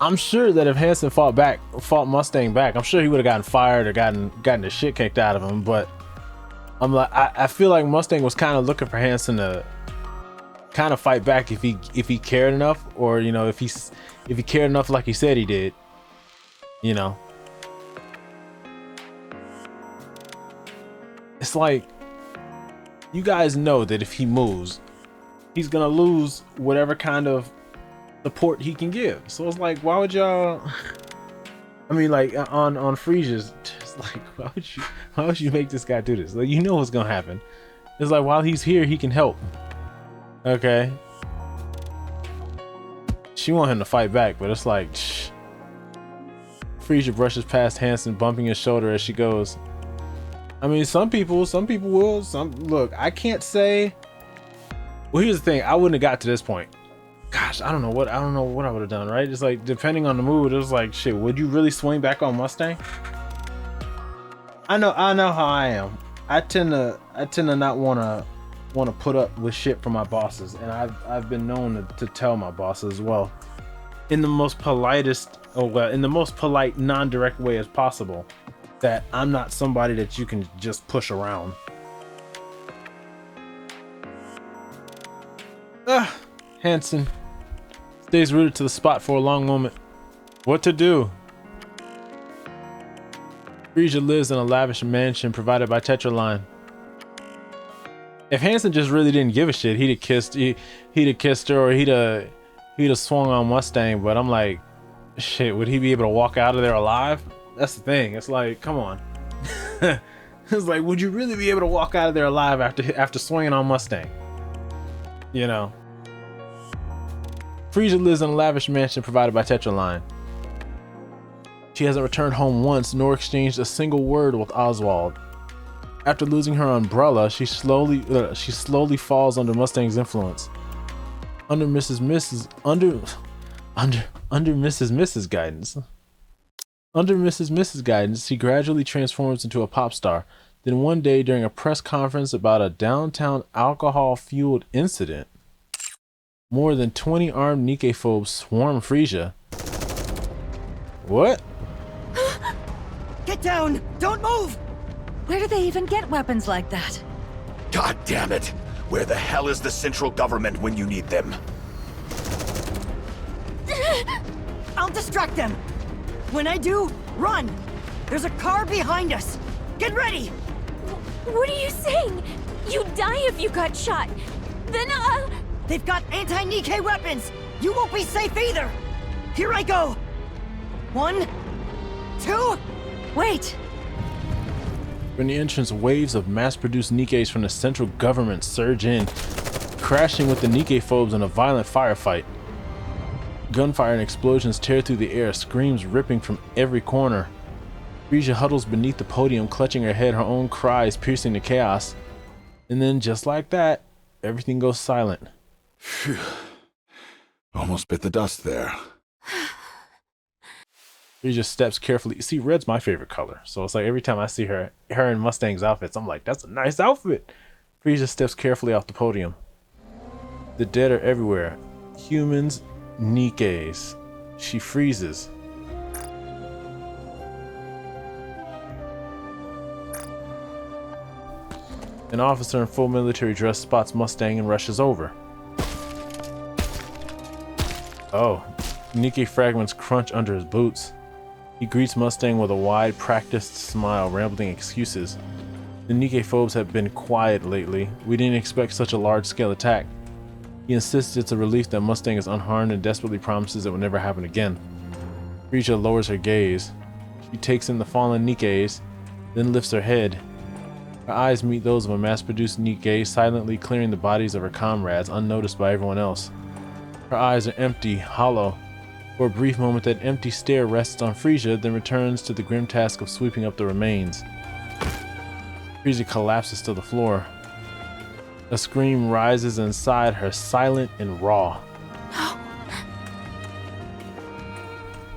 I'm sure that if Hanson fought Mustang back, I'm sure he would have gotten fired or gotten the shit kicked out of him. But I'm like, I feel like Mustang was kind of looking for Hanson to kind of fight back if he cared enough, or you know, if he cared enough like he said he did, you know. It's like, you guys know that if he moves, he's gonna lose whatever kind of support he can give. So it's like, why would y'all? I mean, like on Frisia's, just like, why would you make this guy do this? Like, you know what's gonna happen. It's like, while he's here, he can help. Okay. She want him to fight back, but it's like, shh. Frisia brushes past Hanson, bumping his shoulder as she goes. I mean, some people will. Look, I can't say. Well, here's the thing. I wouldn't have got to this point. Gosh, I don't know what I would have done, right? It's like, depending on the mood, it was like, shit, would you really swing back on Mustang? I know how I am. I tend to not want to put up with shit from my bosses, and I've been known to tell my bosses as well, in the most politest, in the most polite, non-direct way as possible, that I'm not somebody that you can just push around. Hanson stays rooted to the spot for a long moment. What to do? Frisia lives in a lavish mansion provided by Tetraline. If Hanson just really didn't give a shit, he'd have kissed her, or he'd have swung on Mustang. But I'm like, shit, would he be able to walk out of there alive? That's the thing. It's like, come on. It's like, would you really be able to walk out of there alive after swinging on Mustang? You know. Frisia lives in a lavish mansion provided by Tetraline. She hasn't returned home once, nor exchanged a single word with Oswald. After losing her umbrella, she slowly falls under Mustang's influence. Under Mrs. Mrs. guidance, she gradually transforms into a pop star. Then one day, during a press conference about a downtown alcohol-fueled incident, more than 20 armed Nikke phobes swarm Frisia. What? Get down! Don't move! Where do they even get weapons like that? God damn it! Where the hell is the central government when you need them? I'll distract them! When I do, run! There's a car behind us! Get ready! What are you saying? You'd die if you got shot. Then, They've got anti-Nikke weapons! You won't be safe either! Here I go! 1, 2... Wait! From the entrance, waves of mass-produced Nikkes from the central government surge in, crashing with the Nikke phobes in a violent firefight. Gunfire and explosions tear through the air, screams ripping from every corner. Frisia huddles beneath the podium, clutching her head, her own cries piercing the chaos. And then, just like that, everything goes silent. Phew. Almost bit the dust there. Frisia steps carefully. See, red's my favorite color, so it's like every time I see her in Mustang's outfits, I'm like, that's a nice outfit. Frisia steps carefully off the podium. The dead are everywhere. Humans, Nikkes. She freezes. An officer in full military dress spots Mustang and rushes over. Oh, Nikke fragments crunch under his boots. He greets Mustang with a wide, practiced smile, rambling excuses. The Nikke phobes have been quiet lately. We didn't expect such a large-scale attack. He insists it's a relief that Mustang is unharmed and desperately promises it will never happen again. Frisia lowers her gaze. She takes in the fallen Nikkes, then lifts her head. Her eyes meet those of a mass-produced Nikke, silently clearing the bodies of her comrades, unnoticed by everyone else. Her eyes are empty, hollow. For a brief moment, that empty stare rests on Frisia, then returns to the grim task of sweeping up the remains. Frisia collapses to the floor. A scream rises inside her, silent and raw.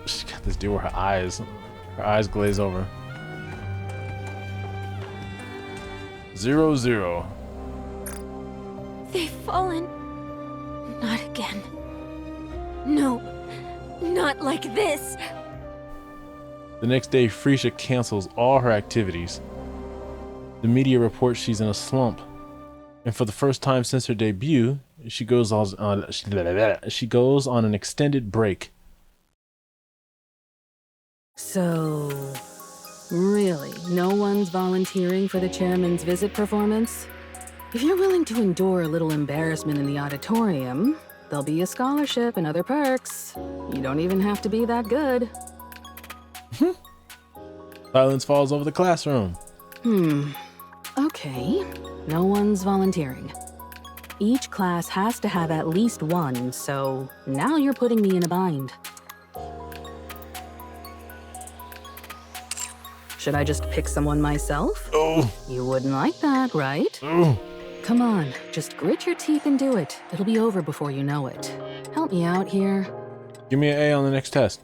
She's got this deal where her eyes glaze over. 0-0. they've fallen. Not again. No, not like this. The next day, Frisia cancels all her activities. The media reports she's in a slump. And for the first time since her debut, she goes on an extended break. So, really, no one's volunteering for the chairman's visit performance? If you're willing to endure a little embarrassment in the auditorium, there'll be a scholarship and other perks. You don't even have to be that good. Silence falls over the classroom. Okay, no one's volunteering. Each class has to have at least one, so now you're putting me in a bind. Should I just pick someone myself? Oh. You wouldn't like that, right? Oh. Come on, just grit your teeth and do it. It'll be over before you know it. Help me out here. Give me an A on the next test.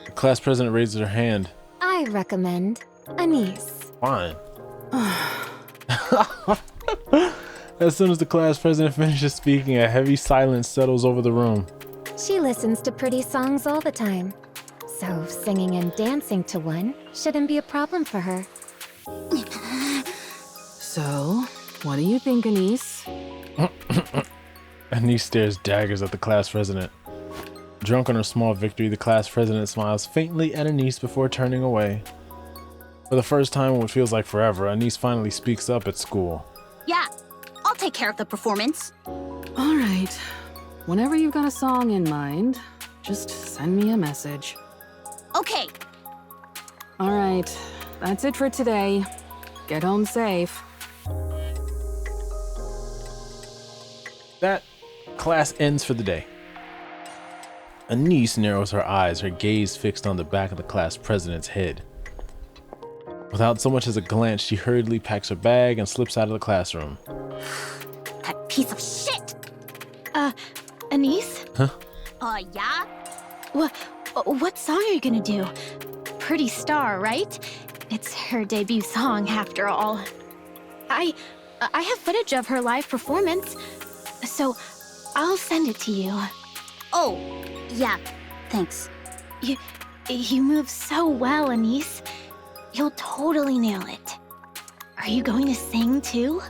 The class president raises her hand. I recommend Anise. Fine. As soon as the class president finishes speaking, a heavy silence settles over the room. She listens to pretty songs all the time. So singing and dancing to one shouldn't be a problem for her. So, what do you think, Anise? Anise stares daggers at the class president. Drunk on her small victory, the class president smiles faintly at Anise before turning away. For the first time in what feels like forever, Anise finally speaks up at school. Yeah, I'll take care of the performance. All right. Whenever you've got a song in mind, just send me a message. Okay. All right. That's it for today. Get home safe. That class ends for the day. Anise narrows her eyes, her gaze fixed on the back of the class president's head. Without so much as a glance, she hurriedly packs her bag and slips out of the classroom. That piece of shit! Anise? Huh? Yeah? What song are you gonna do? Pretty Star, right? It's her debut song, after all. I have footage of her live performance, so I'll send it to you. Oh, yeah, thanks. You move so well, Anise. You'll totally nail it. Are you going to sing too?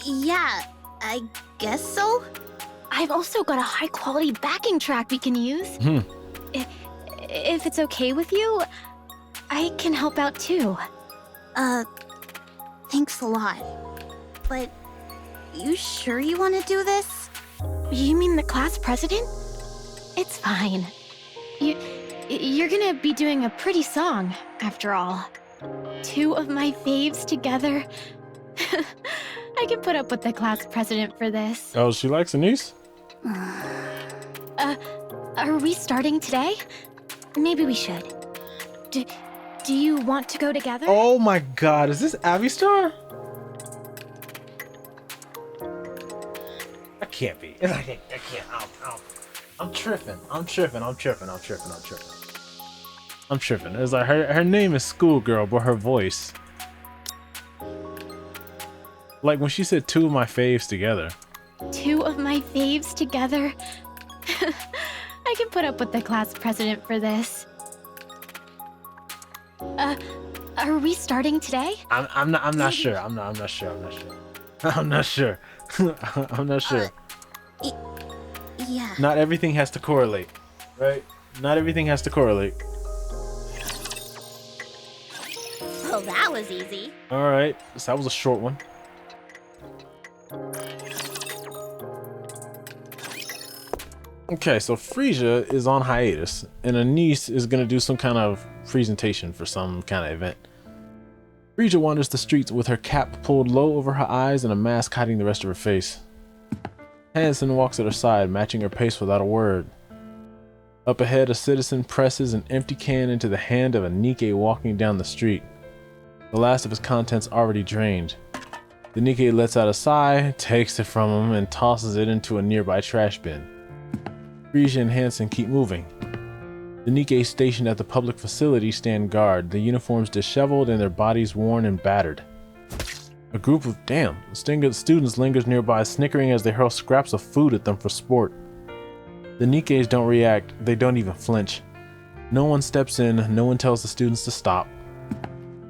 Yeah, I guess so. I've also got a high-quality backing track we can use. If it's okay with you, I can help out too. Thanks a lot. But you sure you want to do this? You mean the class president? It's fine. You're gonna be doing a pretty song, after all. Two of my faves together. I can put up with the class president for this. Oh, she likes Anise? Are we starting today? Maybe we should. Do you want to go together? Oh my god, is this Abby Star? I can't be. I can't. I'm tripping. It's like her name is Schoolgirl, but her voice. Like when she said two of my faves together. Two of my faves together? I can put up with the class president for this. Are we starting today? I'm not sure. I'm not sure. Yeah. Not everything has to correlate, right? Not everything has to correlate. Well, that was easy. All right, so that was a short one. Okay, so Frisia is on hiatus, and Anise is gonna do some kind of presentation for some kind of event. Frisia wanders the streets with her cap pulled low over her eyes and a mask hiding the rest of her face. Hansen walks at her side, matching her pace without a word. Up ahead, a citizen presses an empty can into the hand of a Nikke walking down the street. The last of his contents already drained. The Nikke lets out a sigh, takes it from him, and tosses it into a nearby trash bin. Frisia and Hansen keep moving. The Nikke stationed at the public facility stand guard, their uniforms disheveled and their bodies worn and battered. A group of students lingers nearby, snickering as they hurl scraps of food at them for sport. The Nikkes don't react, they don't even flinch. No one steps in, no one tells the students to stop.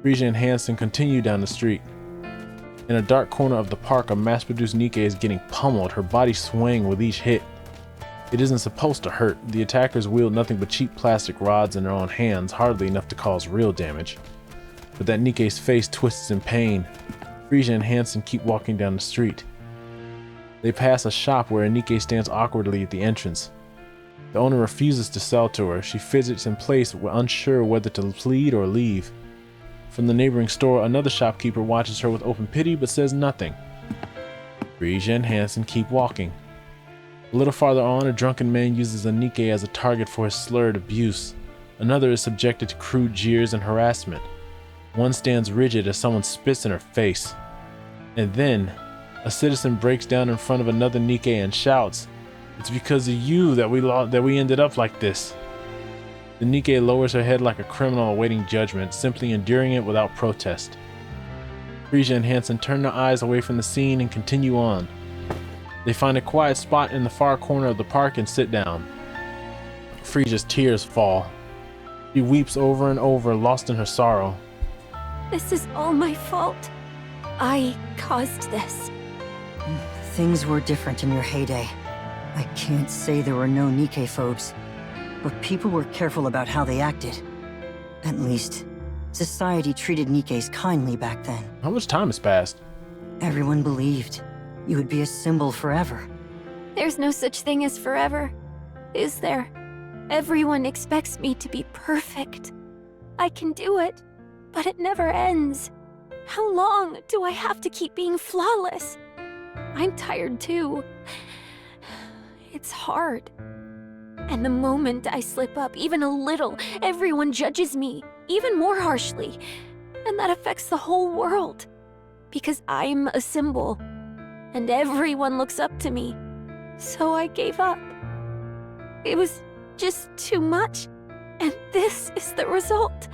Frisia and Hansen continue down the street. In a dark corner of the park, a mass-produced Nikke is getting pummeled, her body swaying with each hit. It isn't supposed to hurt. The attackers wield nothing but cheap plastic rods in their own hands, hardly enough to cause real damage. But that Nikke's face twists in pain. Frisia and Hansen keep walking down the street. They pass a shop where a Nikke stands awkwardly at the entrance. The owner refuses to sell to her. She fidgets in place, unsure whether to plead or leave. From the neighboring store, another shopkeeper watches her with open pity but says nothing. Frisia and Hansen keep walking. A little farther on, a drunken man uses a Nikke as a target for his slurred abuse. Another is subjected to crude jeers and harassment. One stands rigid as someone spits in her face. And then, a citizen breaks down in front of another Nikke and shouts, "It's because of you that we ended up like this." The Nikke lowers her head like a criminal awaiting judgment, simply enduring it without protest. Frisia and Hansen turn their eyes away from the scene and continue on. They find a quiet spot in the far corner of the park and sit down. Frisia's tears fall. She weeps over and over, lost in her sorrow. This is all my fault. I caused this. Things were different in your heyday. I can't say there were no Nikke phobes, but people were careful about how they acted. At least, society treated Nikkes kindly back then. How much time has passed? Everyone believed you would be a symbol forever. There's no such thing as forever, is there? Everyone expects me to be perfect. I can do it, but it never ends. How long do I have to keep being flawless? I'm tired too. It's hard. And the moment I slip up even a little, everyone judges me even more harshly. And that affects the whole world. Because I'm a symbol. And everyone looks up to me. So I gave up. It was just too much. And this is the result.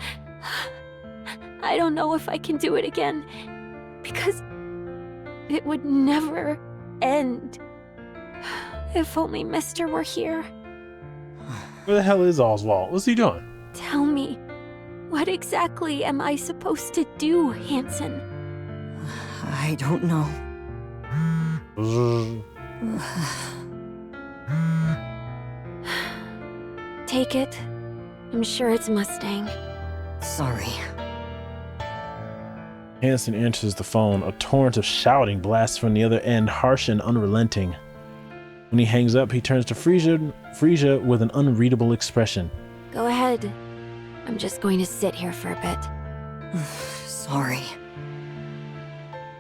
I don't know if I can do it again. Because it would never end. If only Mister were here. Where the hell is Oswald? What's he doing? Tell me, what exactly am I supposed to do, Hansen? I don't know. Take it. I'm sure it's Mustang. Sorry. Hansen answers the phone. A torrent of shouting blasts from the other end, harsh and unrelenting. When he hangs up, he turns to Frisia with an unreadable expression. Go ahead. I'm just going to sit here for a bit. Sorry.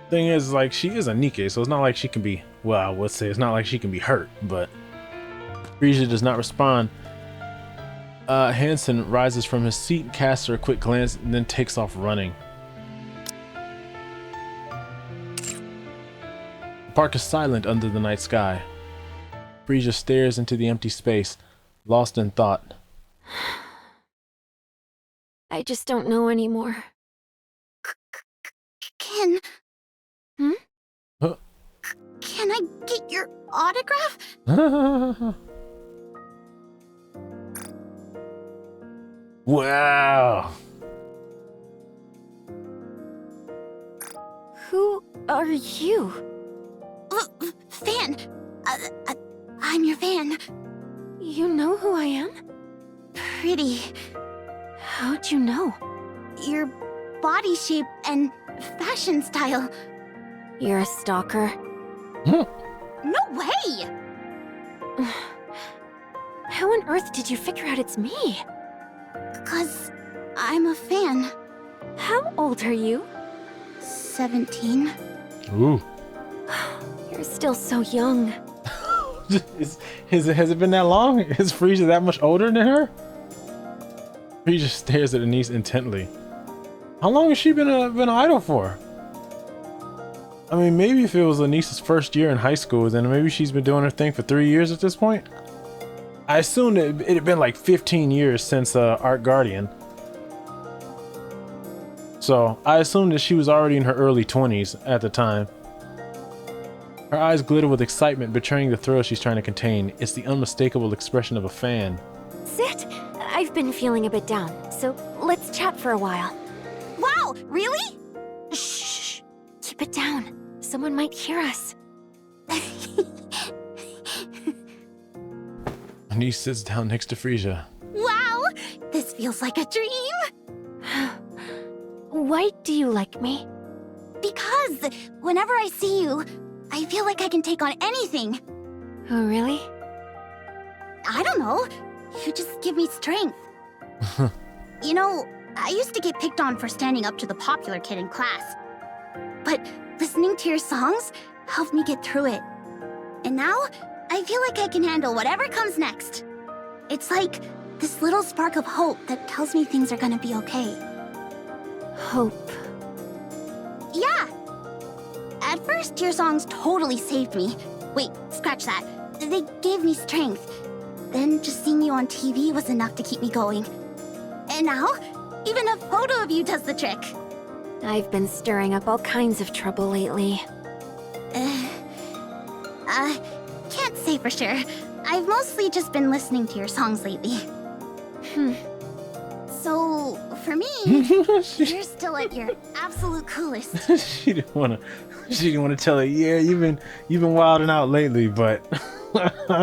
Thing is, like, she is a Nikke, so it's not like she can be, well, I would say it's not like she can be hurt, but Frisia does not respond. Hansen rises from his seat, casts her a quick glance, and then takes off running. The park is silent under the night sky. Frisia stares into the empty space, lost in thought. I just don't know anymore. Can... Hmm? Huh? Can I get your autograph? Wow! Who are you? Fan. I'm your fan. You know who I am? Pretty. How'd you know? Your body shape and fashion style. You're a stalker. No way! How on earth did you figure out it's me? 'Cause I'm a fan. How old are you? 17. Ooh. You're still so young. Has it been that long? Is Frisia that much older than her? Frisia stares at Anise intently. How long has she been an idol for? I mean, maybe if it was Anise's first year in high school, then maybe she's been doing her thing for 3 years at this point. I assumed it had been like 15 years since Art Guardian. So I assumed that she was already in her early 20s at the time. Her eyes glitter with excitement, betraying the thrill she's trying to contain. It's the unmistakable expression of a fan. Sit. I've been feeling a bit down, so let's chat for a while. Wow, really? Shh. Keep it down. Someone might hear us. Anise sits down next to Frisia. Wow, this feels like a dream. Why do you like me? Because whenever I see you, I feel like I can take on anything. Oh, really? I don't know. You just give me strength. You know, I used to get picked on for standing up to the popular kid in class. But listening to your songs helped me get through it. And now, I feel like I can handle whatever comes next. It's like this little spark of hope that tells me things are gonna be okay. Hope. Yeah! At first, your songs totally saved me. Wait, scratch that. They gave me strength. Then just seeing you on TV was enough to keep me going. And now, even a photo of you does the trick. I've been stirring up all kinds of trouble lately. Can't say for sure. I've mostly just been listening to your songs lately. So, for me, you're still at your absolute coolest. She didn't want to tell her, yeah, you've been wilding out lately, but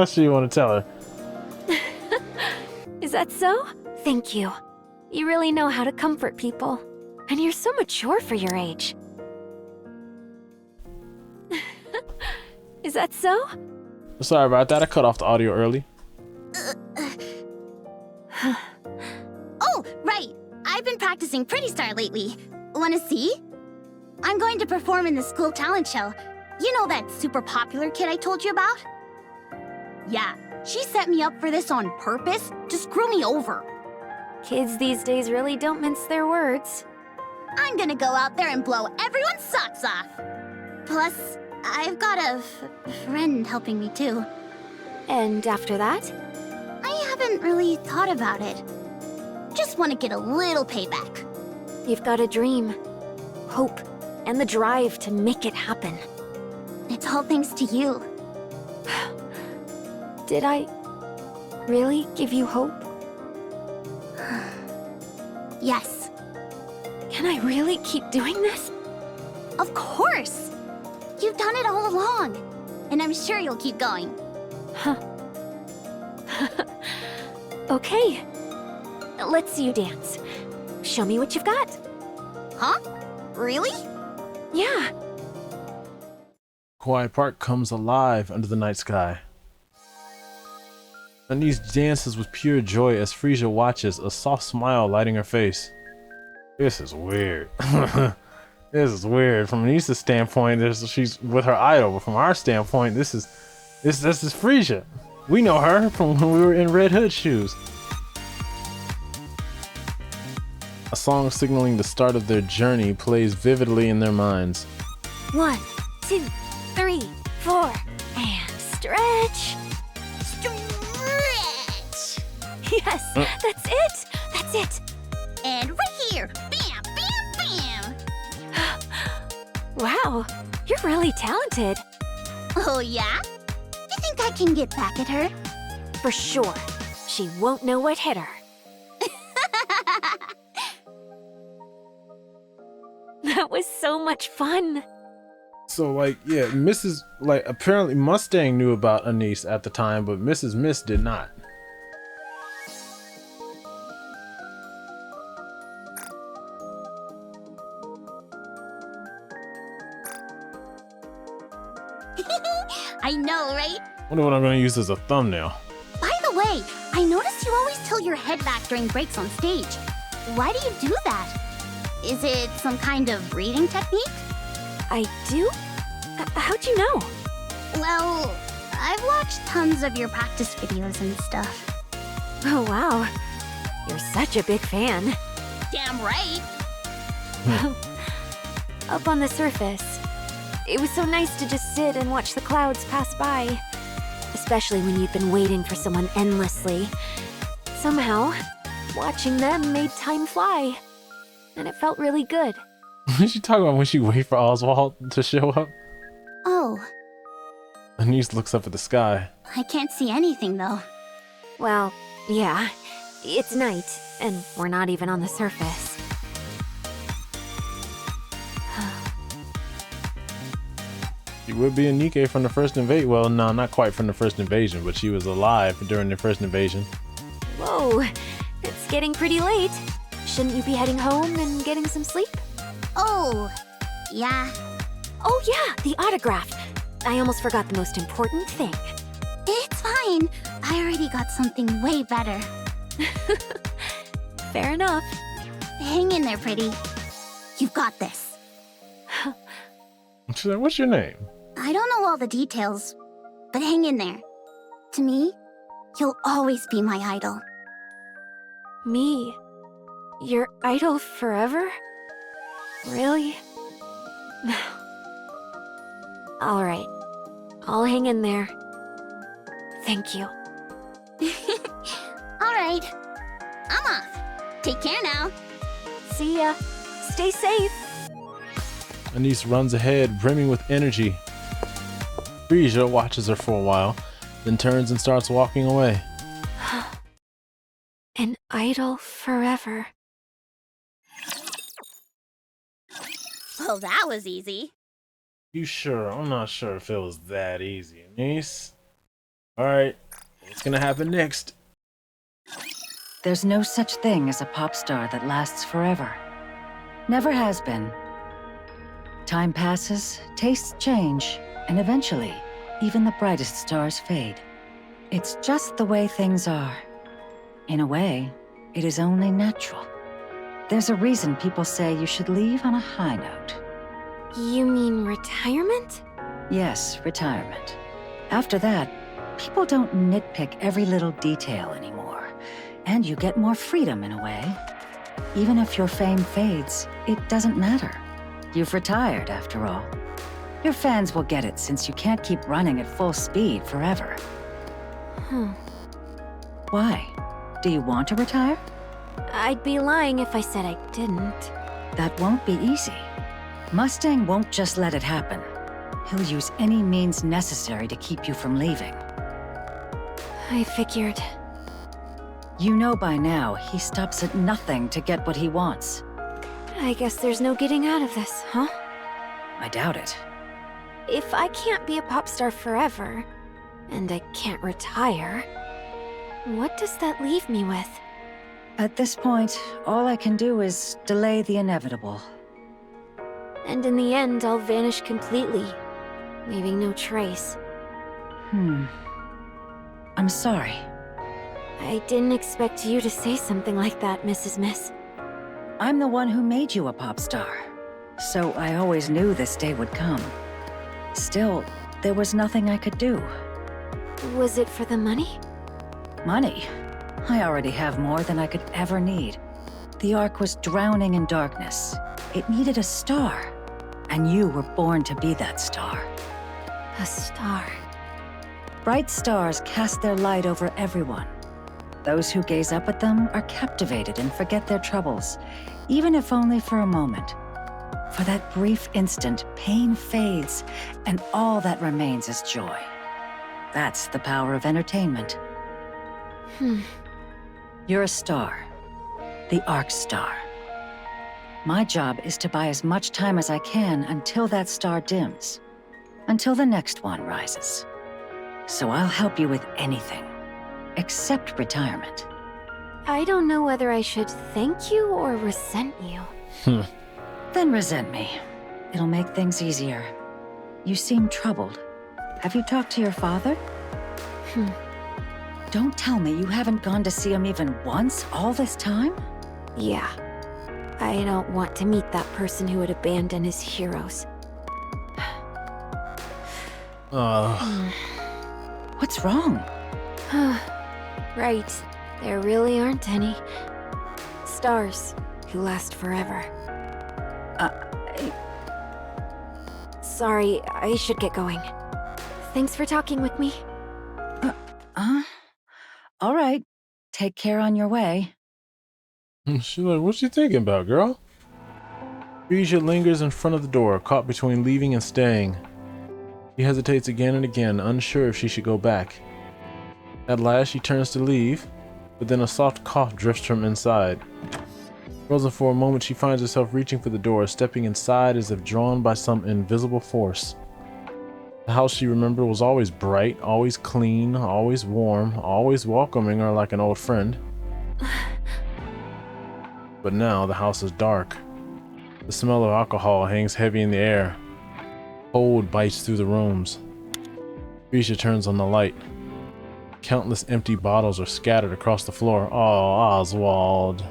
she didn't want to tell her. Is that so? Thank you. You really know how to comfort people. And you're so mature for your age. Is that so? Sorry about that. I cut off the audio early. Oh, right. I've been practicing Pretty Star lately. Wanna see? I'm going to perform in the school talent show. You know that super popular kid I told you about? Yeah, she set me up for this on purpose to screw me over. Kids these days really don't mince their words. I'm gonna go out there and blow everyone's socks off. Plus, I've got a friend helping me too. And after that? I haven't really thought about it. Just want to get a little payback. You've got a dream, hope, and the drive to make it happen. It's all thanks to you. Did I really give you hope? Yes. Can I really keep doing this? Of course! You've done it all along, and I'm sure you'll keep going. Huh. Okay. Let's see you dance. Show me what you've got. Huh? Really? Yeah. Quiet Park comes alive under the night sky. Anise dances with pure joy as Frisia watches, a soft smile lighting her face. This is weird. This is weird. From Anise's standpoint, she's with her idol, but from our standpoint, this is Frisia. We know her from when we were in Red Hood shoes. A song signaling the start of their journey plays vividly in their minds. 1, 2, 3, 4, and stretch. Stretch! Yes, that's it. That's it. And right here. Bam, bam, bam. Wow, you're really talented. Oh, yeah? You think I can get back at her? For sure. She won't know what hit her. That was so much fun. So, like, yeah, Mrs. Like, apparently Mustang knew about Anise at the time, but Mrs. Miss did not. I know, right? Wonder what I'm gonna use as a thumbnail. By the way, I noticed you always tilt your head back during breaks on stage. Why do you do that? Is it some kind of reading technique? I do? How'd you know? Well, I've watched tons of your practice videos and stuff. Oh, wow. You're such a big fan. Damn right. Up on the surface, it was so nice to just sit and watch the clouds pass by. Especially when you've been waiting for someone endlessly. Somehow, watching them made time fly. And it felt really good. What is she talking about when she wait for Oswald to show up? Oh, Anise looks up at the sky. I can't see anything though. Well, yeah. It's night, and we're not even on the surface. She would be a Nikke from the first invasion. Well, no, not quite from the first invasion, but she was alive during the first invasion. Whoa, it's getting pretty late. Shouldn't you be heading home and getting some sleep? Oh, yeah. Oh yeah, the autograph. I almost forgot the most important thing. It's fine. I already got something way better. Fair enough. Hang in there, pretty. You've got this. She's like, what's your name? I don't know all the details, but hang in there. To me, you'll always be my idol. Me? Your idol forever? Really? All right. I'll hang in there. Thank you. All right. I'm off. Take care now. See ya. Stay safe. Anise runs ahead, brimming with energy. Frisia watches her for a while, then turns and starts walking away. An idol forever. Oh, that was easy. You sure? I'm not sure if it was that easy, Anise. Alright, what's gonna happen next? There's no such thing as a pop star that lasts forever. Never has been. Time passes, tastes change, and eventually, even the brightest stars fade. It's just the way things are. In a way, it is only natural. There's a reason people say you should leave on a high note. You mean retirement? Yes, retirement. After that, people don't nitpick every little detail anymore, and you get more freedom in a way. Even if your fame fades, it doesn't matter. You've retired, after all. Your fans will get it since you can't keep running at full speed forever. Why? Do you want to retire? I'd be lying if I said I didn't. That won't be easy. Mustang won't just let it happen. He'll use any means necessary to keep you from leaving. I figured. You know by now, he stops at nothing to get what he wants. I guess there's no getting out of this, huh? I doubt it. If I can't be a pop star forever, and I can't retire, what does that leave me with? At this point, all I can do is delay the inevitable. And in the end, I'll vanish completely, leaving no trace. I'm sorry. I didn't expect you to say something like that, Mrs. Miss. I'm the one who made you a pop star, so I always knew this day would come. Still, there was nothing I could do. Was it for the money? Money? I already have more than I could ever need. The Ark was drowning in darkness. It needed a star, and you were born to be that star. A star. Bright stars cast their light over everyone. Those who gaze up at them are captivated and forget their troubles, even if only for a moment. For that brief instant, pain fades, and all that remains is joy. That's the power of entertainment. You're a star. The Ark star. My job is to buy as much time as I can until that star dims. Until the next one rises. So I'll help you with anything. Except retirement. I don't know whether I should thank you or resent you. Then resent me. It'll make things easier. You seem troubled. Have you talked to your father? Don't tell me you haven't gone to see him even once all this time? Yeah. I don't want to meet that person who would abandon his heroes. What's wrong? Right. There really aren't any. Stars who last forever. Sorry, I should get going. Thanks for talking with me. All right. Take care on your way. She's like, what's she thinking about, girl? Frisia lingers in front of the door, caught between leaving and staying. She hesitates again and again, unsure if she should go back. At last, she turns to leave, but then a soft cough drifts from inside. Frozen for a moment, she finds herself reaching for the door, stepping inside as if drawn by some invisible force. The house she remembered was always bright, always clean, always warm, always welcoming her like an old friend. But now the house is dark. The smell of alcohol hangs heavy in the air. Cold bites through the rooms. Frisia turns on the light. Countless empty bottles are scattered across the floor. Oh, Oswald.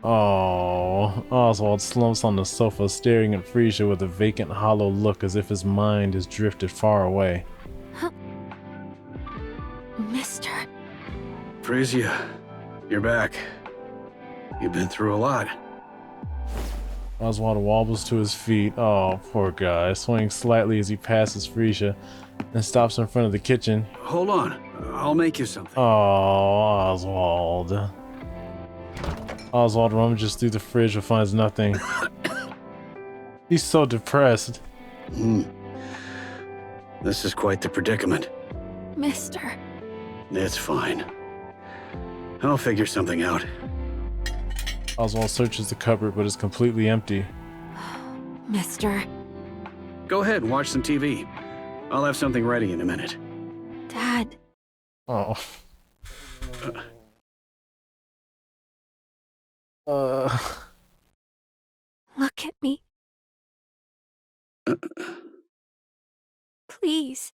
Oh, Oswald slumps on the sofa, staring at Frisia with a vacant, hollow look as if his mind has drifted far away. Mister. Frisia, you're back. You've been through a lot. Oswald wobbles to his feet. Oh, poor guy. Swings slightly as he passes Frisia and stops in front of the kitchen. Hold on. I'll make you something. Oh, Oswald. Oswald rummages through the fridge but finds nothing. He's so depressed. This is quite the predicament. Mister. It's fine. I'll figure something out. Oswald searches the cupboard but is completely empty. Mister. Go ahead and watch some TV. I'll have something ready in a minute. Dad. Oh. Look at me. Please.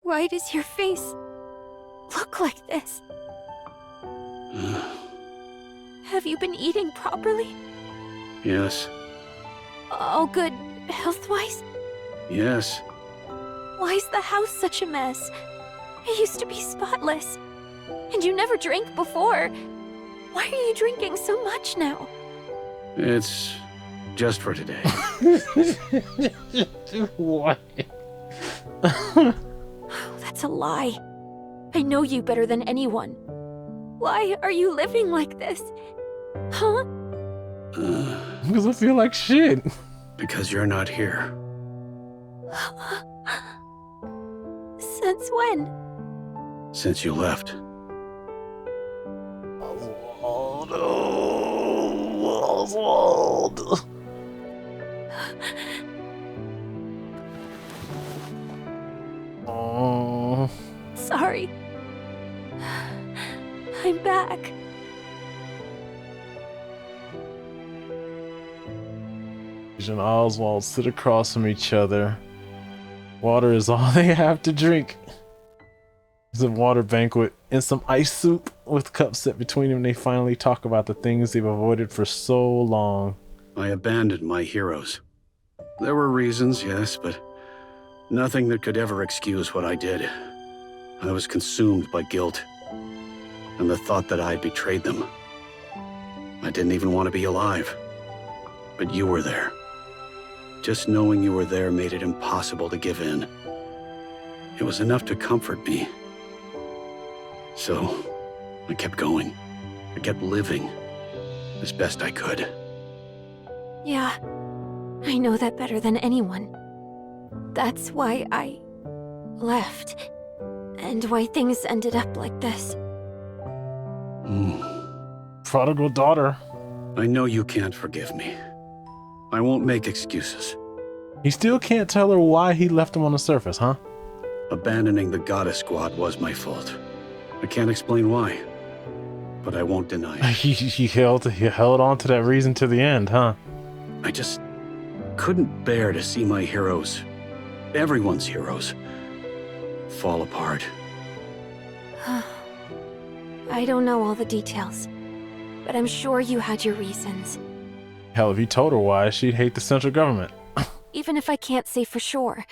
Why does your face look like this? Have you been eating properly? Yes. All good health-wise? Yes. Why is the house such a mess? It used to be spotless. And you never drank before. Why are you drinking so much now? It's just for today. What? That's a lie. I know you better than anyone. Why are you living like this? Huh? Because I feel like shit. Because you're not here. Since when? Since you left. Oswald. Oh, Oswald. Sorry. I'm back. And Oswald sit across from each other. Water is all they have to drink. It's a water banquet and some ice soup with cups set between them. They finally talk about the things they've avoided for so long. I abandoned my heroes. There were reasons, yes, but nothing that could ever excuse what I did. I was consumed by guilt and the thought that I had betrayed them. I didn't even want to be alive, but you were there. Just knowing you were there made it impossible to give in. It was enough to comfort me. So, I kept going. I kept living as best I could. Yeah, I know that better than anyone. That's why I left, and why things ended up like this. Prodigal daughter. I know you can't forgive me. I won't make excuses. He still can't tell her why he left him on the surface, huh? Abandoning the Goddess Squad was my fault. I can't explain why, but I won't deny it. He held on to that reason to the end, huh? I just couldn't bear to see my heroes, everyone's heroes, fall apart. I don't know all the details, but I'm sure you had your reasons. Hell, if you told her why, she'd hate the central government. Even if I can't say for sure,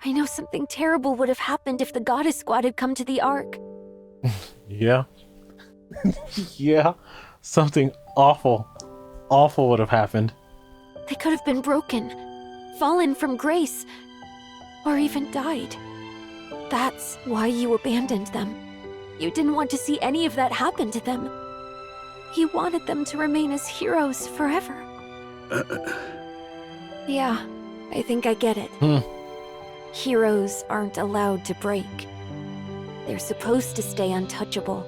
I know something terrible would have happened if the Goddess Squad had come to the Ark. Yeah. Yeah. Something awful would have happened. They could have been broken, fallen from grace, or even died. That's why you abandoned them. You didn't want to see any of that happen to them. You wanted them to remain as heroes forever. Yeah, I think I get it. Heroes aren't allowed to break. They're supposed to stay untouchable.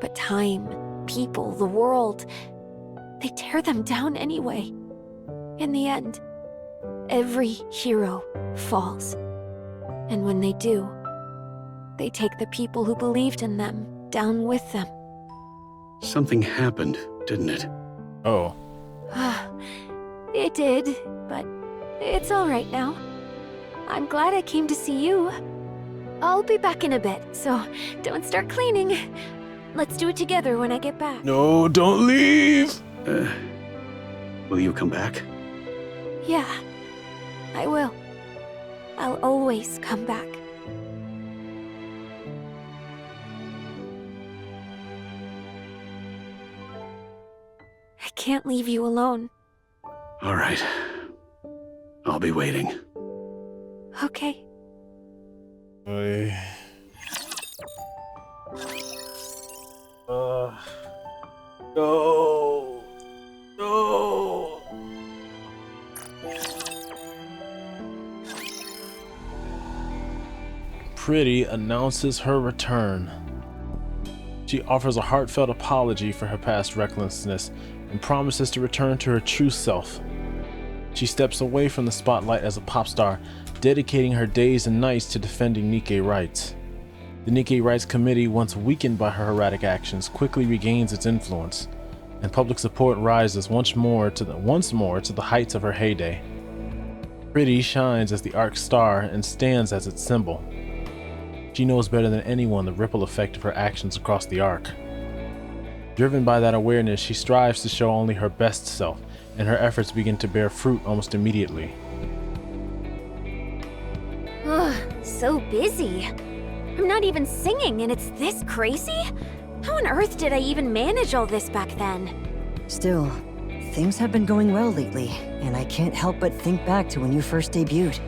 But time, people, the world, they tear them down anyway. In the end, every hero falls. And when they do, they take the people who believed in them down with them. Something happened, didn't it? Oh. It did, but it's all right now. I'm glad I came to see you. I'll be back in a bit, so don't start cleaning. Let's do it together when I get back. No, don't leave! Will you come back? Yeah, I will. I'll always come back. I can't leave you alone. All right. I'll be waiting. Okay. No. No. Pretty announces her return. She offers a heartfelt apology for her past recklessness and promises to return to her true self. She steps away from the spotlight as a pop star, dedicating her days and nights to defending Nikke rights. The Nikke Rights Committee, once weakened by her erratic actions, quickly regains its influence, and public support rises once more to the heights of her heyday. Pretty shines as the Ark's star and stands as its symbol. She knows better than anyone the ripple effect of her actions across the Ark. Driven by that awareness, she strives to show only her best self, and her efforts begin to bear fruit almost immediately. Ugh, so busy. I'm not even singing and it's this crazy? How on earth did I even manage all this back then? Still, things have been going well lately, and I can't help but think back to when you first debuted.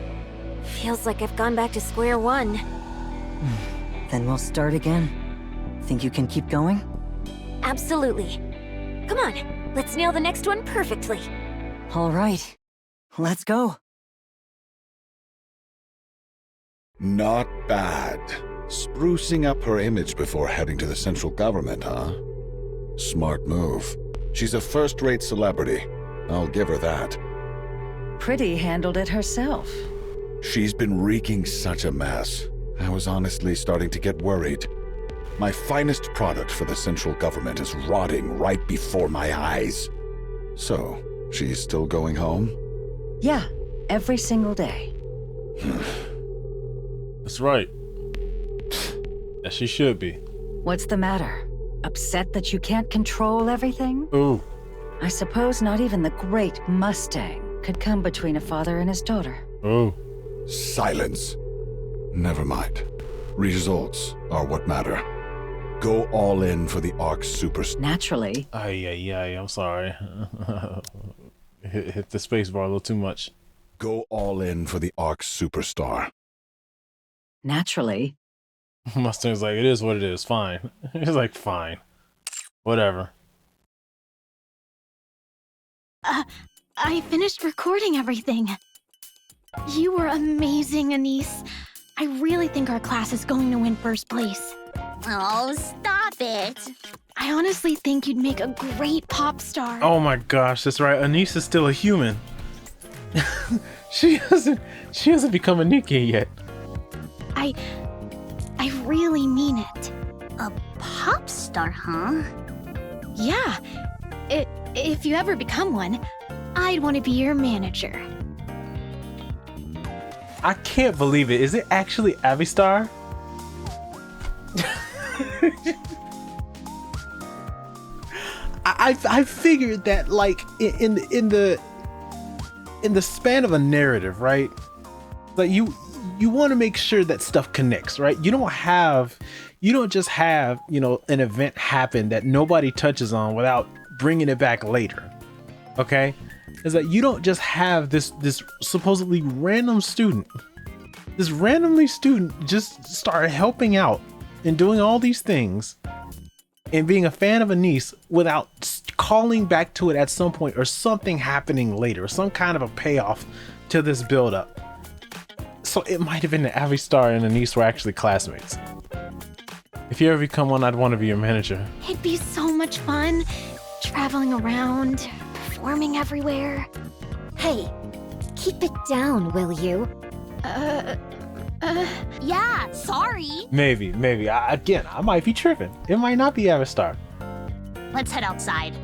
Feels like I've gone back to square one. Then we'll start again. Think you can keep going? Absolutely. Come on, let's nail the next one perfectly. All right, let's go. Not bad. Sprucing up her image before heading to the central government, huh? Smart move. She's a first-rate celebrity. I'll give her that. Pretty handled it herself. She's been wreaking such a mess. I was honestly starting to get worried. My finest product for the central government is rotting right before my eyes. So, she's still going home? Yeah, every single day. That's right. As she should be. What's the matter? Upset that you can't control everything? Ooh. I suppose not even the great Mustang could come between a father and his daughter. Ooh. Silence. Never mind. Results are what matter. Go all in for the Arc Superstar. Naturally. I'm sorry. hit the space bar a little too much. Go all in for the Arc Superstar. Naturally. Mustang's like, it is what it is. Fine. He's like, fine. Whatever. I finished recording everything. You were amazing, Anise. I really think our class is going to win first place. Oh, stop it. I honestly think you'd make a great pop star. Oh my gosh, that's right. Anise is still a human. she hasn't become a Nikke yet. I really mean it. A pop star, huh? Yeah. If you ever become one, I'd want to be your manager. I can't believe it. Is it actually Avistar? I figured that, like, in the span of a narrative, right? Like you want to make sure that stuff connects, right? You don't just have, an event happen that nobody touches on without bringing it back later. Okay? Is that you don't just have this supposedly random student. This randomly student just start helping out and doing all these things and being a fan of Anise without calling back to it at some point, or something happening later, or some kind of a payoff to this build up. So it might have been that Avistar and Anise were actually classmates. If you ever become one, I'd want to be your manager. It'd be so much fun, traveling around, performing everywhere. Hey, keep it down, will you? Yeah, sorry. Maybe. I might be tripping. It might not be Avistar. Let's head outside.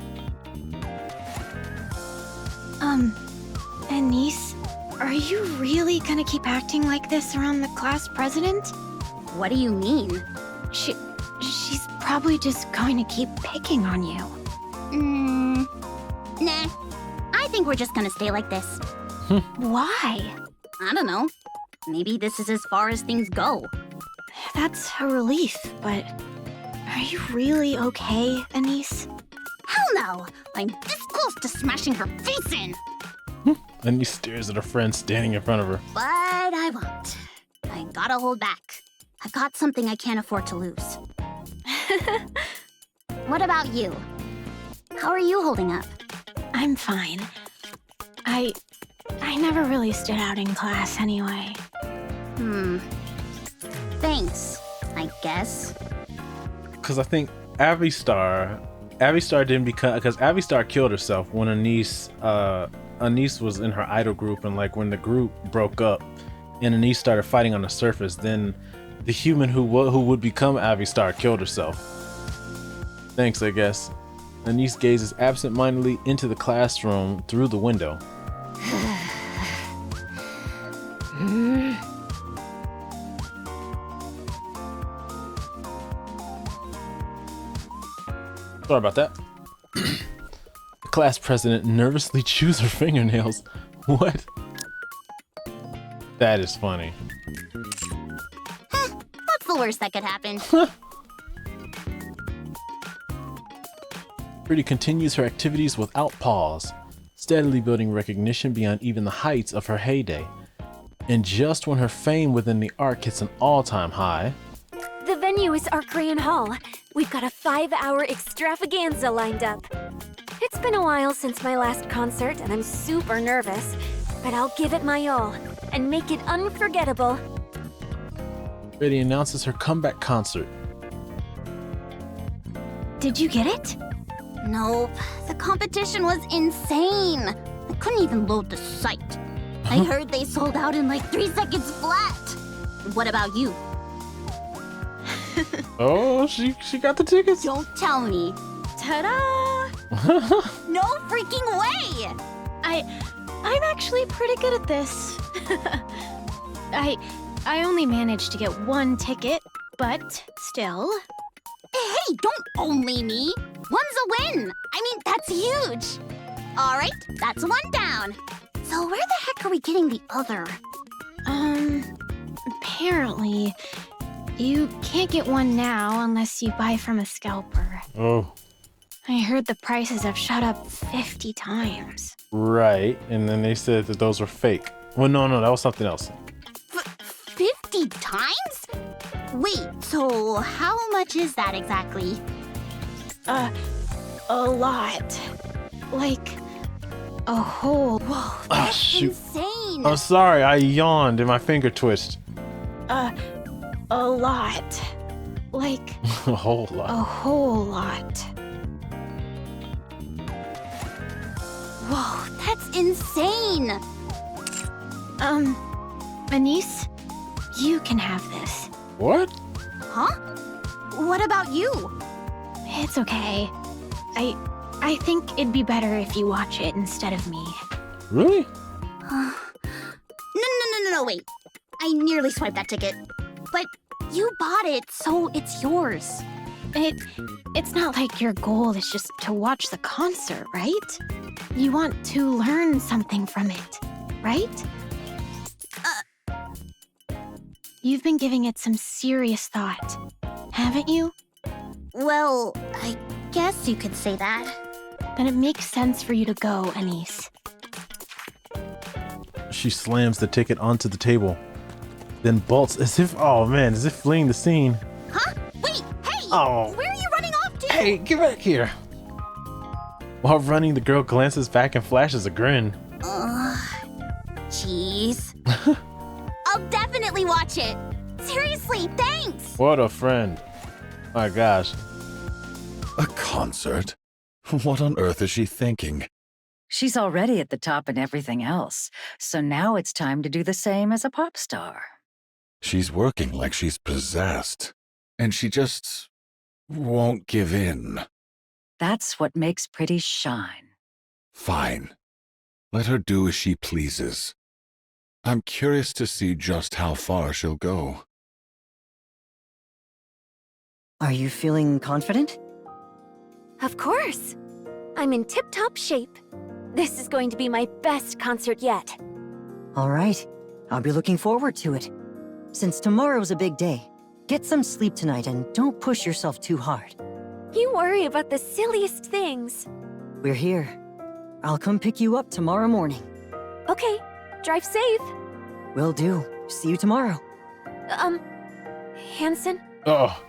Anise, are you really gonna keep acting like this around the class president? What do you mean? She's probably just going to keep picking on you. Nah. I think we're just gonna stay like this. Why? I don't know. Maybe this is as far as things go. That's a relief, but are you really okay, Anise? Hell no! I'm this close to smashing her face in! Anise stares at her friend standing in front of her. But I won't. I gotta hold back. I've got something I can't afford to lose. What about you? How are you holding up? I'm fine. I never really stood out in class anyway. Thanks, I guess. Because I think Avistar didn't because Avistar killed herself when Anise was in her idol group, and like when the group broke up and Anise started fighting on the surface, then the human who would become Avistar killed herself. Thanks, I guess. Anise gazes absent-mindedly into the classroom through the window. Sorry about that. The class president nervously chews her fingernails. What? That is funny. What's the worst that could happen? Pretty continues her activities without pause, steadily building recognition beyond even the heights of her heyday. And just when her fame within the Arc hits an all-time high... The venue is our Grand Hall. We've got a 5-hour extravaganza lined up. It's been a while since my last concert, and I'm super nervous, but I'll give it my all and make it unforgettable. Betty announces her comeback concert. Did you get it? Nope. The competition was insane. I couldn't even load the site. I heard they sold out in like 3 seconds flat. What about you? Oh, she got the tickets. Don't tell me. Ta-da! No freaking way! I'm actually pretty good at this. I only managed to get one ticket, but still. Hey, don't only me. One's a win. I mean, that's huge. All right, that's one down. So where the heck are we getting the other? Apparently, you can't get one now unless you buy from a scalper. Oh, I heard the prices have shot up 50 times. right. And then they said that those were fake. Well, no, that was something else. 50 times? Wait, so how much is that exactly? A lot. Like, a whole... Whoa, Ah, that's shoot. insane. Oh, sorry, I yawned and my finger twitched. A lot. Like, A whole a lot. whole lot. Whoa, that's insane. Anise, you can have this. What? Huh? What about you? It's okay. I think it'd be better if you watch it instead of me. Really? No, wait. I nearly swiped that ticket. But you bought it, so it's yours. It's not like your goal is just to watch the concert, right? You want to learn something from it, right? You've been giving it some serious thought, haven't you? Well, I guess you could say that. Then it makes sense for you to go, Anise. She slams the ticket onto the table, then bolts as if fleeing the scene. Huh? Wait, hey! Oh. Where are you running off to? Hey, get back here! While running, the girl glances back and flashes a grin. Jeez. I'll definitely watch it. Seriously, thanks! What a friend. My gosh. A concert? What on earth is she thinking? She's already at the top in everything else, so now it's time to do the same as a pop star. She's working like she's possessed, and she just won't give in. That's what makes Pretty shine. Fine. Let her do as she pleases. I'm curious to see just how far she'll go. Are you feeling confident? Of course. I'm in tip-top shape. This is going to be my best concert yet. All right. I'll be looking forward to it. Since tomorrow's a big day, get some sleep tonight and don't push yourself too hard. You worry about the silliest things. We're here. I'll come pick you up tomorrow morning. Okay, drive safe. Will do. See you tomorrow. Hanson? Oh,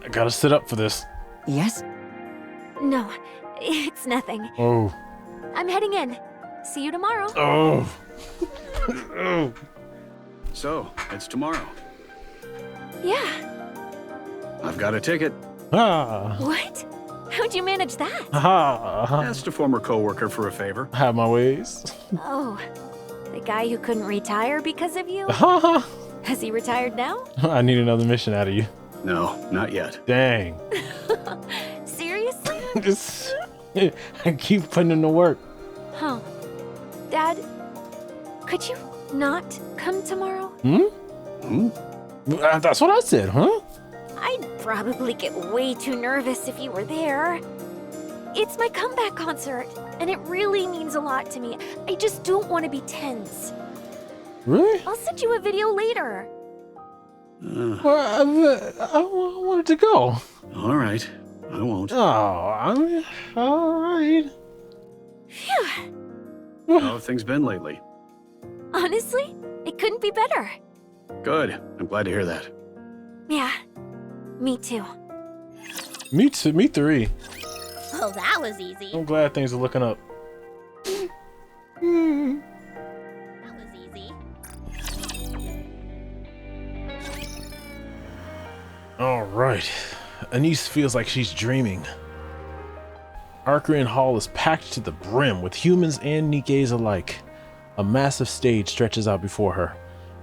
I gotta sit up for this. Yes? No, it's nothing. Oh. I'm heading in. See you tomorrow. Oh. Oh. So, it's tomorrow. Yeah. I've got a ticket. Ah. What? How'd you manage that? Ah. Asked a former coworker for a favor. I have my ways. Oh, the guy who couldn't retire because of you? Ah. Has he retired now? I need another mission out of you. No, not yet. Dang. Seriously? Just, I keep putting in the work. Huh. Dad, could you not come tomorrow? That's what I said, huh? I'd probably get way too nervous if you were there. It's my comeback concert, and it really means a lot to me. I just don't want to be tense. Really? I'll send you a video later. Well, I wanted to go. All right, I won't. Oh, I mean, all right. Phew. How have things been lately? Honestly, it couldn't be better. Good. I'm glad to hear that. Yeah, me too. Me too. Me three. Well, that was easy. I'm glad things are looking up. That was easy. All right. Anise feels like she's dreaming. Arcarian Hall is packed to the brim with humans and Nikkes alike. A massive stage stretches out before her,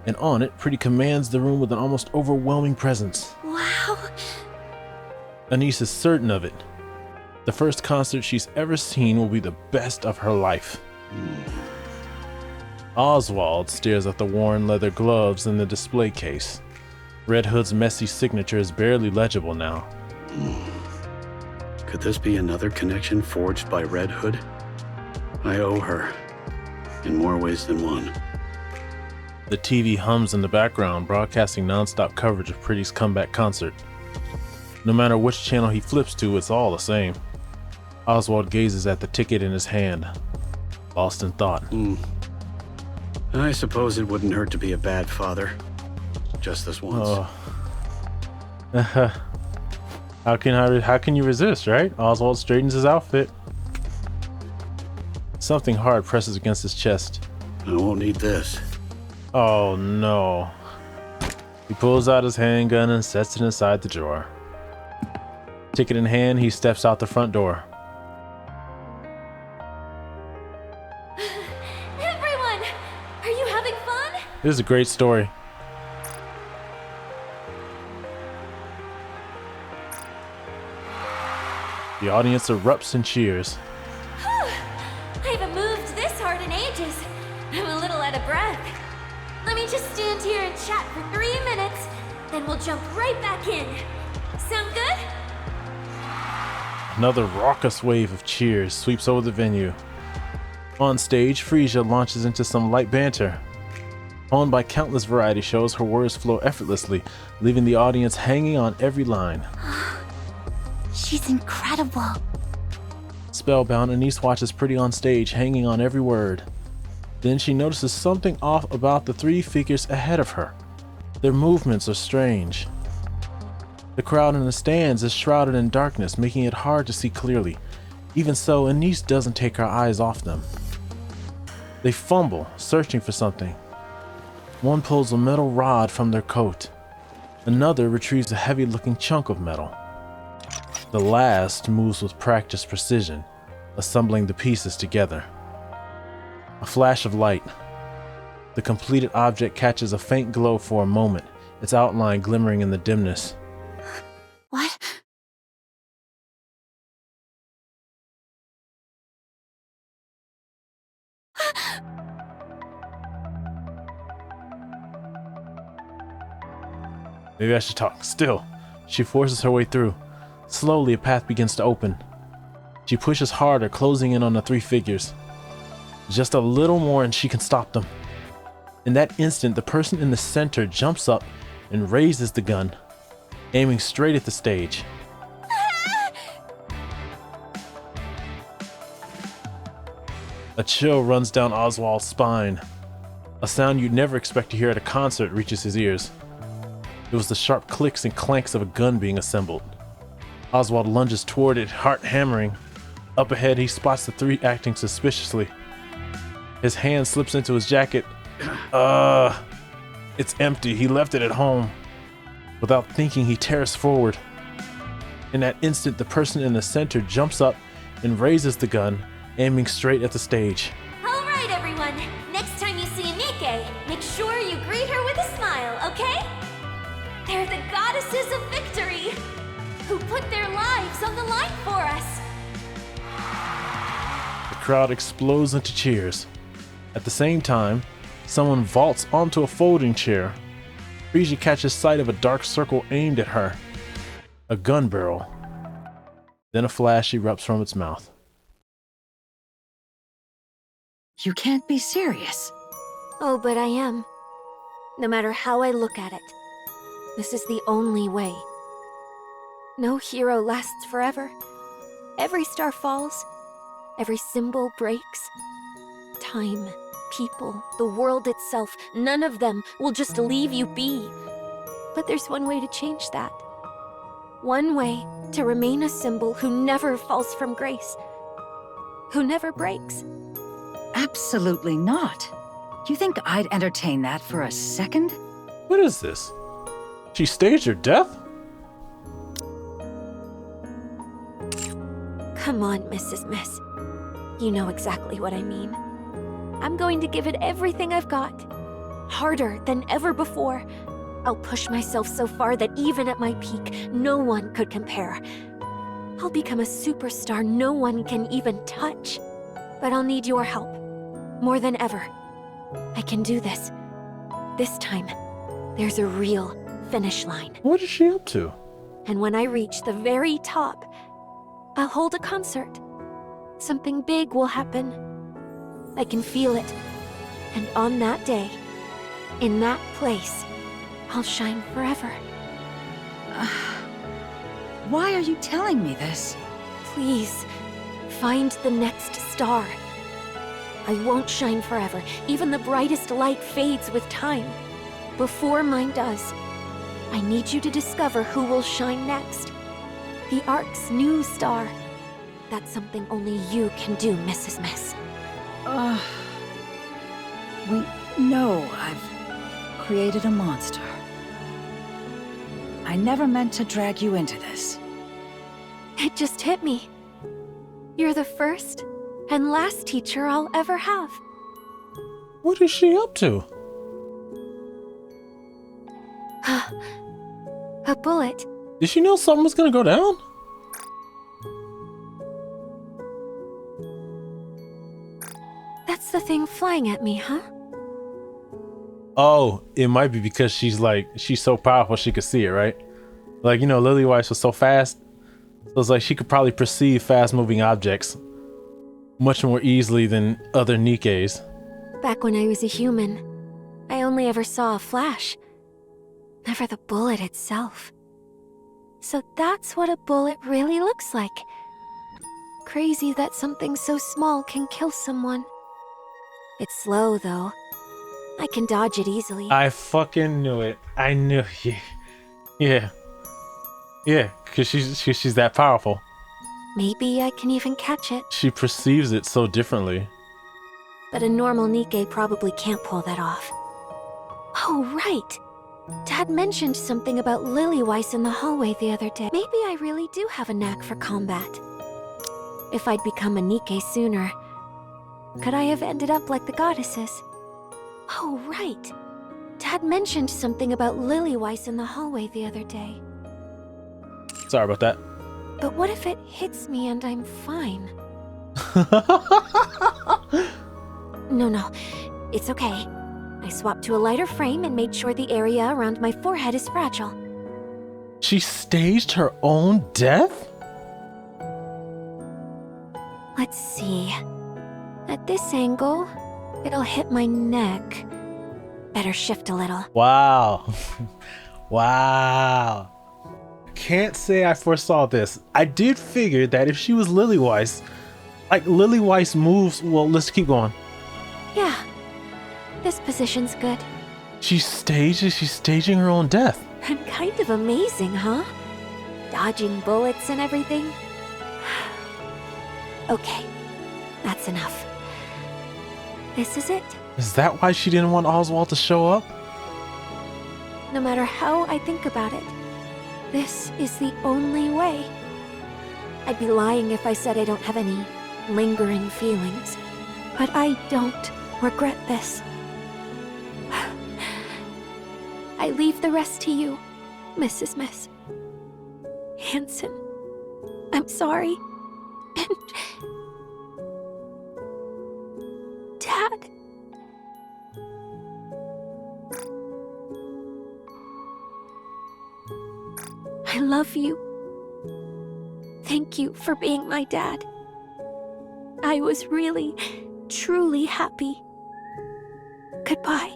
and on it, Pretty commands the room with an almost overwhelming presence. Whoa. Wow. Anise is certain of it. The first concert she's ever seen will be the best of her life. Oswald stares at the worn leather gloves in the display case. Red Hood's messy signature is barely legible now. Could this be another connection forged by Red Hood? I owe her, in more ways than one. The TV hums in the background, broadcasting non-stop coverage of Pretty's comeback concert. No matter which channel he flips to, it's all the same. Oswald gazes at the ticket in his hand, lost in thought. I suppose it wouldn't hurt to be a bad father. Just this once. How can you resist, right? Oswald straightens his outfit. Something hard presses against his chest. I won't need this. Oh no. He pulls out his handgun and sets it inside the drawer. Ticket in hand, he steps out the front door. Everyone! Are you having fun? This is a great story. The audience erupts in cheers. I haven't moved this hard in ages. I'm a little out of breath. Let me just stand here and chat for 3 minutes, then we'll jump right back in. Sound good? Another raucous wave of cheers sweeps over the venue. On stage, Frisia launches into some light banter. Owned by countless variety shows, her words flow effortlessly, leaving the audience hanging on every line. She's incredible. Spellbound, Anise watches Pretty on stage, hanging on every word. Then she notices something off about the 3 figures ahead of her. Their movements are strange. The crowd in the stands is shrouded in darkness, making it hard to see clearly. Even so, Anise doesn't take her eyes off them. They fumble, searching for something. One pulls a metal rod from their coat. Another retrieves a heavy-looking chunk of metal. The last moves with practiced precision, assembling the pieces together. A flash of light. The completed object catches a faint glow for a moment, its outline glimmering in the dimness. What? Maybe I should talk. Still, she forces her way through. Slowly, a path begins to open. She pushes harder, closing in on the 3 figures. Just a little more and she can stop them. In that instant, the person in the center jumps up and raises the gun, aiming straight at the stage. A chill runs down Oswald's spine. A sound you'd never expect to hear at a concert reaches his ears. It was the sharp clicks and clanks of a gun being assembled. Oswald lunges toward it, heart hammering. Up ahead, he spots the 3 acting suspiciously. His hand slips into his jacket. It's empty. He left it at home. Without thinking, he tears forward. In that instant, the person in the center jumps up and raises the gun, aiming straight at the stage. All right, everyone. Next time you see Nikke, make sure you greet her with a smile, okay? They're the goddesses of victory, who put their lives on the line for us. The crowd explodes into cheers. At the same time, someone vaults onto a folding chair. Frisia catches sight of a dark circle aimed at her. A gun barrel. Then a flash erupts from its mouth. You can't be serious. Oh, but I am. No matter how I look at it, this is the only way. No hero lasts forever. Every star falls. Every symbol breaks. Time, people, the world itself, none of them will just leave you be. But there's one way to change that. One way to remain a symbol who never falls from grace. Who never breaks. Absolutely not. You think I'd entertain that for a second? What is this? She staged her death? Come on, Mrs. Miss. You know exactly what I mean. I'm going to give it everything I've got. Harder than ever before. I'll push myself so far that even at my peak, no one could compare. I'll become a superstar no one can even touch. But I'll need your help. More than ever. I can do this. This time, there's a real finish line. What is she up to? And when I reach the very top, I'll hold a concert. Something big will happen. I can feel it. And on that day, in that place, I'll shine forever. Why are you telling me this? Please, find the next star. I won't shine forever. Even the brightest light fades with time. Before mine does, I need you to discover who will shine next. The Ark's new star. That's something only you can do, Mrs. Miss. We know I've created a monster. I never meant to drag you into this. It just hit me. You're the first and last teacher I'll ever have. What is she up to? A bullet. Did she know something was gonna go down? That's the thing flying at me, huh? Oh, it might be because she's so powerful she could see it, right? Like, you know, Lily Weiss was so fast. So it's like she could probably perceive fast moving objects much more easily than other Nikkes. Back when I was a human, I only ever saw a flash. Never the bullet itself. So that's what a bullet really looks like. Crazy that something so small can kill someone. It's slow, though. I can dodge it easily. I fucking knew it. I knew it. Yeah. Yeah, because she's that powerful. Maybe I can even catch it. She perceives it so differently. But a normal Nikke probably can't pull that off. Oh, right. Dad mentioned something about Lily Weiss in the hallway the other day. Maybe I really do have a knack for combat. If I'd become a Nikke sooner, could I have ended up like the goddesses? Oh, right. Dad mentioned something about Lily Weiss in the hallway the other day. Sorry about that. But what if it hits me and I'm fine? No, it's okay. I swapped to a lighter frame and made sure the area around my forehead is fragile. She staged her own death? Let's see. At this angle, it'll hit my neck. Better shift a little. Wow. Wow. Can't say I foresaw this. I did figure that if she was Lily Weiss, like Lily Weiss moves, well, let's keep going. Yeah, this position's good. She's staging her own death. And kind of amazing, huh? Dodging bullets and everything. Okay, that's enough. This is it. Is that why she didn't want Oswald to show up? No matter how I think about it, this is the only way. I'd be lying if I said I don't have any lingering feelings. But I don't regret this. I leave the rest to you, Mrs. Miss. Hanson, I'm sorry. And Dad. I love you. Thank you for being my dad. I was really, truly happy. Goodbye.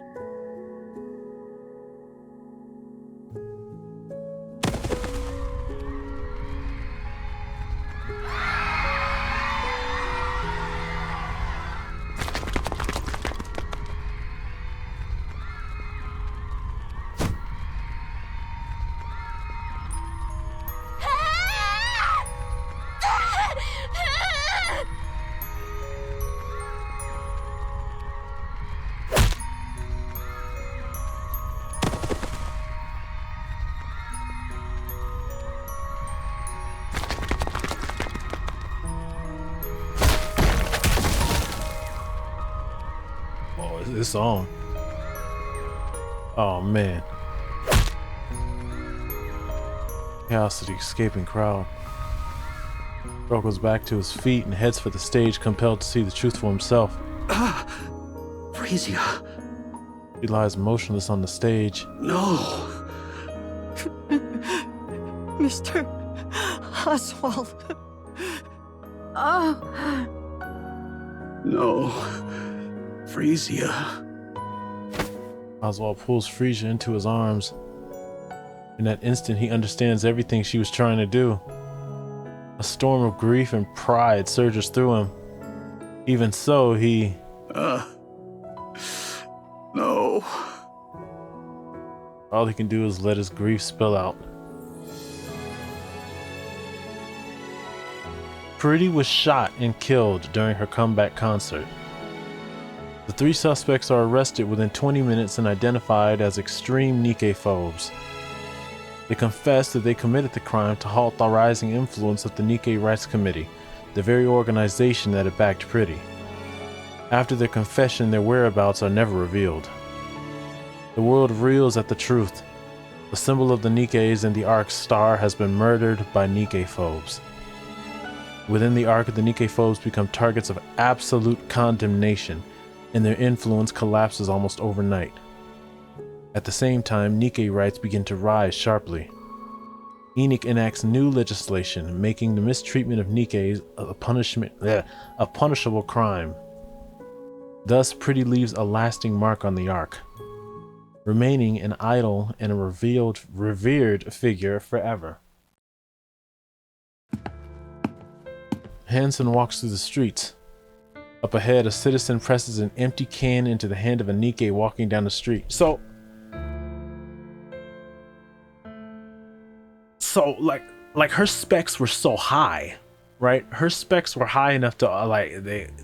This song. Oh man. Chaos of the escaping crowd. Bro goes back to his feet and heads for the stage, compelled to see the truth for himself. Frisia. He lies motionless on the stage. No. Mr. Oswald. Oh. No. Frisia. Oswald pulls Frisia into his arms. In that instant, he understands everything she was trying to do. A storm of grief and pride surges through him. Even so, he... No. All he can do is let his grief spill out. Pretty was shot and killed during her comeback concert. The 3 suspects are arrested within 20 minutes and identified as extreme Nikke phobes. They confess that they committed the crime to halt the rising influence of the Nikke Rights Committee, the very organization that had backed Pretty. After their confession, their whereabouts are never revealed. The world reels at the truth. The symbol of the Nikkes and the Ark's star has been murdered by Nikke phobes. Within the Ark, the Nikke phobes become targets of absolute condemnation, and their influence collapses almost overnight. At the same time, Nikke rights begin to rise sharply. Enoch enacts new legislation, making the mistreatment of Nikkes a punishable crime. Thus, Pretty leaves a lasting mark on the Ark, remaining an idol and a revered figure forever. Hansen walks through the streets. Up ahead, a citizen presses an empty can into the hand of a Nikke walking down the street. So like her specs were so high, right? Her specs were high enough to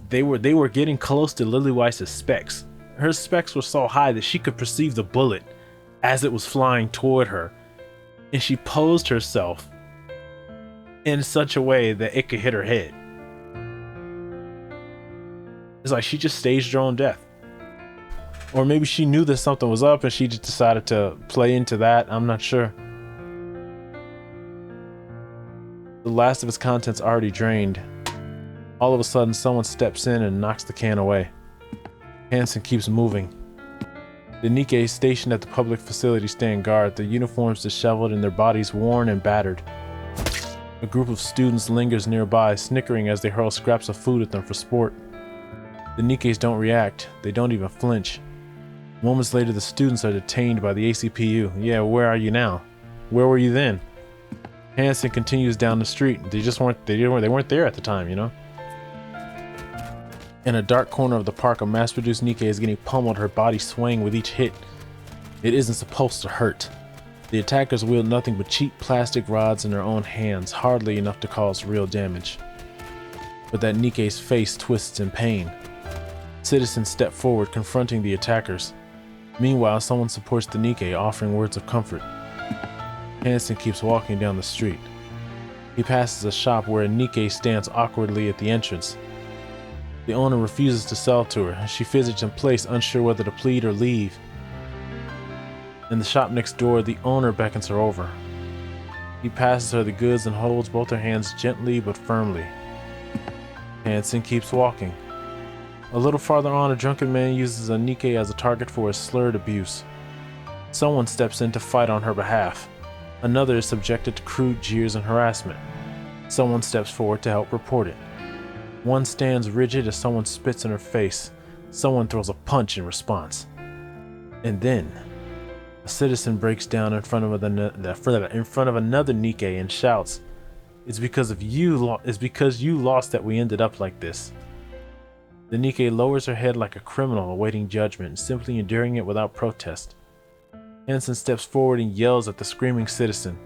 they were getting close to Lily Weiss's specs. Her specs were so high that she could perceive the bullet as it was flying toward her, and she posed herself in such a way that it could hit her head. It's like she just staged her own death. Or maybe she knew that something was up and she just decided to play into that. I'm not sure. The last of its contents already drained. All of a sudden, someone steps in and knocks the can away. Hansen keeps moving. The Nikke stationed at the public facility stand guard, their uniforms disheveled and their bodies worn and battered. A group of students lingers nearby, snickering as they hurl scraps of food at them for sport. The Nikkes don't react. They don't even flinch. Moments later, the students are detained by the ACPU. Yeah, where are you now? Where were you then? Hansen continues down the street. They weren't there at the time, you know? In a dark corner of the park, a mass-produced Nikke is getting pummeled, her body swaying with each hit. It isn't supposed to hurt. The attackers wield nothing but cheap plastic rods in their own hands, hardly enough to cause real damage. But that Nikke's face twists in pain. Citizens step forward, confronting the attackers. Meanwhile, someone supports the Nikke, offering words of comfort. Hansen keeps walking down the street. He passes a shop where a Nikke stands awkwardly at the entrance. The owner refuses to sell to her. She fidgets in place, unsure whether to plead or leave. In the shop next door, the owner beckons her over. He passes her the goods and holds both her hands gently but firmly. Hansen keeps walking. A little farther on, a drunken man uses a Nikke as a target for his slurred abuse. Someone steps in to fight on her behalf. Another is subjected to crude jeers and harassment. Someone steps forward to help report it. One stands rigid as someone spits in her face. Someone throws a punch in response. And then, a citizen breaks down in front of another Nikke and shouts, "It's because you lost that we ended up like this." The Nikke lowers her head like a criminal awaiting judgment, simply enduring it without protest. Hansen steps forward and yells at the screaming citizen.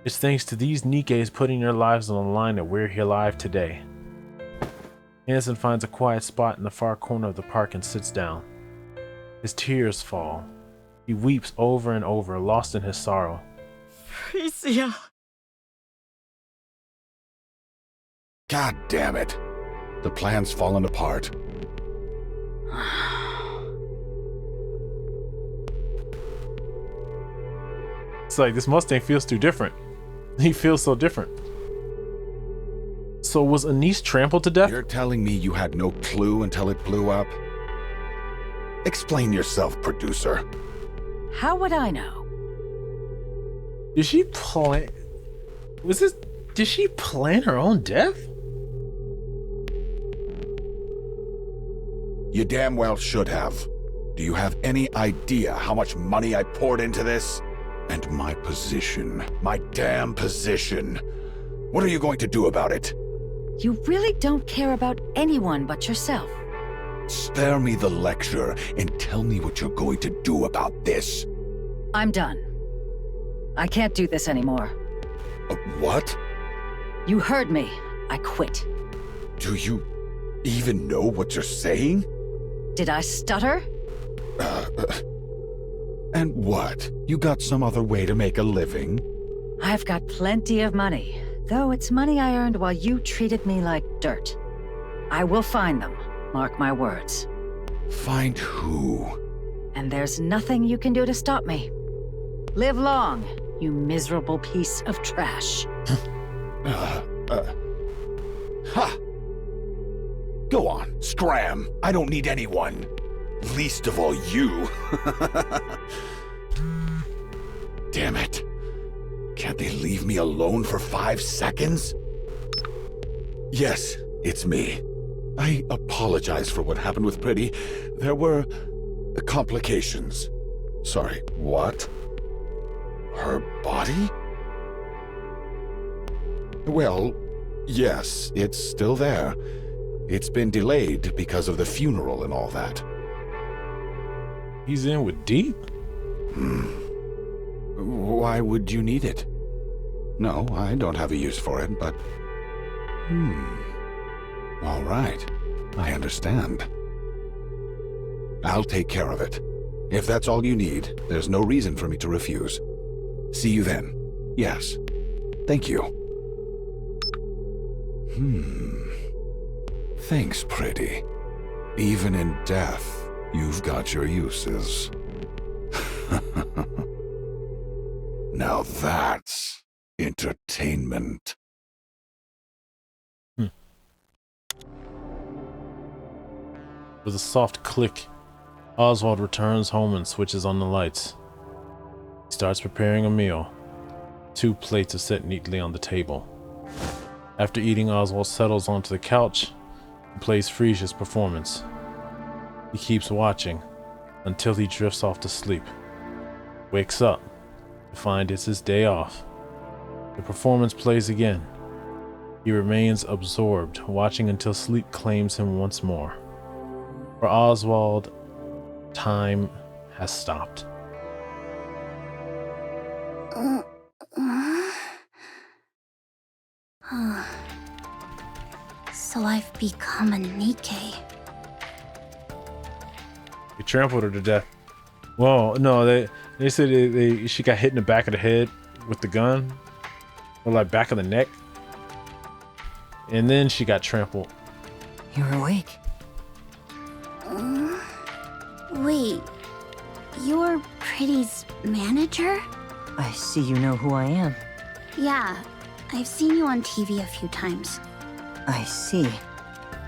It's thanks to these Nikkes putting their lives on the line that we're here alive today. Hansen finds a quiet spot in the far corner of the park and sits down. His tears fall. He weeps over and over, lost in his sorrow. Frisia. God damn it. The plan's fallen apart. It's like this Mustang feels too different. He feels so different. So was Anise trampled to death? You're telling me you had no clue until it blew up? Explain yourself, producer. How would I know? Did she plan? Did she plan her own death? You damn well should have. Do you have any idea how much money I poured into this? And my position. My damn position. What are you going to do about it? You really don't care about anyone but yourself. Spare me the lecture and tell me what you're going to do about this. I'm done. I can't do this anymore. What? You heard me. I quit. Do you even know what you're saying? Did I stutter? And what? You got some other way to make a living? I've got plenty of money, though it's money I earned while you treated me like dirt. I will find them, mark my words. Find who? And there's nothing you can do to stop me. Live long, you miserable piece of trash. Ha! Go on, scram. I don't need anyone. Least of all you. Damn it. Can't they leave me alone for 5 seconds? Yes, it's me. I apologize for what happened with Pretty. There were complications. Sorry, what? Her body? Well, yes, it's still there. It's been delayed because of the funeral and all that. He's in with Deep? Why would you need it? No, I don't have a use for it, but... All right. I understand. I'll take care of it. If that's all you need, there's no reason for me to refuse. See you then. Yes. Thank you. Thanks, Pretty. Even in death, you've got your uses. Now that's entertainment. With a soft click, Oswald returns home and switches on the lights. He starts preparing a meal. 2 plates are set neatly on the table. After eating, Oswald settles onto the couch and plays Frisia's performance. He keeps watching until he drifts off to sleep. Wakes up to find it's his day off. The performance plays again. He remains absorbed, watching until sleep claims him once more. For Oswald, time has stopped. So I've become a Nikke. He trampled her to death. Well, no, they said she got hit in the back of the head with the gun, or like back of the neck, and then she got trampled. You're awake. Wait, you're Pretty's manager? I see you know who I am. Yeah, I've seen you on TV a few times. I see.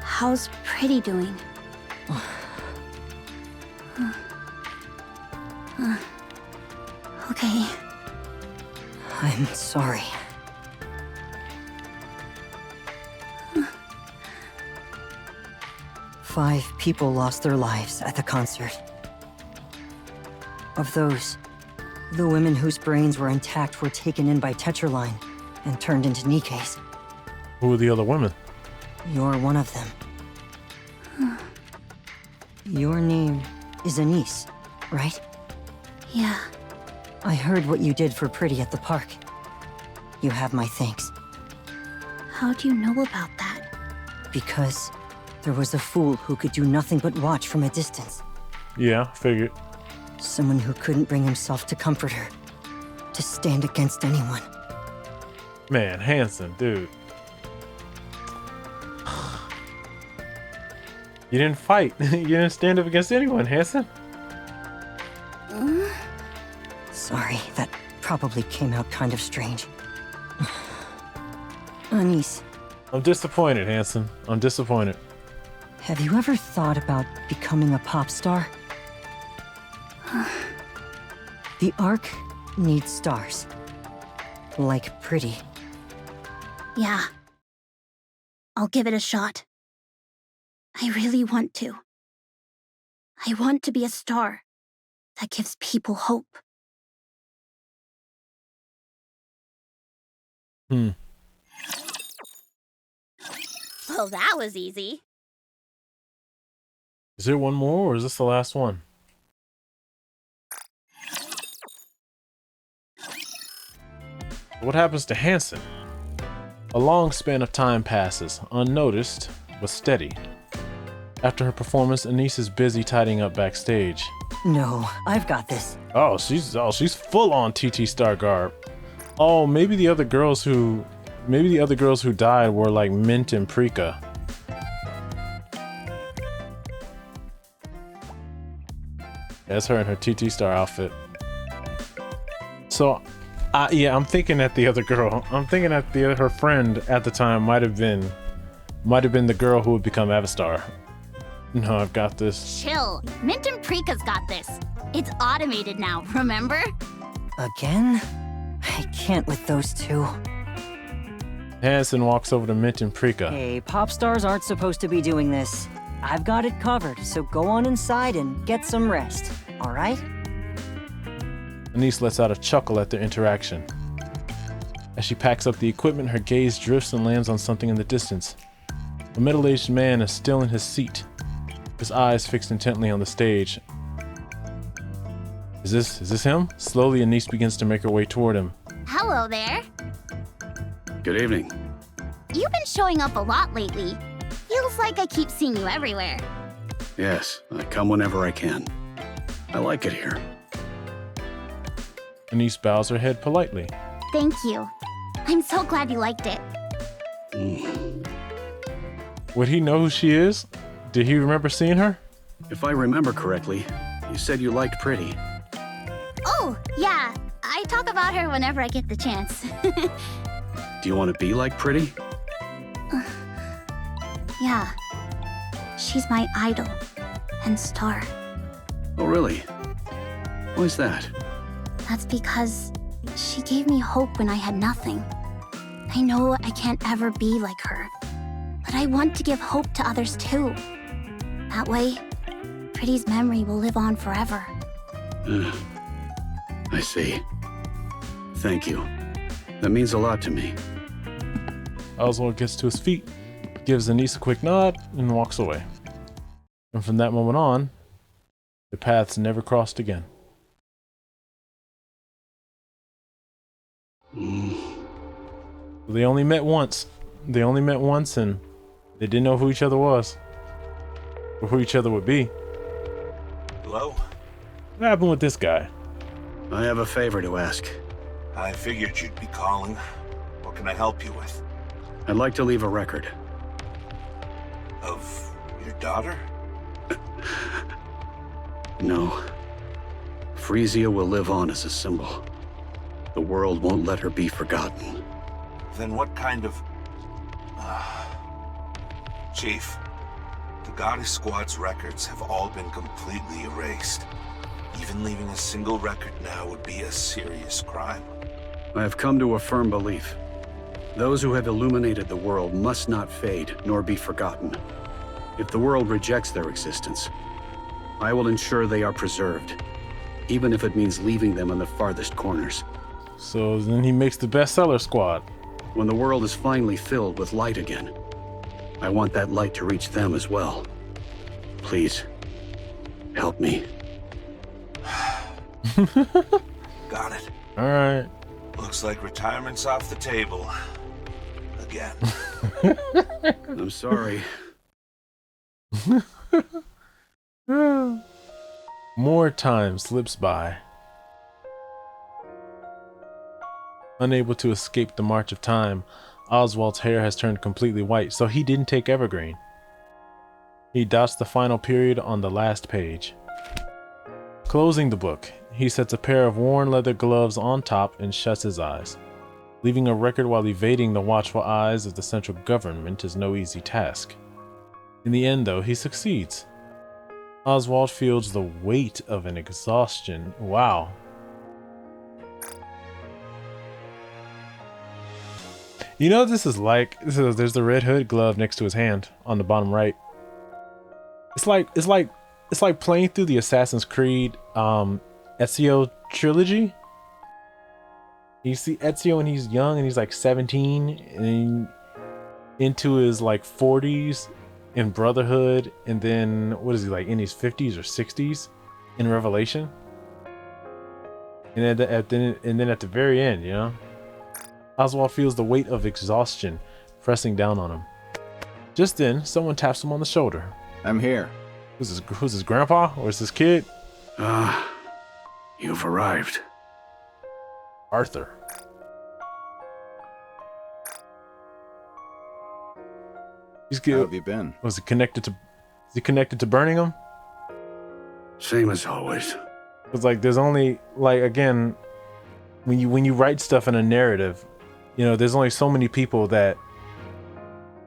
How's Pretty doing? Okay. I'm sorry. Five people lost their lives at the concert. Of those, the women whose brains were intact were taken in by Tetraline and turned into Nikkes. Who are the other women? You're one of them. Your name is Anise, right? Yeah. I heard what you did for Pretty at the park. You have my thanks. How do you know about that? Because there was a fool who could do nothing but watch from a distance. Yeah, figured. Someone who couldn't bring himself to comfort her, to stand against anyone. Man, Hanson, dude. You didn't fight. You didn't stand up against anyone, Hanson. Sorry, that probably came out kind of strange. Anise, I'm disappointed, Hanson. I'm disappointed. have you ever thought about becoming a pop star? The Ark needs stars. Like Pretty. Yeah. I'll give it a shot. I really want to. I want to be a star that gives people hope. Hmm. Well, that was easy. Is there one more, or is this the last one? What happens to Hanson? A long span of time passes, unnoticed, but steady. After her performance, Anise is busy tidying up backstage. No, I've got this. She's full on TT Star garb. Oh, maybe the other girls who died were like Mint and Prika. That's her in her TT Star outfit. So, yeah, I'm thinking that the other girl. I'm thinking that her friend at the time might have been the girl who would become Avistar. No, I've got this. Chill. Mint and Prika's got this. It's automated now, remember? Again? I can't with those two. Hanson walks over to Mint and Prika. Hey, pop stars aren't supposed to be doing this. I've got it covered, so go on inside and get some rest, all right? Anise lets out a chuckle at their interaction. As she packs up the equipment, her gaze drifts and lands on something in the distance. A middle-aged man is still in his seat, his eyes fixed intently on the stage. Is this him? Slowly, Anise begins to make her way toward him. Hello there. Good evening. You've been showing up a lot lately. Feels like I keep seeing you everywhere. Yes, I come whenever I can. I like it here. Anise bows her head politely. Thank you. I'm so glad you liked it. Would he know who she is? Did he remember seeing her? If I remember correctly, you said you liked Pretty. Oh, yeah. I talk about her whenever I get the chance. Do you want to be like Pretty? Yeah. She's my idol and star. Oh, really? Why's that? That's because she gave me hope when I had nothing. I know I can't ever be like her, but I want to give hope to others too. That way, Pretty's memory will live on forever. I see. Thank you. That means a lot to me. Oswald gets to his feet, gives Anise a quick nod, and walks away. And from that moment on, the paths never crossed again. They only met once. And they didn't know who each other was. Or who each other would be. Hello? What happened with this guy? I have a favor to ask. I figured you'd be calling. What can I help you with? I'd like to leave a record. Of your daughter? No. Frisia will live on as a symbol. The world won't let her be forgotten. Then what kind of... Chief, the Goddess Squad's records have all been completely erased. Even leaving a single record now would be a serious crime. I have come to a firm belief. Those who have illuminated the world must not fade nor be forgotten. If the world rejects their existence, I will ensure they are preserved, even if it means leaving them in the farthest corners. So then he makes the bestseller squad. When the world is finally filled with light again, I want that light to reach them as well. Please, help me. Got it. All right. Looks like retirement's off the table. Again. I'm sorry. More time slips by. Unable to escape the march of time, Oswald's hair has turned completely white, so he didn't take Evergreen. He dots the final period on the last page. Closing the book, he sets a pair of worn leather gloves on top and shuts his eyes. Leaving a record while evading the watchful eyes of the central government is no easy task. In the end, though, he succeeds. Oswald feels the weight of an exhaustion. Wow. You know what this is like? There's the red hood glove next to his hand on the bottom right. It's like playing through the Assassin's Creed Ezio trilogy. You see Ezio when he's young and he's like 17 and into his like 40s in Brotherhood, and then what is he like in his 50s or 60s in Revelation? And then at the very end, you know, Oswald feels the weight of exhaustion pressing down on him. Just then, someone taps him on the shoulder. I'm here. Who's his grandpa or is this kid? You've arrived. Arthur. He's good. How have you been? Was he connected to burning him? Same as always. It's like there's only like again when you write stuff in a narrative, you know, there's only so many people that,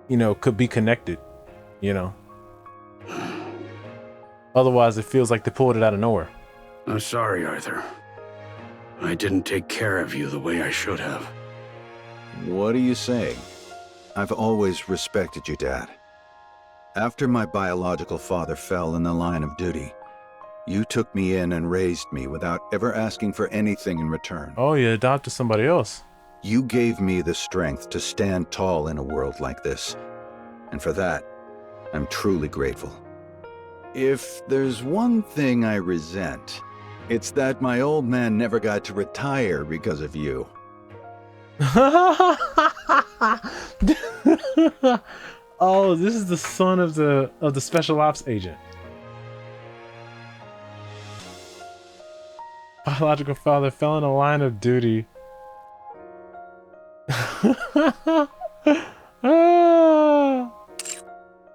you know, could be connected, you know. Otherwise it feels like they pulled it out of nowhere. I'm sorry, Arthur. I didn't take care of you the way I should have. What are you saying? I've always respected you, Dad. After my biological father fell in the line of duty, you took me in and raised me without ever asking for anything in return. Oh, you adopted somebody else. You gave me the strength to stand tall in a world like this, and for that, I'm truly grateful. If there's one thing I resent, it's that my old man never got to retire because of you. Oh, this is the son of the special ops agent. Biological father fell in a line of duty.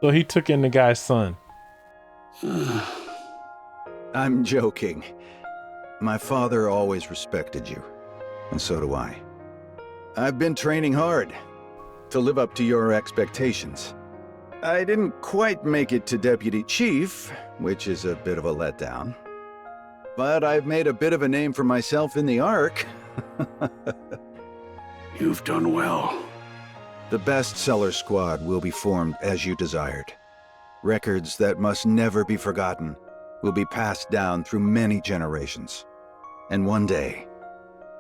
So he took in the guy's son. I'm joking. My father always respected you, and so do I. I've been training hard to live up to your expectations. I didn't quite make it to Deputy Chief, which is a bit of a letdown. But I've made a bit of a name for myself in the Ark. You've done well. The bestseller squad will be formed as you desired. Records that must never be forgotten will be passed down through many generations. And one day,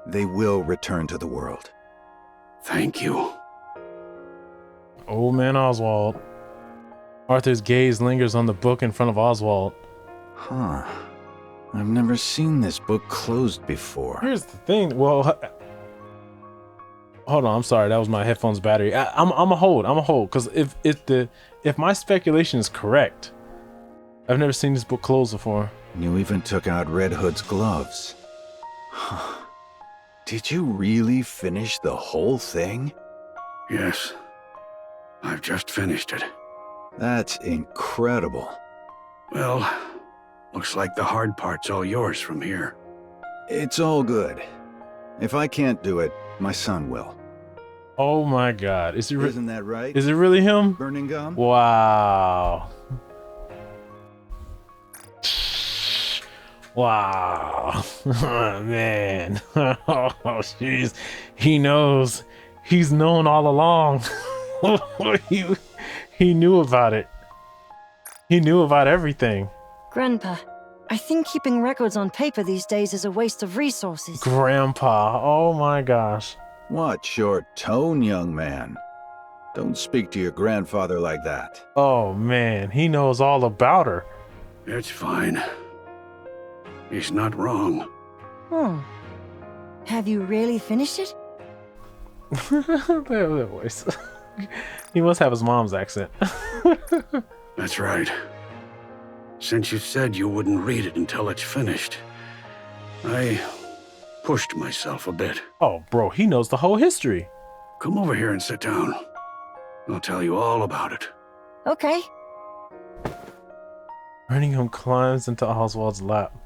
they will return to the world. Thank you. Old man Oswald. Arthur's gaze lingers on the book in front of Oswald. Huh. I've never seen this book closed before. Here's the thing. Well, hold on. I'm sorry. That was my headphones battery. I'm a hold. Because if my speculation is correct, I've never seen this book closed before. You even took out Red Hood's gloves. Huh. Did you really finish the whole thing? Yes. I've just finished it. That's incredible. Well, looks like the hard part's all yours from here. It's all good. If I can't do it, my son will. Oh my God. Isn't that right? Is it really him? Burning gum? Wow. Wow. Oh, man. Oh, jeez. He knows. He's known all along. He knew about it. He knew about everything. Grandpa, I think keeping records on paper these days is a waste of resources. Grandpa. Oh my gosh. Watch your tone, young man. Don't speak to your grandfather like that. Oh man, he knows all about her. It's fine. He's not wrong. Have you really finished it? That voice. He must have his mom's accent. That's right. Since you said you wouldn't read it until it's finished, I pushed myself a bit. Oh, bro, he knows the whole history. Come over here and sit down. I'll tell you all about it. Okay. Birmingham climbs into Oswald's lap.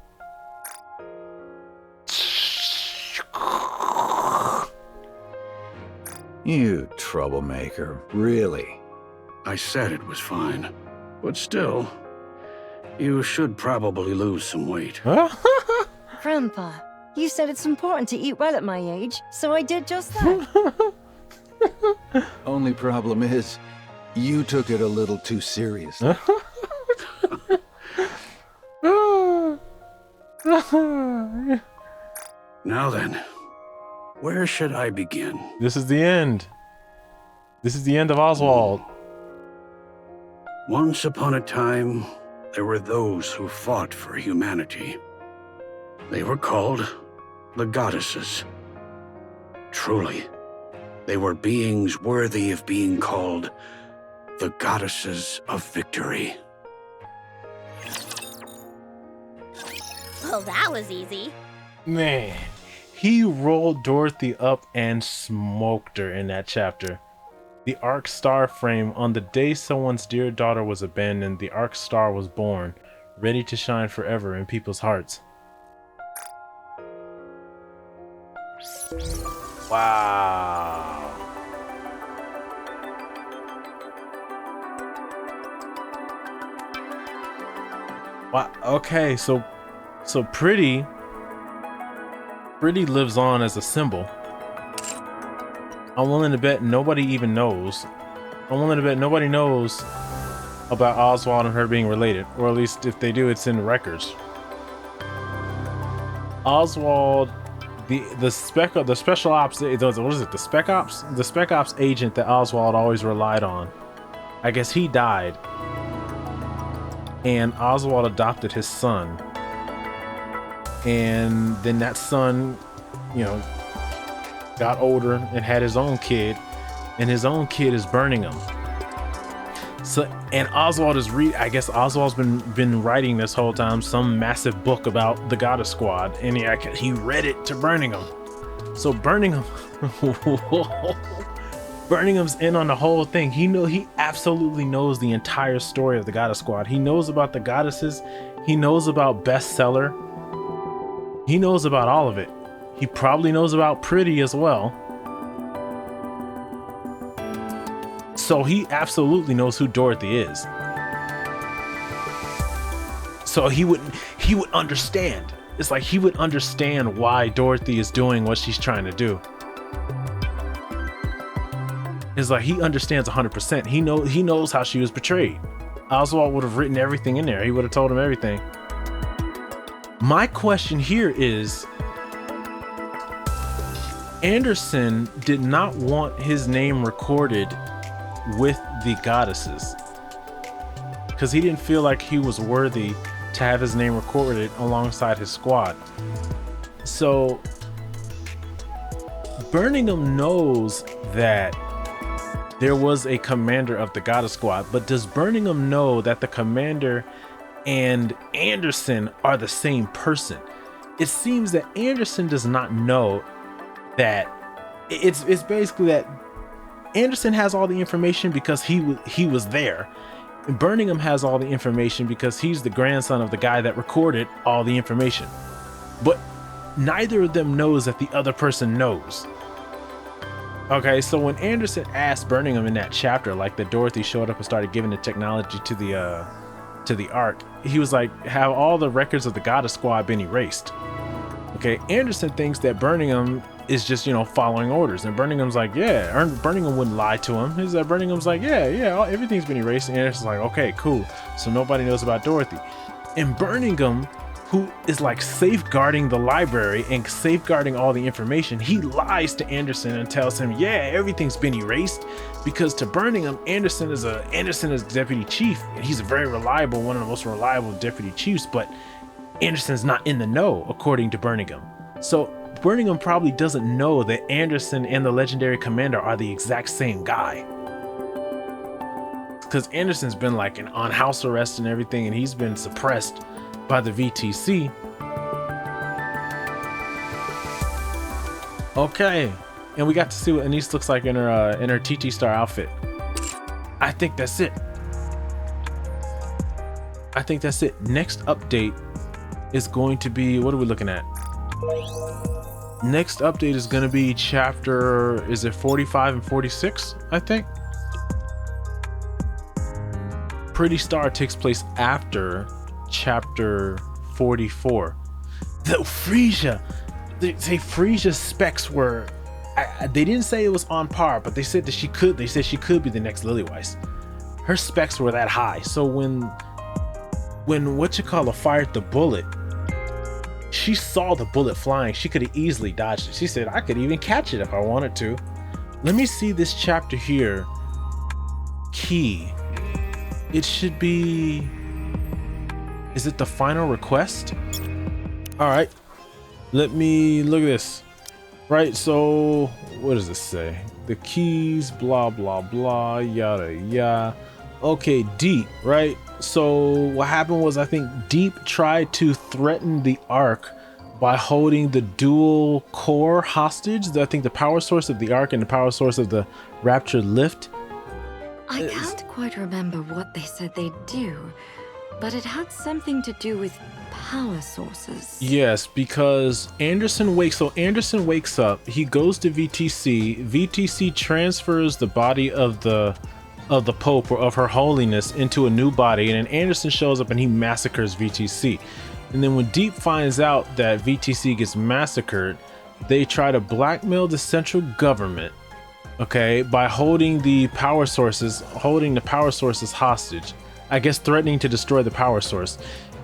You troublemaker, really? I said it was fine. But still, you should probably lose some weight. Grandpa, you said it's important to eat well at my age, so I did just that. Only problem is, you took it a little too seriously. Now then, where should I begin? This is the end. This is the end of Oswald. Once upon a time, there were those who fought for humanity. They were called the goddesses. Truly, they were beings worthy of being called the goddesses of victory. Well, that was easy. Man, he rolled Dorothy up and smoked her in that chapter. The Arc Star frame. On the day someone's dear daughter was abandoned, the Arc Star was born, ready to shine forever in people's hearts. Wow. Wow. Okay, so Pretty lives on as a symbol. I'm willing to bet nobody even knows. I'm willing to bet nobody knows about Oswald and her being related, or at least if they do, it's in the records. Oswald, the special ops, what is it? The spec ops agent that Oswald always relied on. I guess he died, and Oswald adopted his son, and then that son, you know, got older and had his own kid, and his own kid is burning him. So, and Oswald is I guess Oswald's been writing this whole time some massive book about the Goddess Squad, and he read it to Birmingham. So Birmingham, Birmingham's in on the whole thing. He absolutely knows the entire story of the Goddess Squad. He knows about the goddesses. He knows about bestseller. He knows about all of it. He probably knows about Pretty as well. So he absolutely knows who Dorothy is. So he would understand. It's like he would understand why Dorothy is doing what she's trying to do. It's like he understands 100%. He knows how she was betrayed. Oswald would have written everything in there. He would have told him everything. My question here is, Anderson did not want his name recorded with the goddesses because he didn't feel like he was worthy to have his name recorded alongside his squad. So Birmingham knows that there was a commander of the Goddess Squad, but does Birmingham know that the commander and Anderson are the same person? It seems that Anderson does not know that. It's basically that Anderson has all the information because he was there. And Birmingham has all the information because he's the grandson of the guy that recorded all the information. But neither of them knows that the other person knows. Okay, so when Anderson asked Birmingham in that chapter, like that Dorothy showed up and started giving the technology to the Ark, he was like, have all the records of the Goddess Squad been erased? Okay, Anderson thinks that Birmingham is just, you know, following orders, and Birmingham's like, yeah. Birmingham wouldn't lie to him. He's like, Birmingham's like, yeah, everything's been erased. And Anderson's like, okay, cool. So nobody knows about Dorothy. And Birmingham, who is like safeguarding the library and safeguarding all the information, he lies to Anderson and tells him, yeah, everything's been erased, because to Birmingham, Anderson is deputy chief, and he's a very reliable, one of the most reliable deputy chiefs, but Anderson's not in the know, according to Birmingham. So Birmingham probably doesn't know that Anderson and the legendary commander are the exact same guy, because Anderson's been like on house arrest and everything, and he's been suppressed by the VTC. Okay, and we got to see what Anise looks like in her TT Star outfit. I think that's it. Next update is going to be, what are we looking at? Next update is going to be chapter, is it 45 and 46, I think? Pretty Star takes place after chapter 44. The Frisia, they say Frisia's specs were, they didn't say it was on par, but they said that she could be the next Lillyweiss. Her specs were that high. So when whatchamacallit fired the bullet, she saw the bullet flying. She could have easily dodged it. She said, I could even catch it if I wanted to. Let me see this chapter here. Key. It should be, is it the final request? All right, let me look at this. Right, so what does this say? The keys, blah, blah, blah, yada, yada. Okay, Deep, right? So what happened was, I think Deep tried to threaten the Ark by holding the dual core hostage. I think the power source of the Ark and the power source of the Rapture lift. I can't quite remember what they said they'd do, but it had something to do with power sources. Yes, because Anderson wakes up, he goes to VTC. VTC transfers the body of the Pope, or of Her Holiness, into a new body, and then Anderson shows up and he massacres VTC. And then when Deep finds out that VTC gets massacred, they try to blackmail the central government, okay, by holding the power sources hostage. I guess threatening to destroy the power source.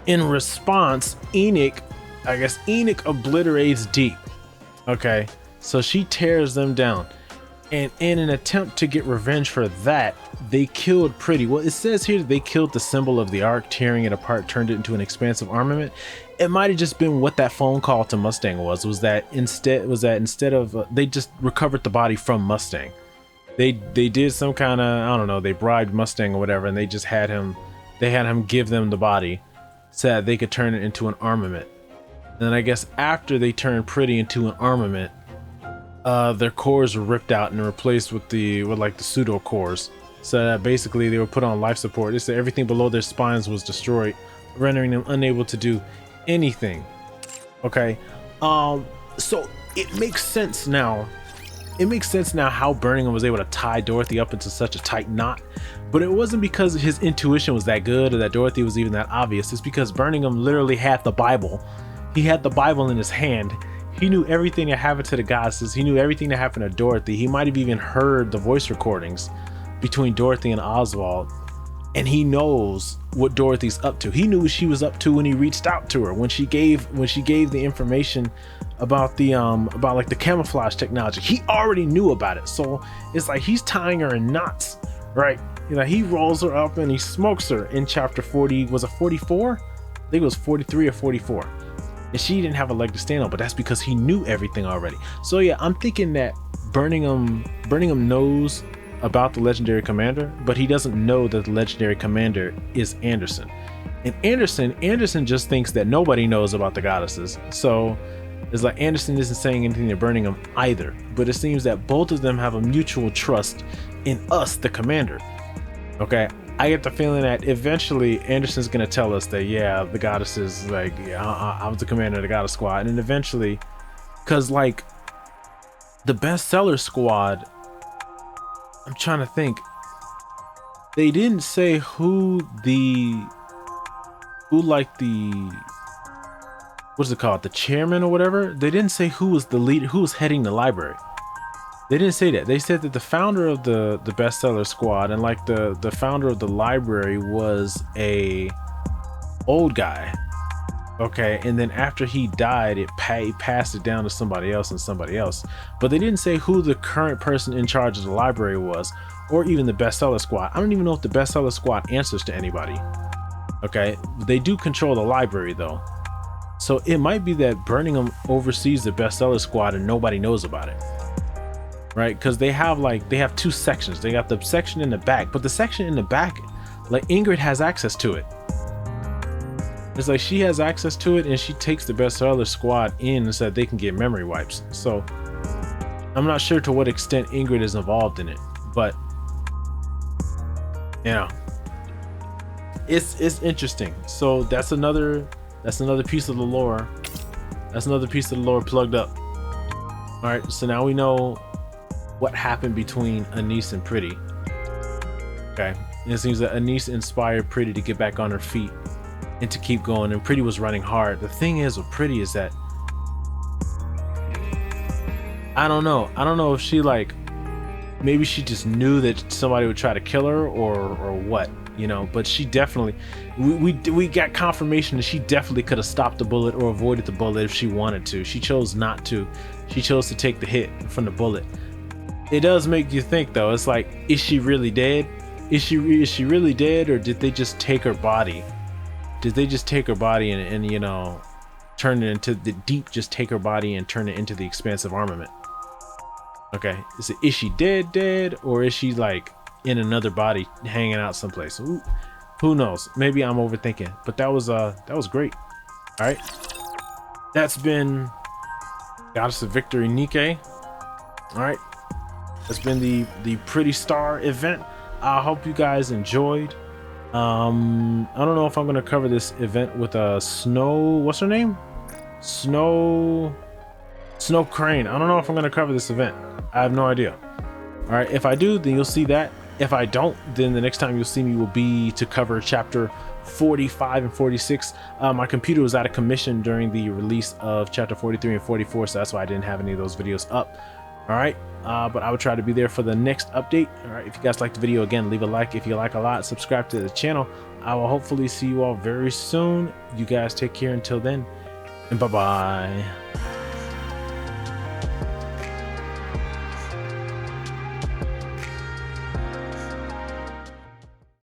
In response, Enoch obliterates Deep. Okay, so she tears them down. And in an attempt to get revenge for that, they killed Pretty. Well, it says here that they killed the symbol of the Ark, tearing it apart, turned it into an expansive armament. It might have just been what that phone call to Mustang was that instead of they just recovered the body from Mustang. They did some kind of, I don't know, they bribed Mustang or whatever, and they just had him give them the body so that they could turn it into an armament. And then I guess after they turned Pretty into an armament, their cores were ripped out and replaced with like the pseudo cores. So that basically they were put on life support. They said everything below their spines was destroyed, rendering them unable to do anything. Okay, so it makes sense now. It makes sense now how Birmingham was able to tie Dorothy up into such a tight knot. But it wasn't because his intuition was that good or that Dorothy was even that obvious. It's because Birmingham literally had the Bible. He had the Bible in his hand. He knew everything that happened to the goddesses. He knew everything that happened to Dorothy. He might have even heard the voice recordings between Dorothy and Oswald. And he knows what Dorothy's up to. He knew what she was up to when he reached out to her, when she gave the information about the like the camouflage technology. He already knew about it. So it's like he's tying her in knots, right? You know, he rolls her up and he smokes her in chapter 40. Was it 44? I think it was 43 or 44. And she didn't have a leg to stand on, but that's because he knew everything already. So yeah, I'm thinking that Birmingham knows about the legendary commander, but he doesn't know that the legendary commander is Anderson. And Anderson just thinks that nobody knows about the goddesses. So it's like Anderson isn't saying anything to Birmingham either, but it seems that both of them have a mutual trust in us, the commander. Okay, I get the feeling that eventually Anderson's gonna tell us that, yeah, the goddesses, like, yeah, I was the commander of the goddess squad. And then eventually, because like the bestseller squad, I'm trying to think, they didn't say what's it called, the chairman or whatever. They didn't say who was the leader, who was heading the library. They didn't say that. They said that the founder of the bestseller squad and like the founder of the library was a old guy. Okay, and then after he died, he passed it down to somebody else and somebody else. But they didn't say who the current person in charge of the library was, or even the bestseller squad. I don't even know if the bestseller squad answers to anybody. Okay, they do control the library though. So it might be that Birmingham oversees the bestseller squad and nobody knows about it. Right? Because they have two sections. They got the section in the back, but the section in the back, like Ingrid has access to it. It's like she has access to it and she takes the bestseller squad in so that they can get memory wipes. So I'm not sure to what extent Ingrid is involved in it, but you know, it's interesting. So that's another piece of the lore. That's another piece of the lore plugged up. All right, so now we know what happened between Anise and Pretty. Okay, and it seems that Anise inspired Pretty to get back on her feet and to keep going, and Pretty was running hard. The thing is with Pretty is that I don't know if she, like, maybe she just knew that somebody would try to kill her or what, you know, but she definitely, we got confirmation that she definitely could have stopped the bullet or avoided the bullet if she wanted to. She chose not to. She chose to take the hit from the bullet. It does make you think though. It's like, is she really dead? Is she really dead, or did they just take her body? Did they just take her body and you know, turn it into the deep, just take her body and turn it into the expansive armament? Okay, is she dead, or is she like in another body hanging out someplace? Ooh, who knows? Maybe I'm overthinking, but that was great. All right, that's been Goddess of Victory Nikke. All right, that's been the Pretty Star event. I hope you guys enjoyed. I don't know if I'm gonna cover this event with a what's her name? Snow Crane. I don't know if I'm gonna cover this event. I have no idea. All right, if I do, then you'll see that. If I don't, then the next time you'll see me will be to cover chapter 45 and 46. My computer was out of commission during the release of chapter 43 and 44, so that's why I didn't have any of those videos up. All right, but I would try to be there for the next update. All right, if you guys liked the video, again, leave a like. If you like a lot, subscribe to the channel. I will hopefully see you all very soon. You guys take care until then, and bye-bye.